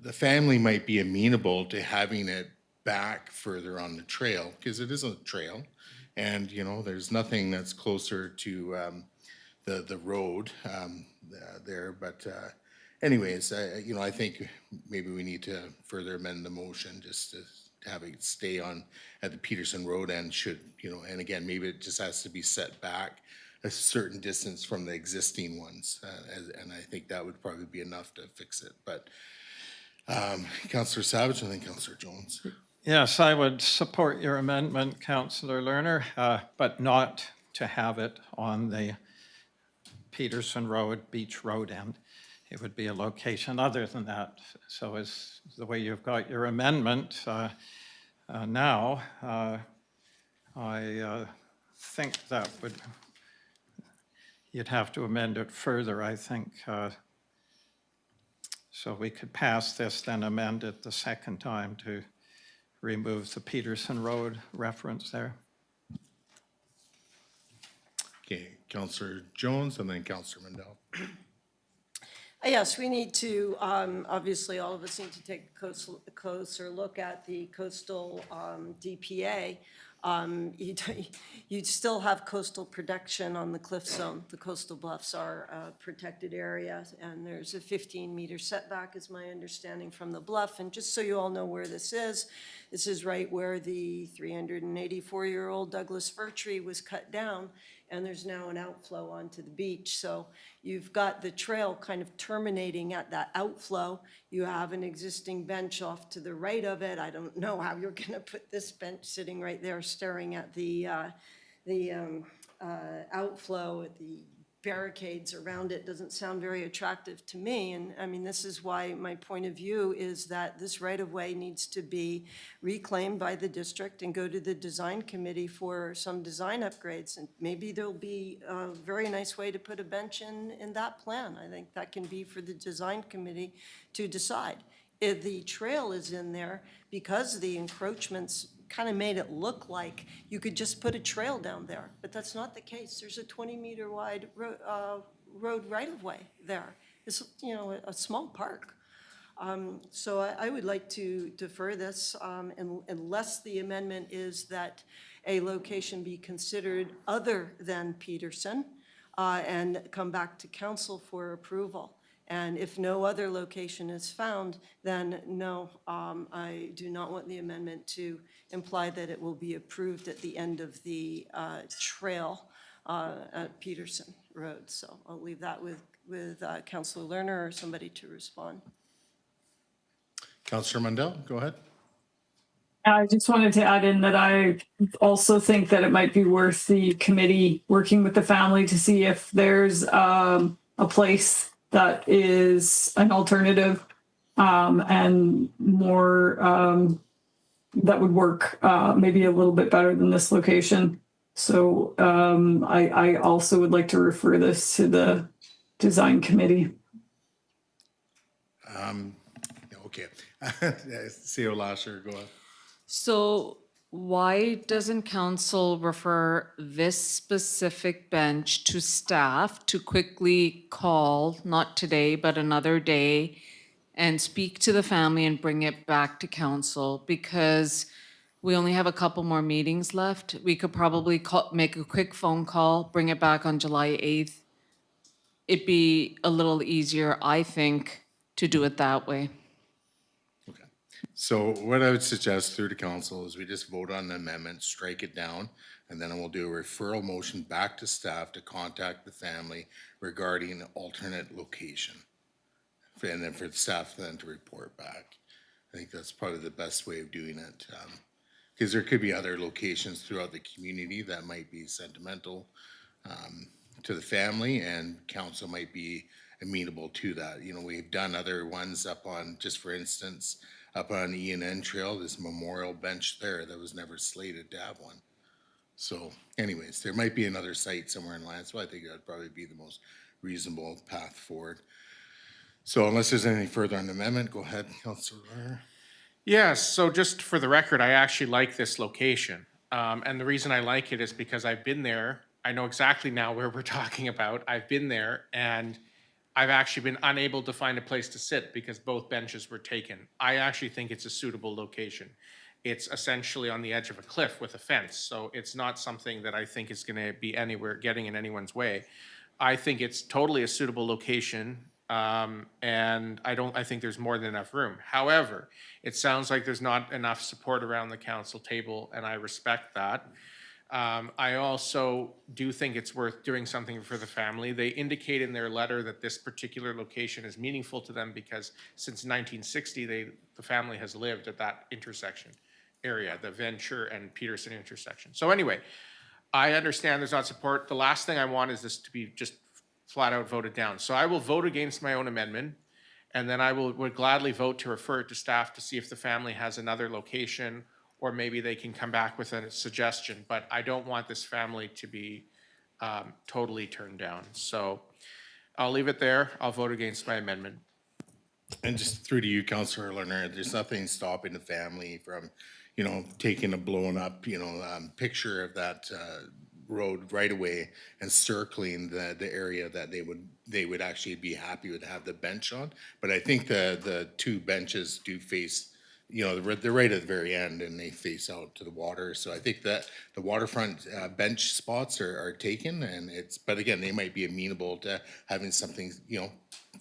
Speaker 1: the family might be amenable to having it back further on the trail, because it is a trail. And, you know, there's nothing that's closer to the road there. But anyways, you know, I think maybe we need to further amend the motion just to have it stay on at the Peterson Road end should, you know, and again, maybe it just has to be set back a certain distance from the existing ones. And I think that would probably be enough to fix it. But Councillor Savage and then Councillor Jones.
Speaker 9: Yes, I would support your amendment, Councillor Lerner, but not to have it on the Peterson Road, Beach Road end. It would be a location other than that. So as the way you've got your amendment now, I think that would, you'd have to amend it further, I think. So we could pass this, then amend it the second time to remove the Peterson Road reference there.
Speaker 1: Okay, Councillor Jones and then Councillor Mandel.
Speaker 4: Yes, we need to, obviously, all of us need to take a closer look at the coastal DPA. You'd still have coastal protection on the cliff zone. The coastal bluffs are a protected area, and there's a 15-meter setback, is my understanding, from the bluff. And just so you all know where this is right where the 384-year-old Douglas fir tree was cut down, and there's now an outflow onto the beach. So you've got the trail kind of terminating at that outflow. You have an existing bench off to the right of it. I don't know how you're going to put this bench sitting right there staring at the outflow, at the barricades around it. Doesn't sound very attractive to me. And I mean, this is why my point of view is that this right-of-way needs to be reclaimed by the district and go to the design committee for some design upgrades. And maybe there'll be a very nice way to put a bench in that plan. I think that can be for the design committee to decide. If the trail is in there, because the encroachments kind of made it look like you could just put a trail down there, but that's not the case. There's a 20-meter wide road right-of-way there. It's, you know, a small park. So I would like to defer this unless the amendment is that a location be considered other than Peterson and come back to council for approval. And if no other location is found, then no, I do not want the amendment to imply that it will be approved at the end of the trail at Peterson Road. So I'll leave that with Councillor Lerner or somebody to respond.
Speaker 1: Councillor Mandel, go ahead.
Speaker 3: I just wanted to add in that I also think that it might be worth the committee working with the family to see if there's a place that is an alternative and more that would work maybe a little bit better than this location. So I also would like to refer this to the design committee.
Speaker 1: Okay. CEO Lasher, go ahead.
Speaker 6: So why doesn't council refer this specific bench to staff to quickly call, not today, but another day, and speak to the family and bring it back to council? Because we only have a couple more meetings left. We could probably make a quick phone call, bring it back on July 8th. It'd be a little easier, I think, to do it that way.
Speaker 1: So what I would suggest through to council is we just vote on the amendment, strike it down, and then we'll do a referral motion back to staff to contact the family regarding alternate location. And then for the staff then to report back. I think that's probably the best way of doing it. Because there could be other locations throughout the community that might be sentimental to the family, and council might be amenable to that. You know, we've done other ones up on, just for instance, up on E&N Trail, this memorial bench there that was never slated to have one. So anyways, there might be another site somewhere in Lantzville. I think that would probably be the most reasonable path forward. So unless there's anything further on the amendment, go ahead, Councillor Lerner.
Speaker 2: Yes, so just for the record, I actually like this location. And the reason I like it is because I've been there I know exactly now where we're talking about. I've been there, and I've actually been unable to find a place to sit because both benches were taken. I actually think it's a suitable location. It's essentially on the edge of a cliff with a fence, so it's not something that I think is gonna be anywhere, getting in anyone's way. I think it's totally a suitable location, and I think there's more than enough room. However, it sounds like there's not enough support around the council table, and I respect that. I also do think it's worth doing something for the family. They indicate in their letter that this particular location is meaningful to them because since 1960, the family has lived at that intersection area, the Venture and Peterson intersection. So anyway, I understand there's not support. The last thing I want is this to be just flat out voted down. So I will vote against my own amendment, and then I would gladly vote to refer it to staff to see if the family has another location, or maybe they can come back with a suggestion. But I don't want this family to be totally turned down. So I'll leave it there. I'll vote against my amendment.
Speaker 1: And just through to you, Councillor Lerner, there's nothing stopping the family from, you know, taking a blown up, you know, picture of that road right away and circling the area that they would actually be happy to have the bench on. But I think the two benches do face, you know, they're right at the very end and they face out to the water. So I think that the waterfront bench spots are taken, and but again, they might be amenable to having something, you know,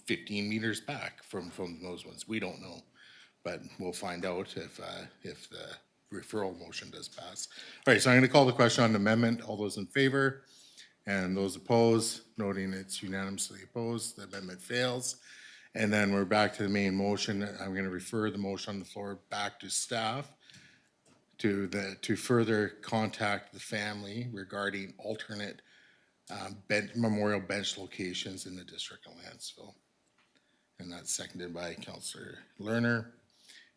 Speaker 1: 15 meters back from those ones. We don't know, but we'll find out if the referral motion does pass. All right, so I'm going to call the question on the amendment. All those in favor and those opposed, noting it's unanimously opposed, the amendment fails. And then we're back to the main motion. I'm going to refer the motion on the floor back to staff to further contact the family regarding alternate memorial bench locations in the district of Lantzville. And that's seconded by Councillor Lerner.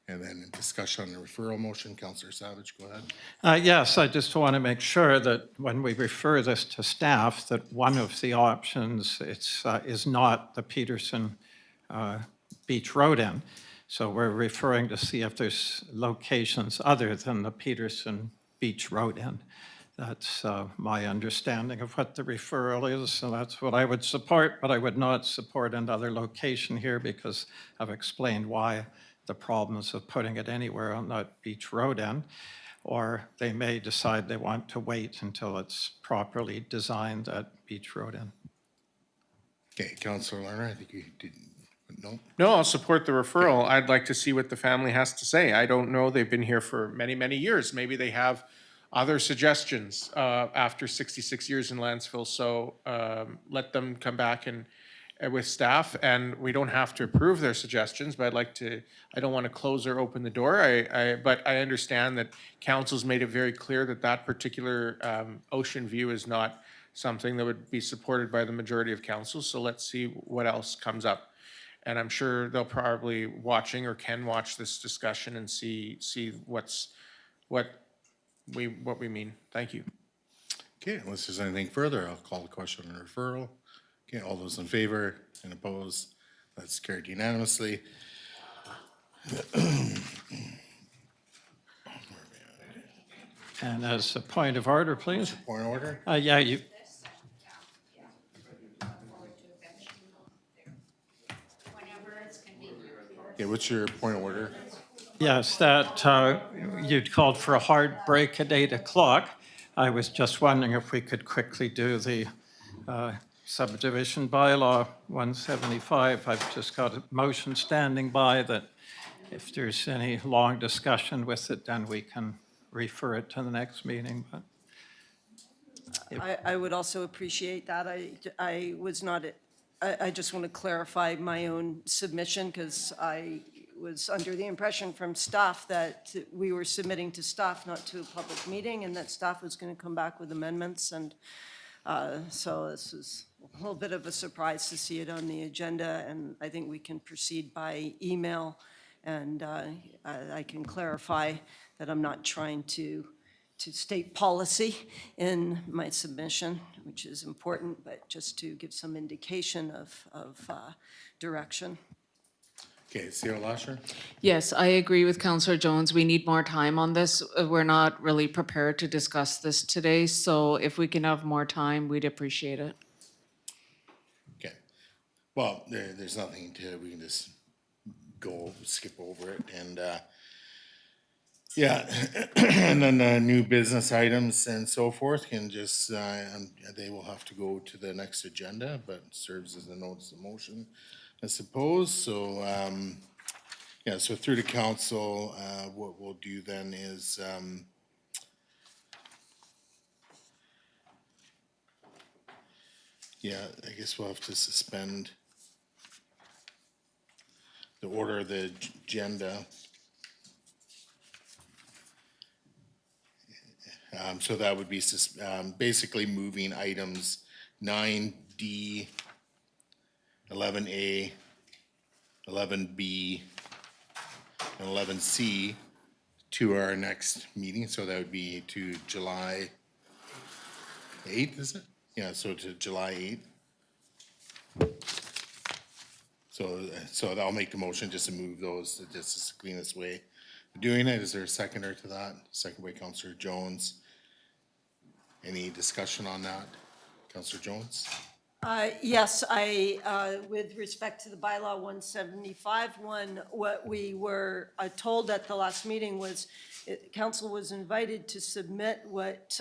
Speaker 1: And then in discussion on the referral motion, Councillor Savage, go ahead.
Speaker 9: Yes, I just want to make sure that when we refer this to staff, that one of the options is not the Peterson Beach Road end. So we're referring to see if there's locations other than the Peterson Beach Road end. That's my understanding of what the referral is, so that's what I would support, but I would not support another location here because I've explained why the problems of putting it anywhere on that beach road end, or they may decide they want to wait until it's properly designed at beach road end.
Speaker 1: Okay, Councillor Lerner, I think you did, no?
Speaker 2: No, I'll support the referral. I'd like to see what the family has to say. I don't know. They've been here for many, many years. Maybe they have other suggestions after 66 years in Lantzville. So let them come back and with staff, and we don't have to approve their suggestions, but I don't want to close or open the door. But I understand that council's made it very clear that that particular ocean view is not something that would be supported by the majority of council. So let's see what else comes up. And I'm sure they'll probably watching or can watch this discussion and see what we mean. Thank you.
Speaker 1: Okay, unless there's anything further, I'll call the question on referral. Okay, all those in favor and opposed, that's carried unanimously.
Speaker 9: And as a point of order, please.
Speaker 1: Point of order?
Speaker 9: Yeah, you.
Speaker 1: Okay, what's your point of order?
Speaker 9: Yes, that you'd called for a hard break at 8 o'clock. I was just wondering if we could quickly do the subdivision bylaw 175. I've just got a motion standing by that if there's any long discussion with it, then we can refer it to the next meeting. But
Speaker 4: I would also appreciate that. I was not, I just want to clarify my own submission because I was under the impression from staff that we were submitting to staff, not to a public meeting, and that staff was going to come back with amendments. And so this is a little bit of a surprise to see it on the agenda, and I think we can proceed by email. And I can clarify that I'm not trying to state policy in my submission, which is important, but just to give some indication of direction.
Speaker 1: Okay, CO Lasher?
Speaker 6: Yes, I agree with Councillor Jones. We need more time on this. We're not really prepared to discuss this today, so if we can have more time, we'd appreciate it.
Speaker 1: Okay. Well, there's nothing to, we can just skip over it and, yeah, and then new business items and so forth can just, they will have to go to the next agenda, but serves as a notice of motion, I suppose. So, yeah, so through the council, what we'll do then is, yeah, I guess we'll have to suspend the order of the agenda. So that would be basically moving items 9D, 11A, 11B, and 11C to our next meeting. So that would be to July 8th, is it? Yeah, so to July 8th. So I'll make the motion just to move those, just is the cleanest way of doing it. Is there a seconder to that? Second by Councillor Jones. Any discussion on that? Councillor Jones?
Speaker 4: Yes, with respect to the bylaw 175, what we were told at the last meeting was council was invited to submit what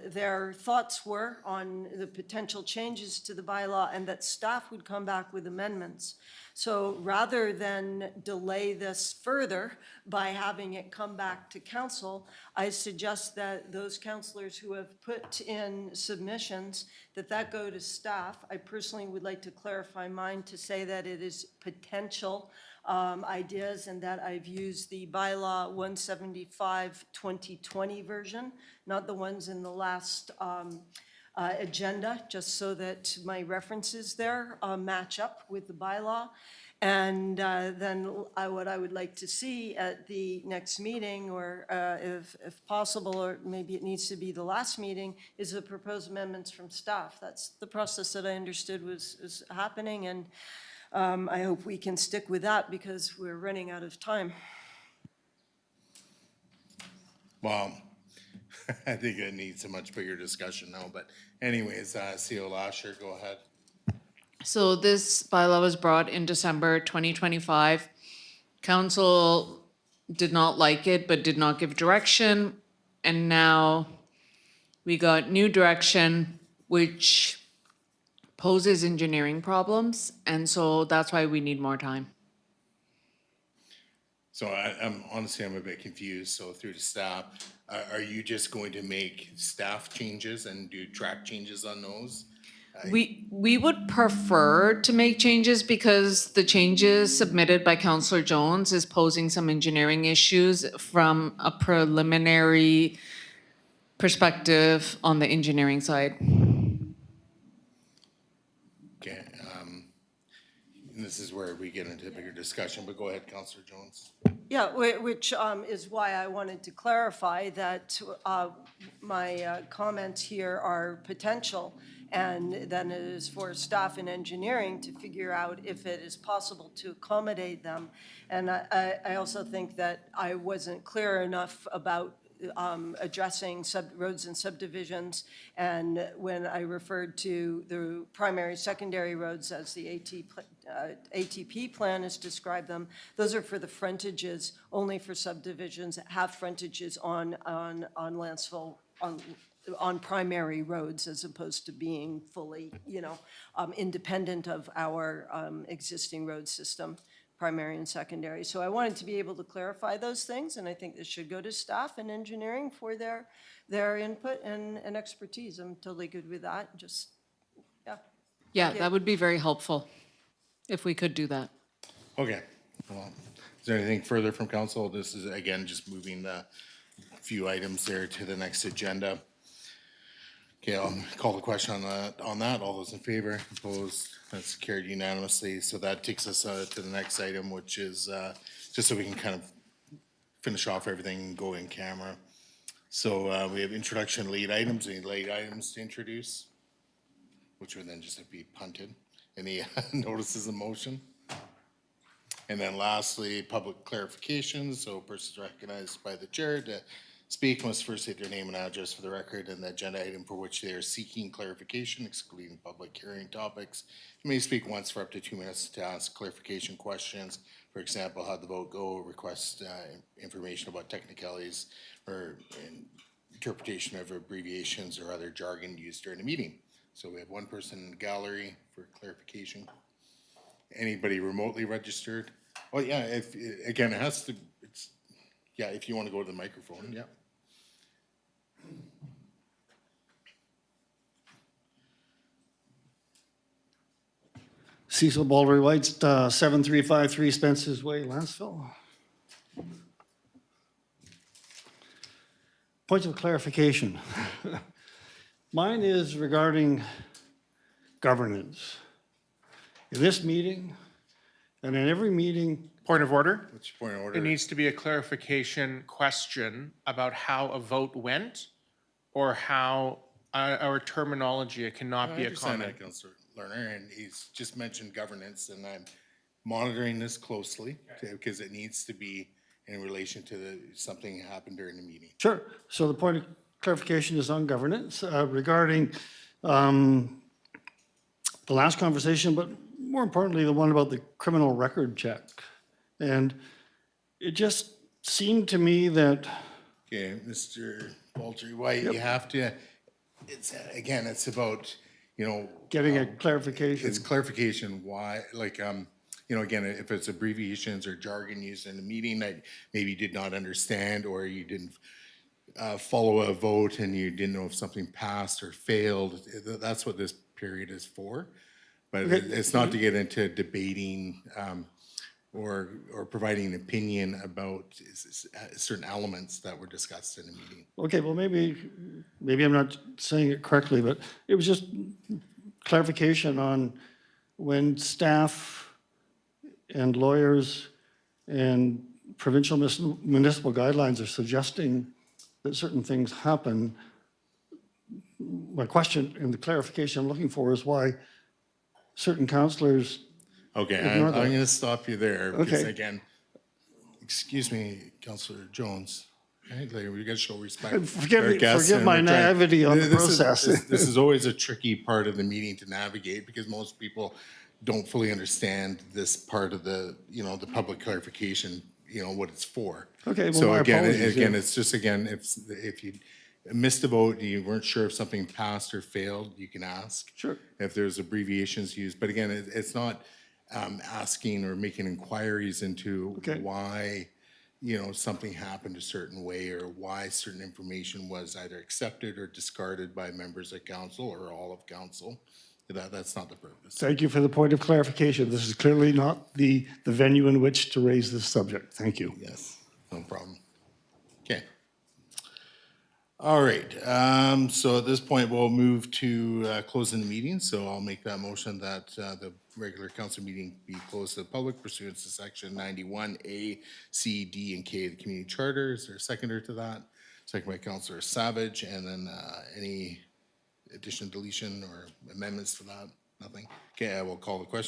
Speaker 4: their thoughts were on the potential changes to the bylaw and that staff would come back with amendments. So rather than delay this further by having it come back to council, I suggest that those councillors who have put in submissions, that go to staff. I personally would like to clarify mine to say that it is potential ideas and that I've used the bylaw 175 2020 version, not the ones in the last agenda, just so that my references there match up with the bylaw. And then what I would like to see at the next meeting, or if possible, or maybe it needs to be the last meeting, is the proposed amendments from staff. That's the process that I understood was happening, and I hope we can stick with that because we're running out of time.
Speaker 1: Well, I think it needs a much bigger discussion now, but anyways, CO Lasher, go ahead.
Speaker 6: So this bylaw was brought in December 2025. Council did not like it, but did not give direction. And now we got new direction, which poses engineering problems. And so that's why we need more time.
Speaker 1: So I'm honestly, I'm a bit confused. So through the staff, are you just going to make staff changes and do track changes on those?
Speaker 6: We would prefer to make changes because the changes submitted by Councillor Jones is posing some engineering issues from a preliminary perspective on the engineering side.
Speaker 1: Okay, and this is where we get into a bigger discussion, but go ahead, Councillor Jones.
Speaker 4: Yeah, which is why I wanted to clarify that my comments here are potential, and then it is for staff and engineering to figure out if it is possible to accommodate them. And I also think that I wasn't clear enough about addressing roads and subdivisions, and when I referred to the primary, secondary roads as the ATP plan has described them, those are for the frontages, only for subdivisions that have frontages on Lantzville, on primary roads, as opposed to being fully, independent of our existing road system, primary and secondary. So I wanted to be able to clarify those things, and I think this should go to staff and engineering for their input and expertise. I'm totally good with that, just, yeah.
Speaker 6: Yeah, that would be very helpful if we could do that.
Speaker 1: Okay, well, is there anything further from council? This is, again, just moving the few items there to the next agenda. Okay, I'll call the question on that. All those in favor, opposed, that's carried unanimously. So that takes us to the next item, which is just so we can kind of finish off everything and go in camera. So we have introduction late items. Any late items to introduce? Which would then just have to be punted. Any notices of motion? And then lastly, public clarifications. So persons recognized by the chair to speak must first state their name and address for the record and the agenda item for which they are seeking clarification, excluding public hearing topics. You may speak once for up to 2 minutes to ask clarification questions. For example, how'd the vote go? Request information about technicalities or interpretation of abbreviations or other jargon used during the meeting. So we have one person in the gallery for clarification. Anybody remotely registered? Well, yeah, if, again, it has to, it's, yeah, if you want to go to the microphone, yeah.
Speaker 16: Cecil Baldry White, 7353 Spencer's Way, Lantzville. Points of clarification. Mine is regarding governance. In this meeting, and in every meeting.
Speaker 2: Point of order?
Speaker 1: What's your point of order?
Speaker 2: It needs to be a clarification question about how a vote went or how our terminology. It cannot be
Speaker 1: I
Speaker 2: a
Speaker 1: understand
Speaker 2: comment.
Speaker 1: that, Councillor Lerner, and he's just mentioned governance, and I'm monitoring this closely because it needs to be in relation to something happened during the meeting.
Speaker 16: Sure. So the point of clarification is on governance regarding the last conversation, but more importantly, the one about the criminal record check. And it just seemed to me that.
Speaker 1: Okay, Mr. Baldry White, you have to, it's, again, it's about, you know.
Speaker 16: Getting a clarification.
Speaker 1: It's clarification why, like, you know, again, if it's abbreviations or jargon used in a meeting that maybe you did not understand, or you didn't follow a vote and you didn't know if something passed or failed, that's what this period is for. But it's not to get into debating or providing an opinion about certain elements that were discussed in the meeting.
Speaker 16: Okay, well, maybe I'm not saying it correctly, but it was just clarification on when staff and lawyers and provincial municipal guidelines are suggesting that certain things happen. My question and the clarification I'm looking for is why certain councillors.
Speaker 1: Okay, I'm going to stop you there because
Speaker 16: Okay.
Speaker 1: again, excuse me, Councillor Jones. Right, like, we got to show respect.
Speaker 16: Forgive my naivety on the process.
Speaker 1: This is always a tricky part of the meeting to navigate because most people don't fully understand this part of the, you know, the public clarification, you know, what it's for.
Speaker 16: Okay, well,
Speaker 1: So
Speaker 16: my
Speaker 1: again,
Speaker 16: apologies, yeah.
Speaker 1: it's just, again, if you missed a vote, and you weren't sure if something passed or failed, you can ask.
Speaker 16: Sure.
Speaker 1: If there's abbreviations used, but again, it's not asking or making inquiries into why, you know, something happened a certain way or why certain information was either accepted or discarded by members of council or all of council. That's not the purpose.
Speaker 16: Thank you for the point of clarification. This is clearly not the venue in which to raise this subject. Thank you.
Speaker 1: Yes, no problem. Okay. All right, so at this point, we'll move to closing the meeting. So I'll make that motion that the regular council meeting be closed to the public pursuant to section 91A, C, D, and K of the community charter. Is there a seconder to that? Second by Councillor Savage, and then any addition, deletion, or amendments to that? Nothing? Okay, I will call the question.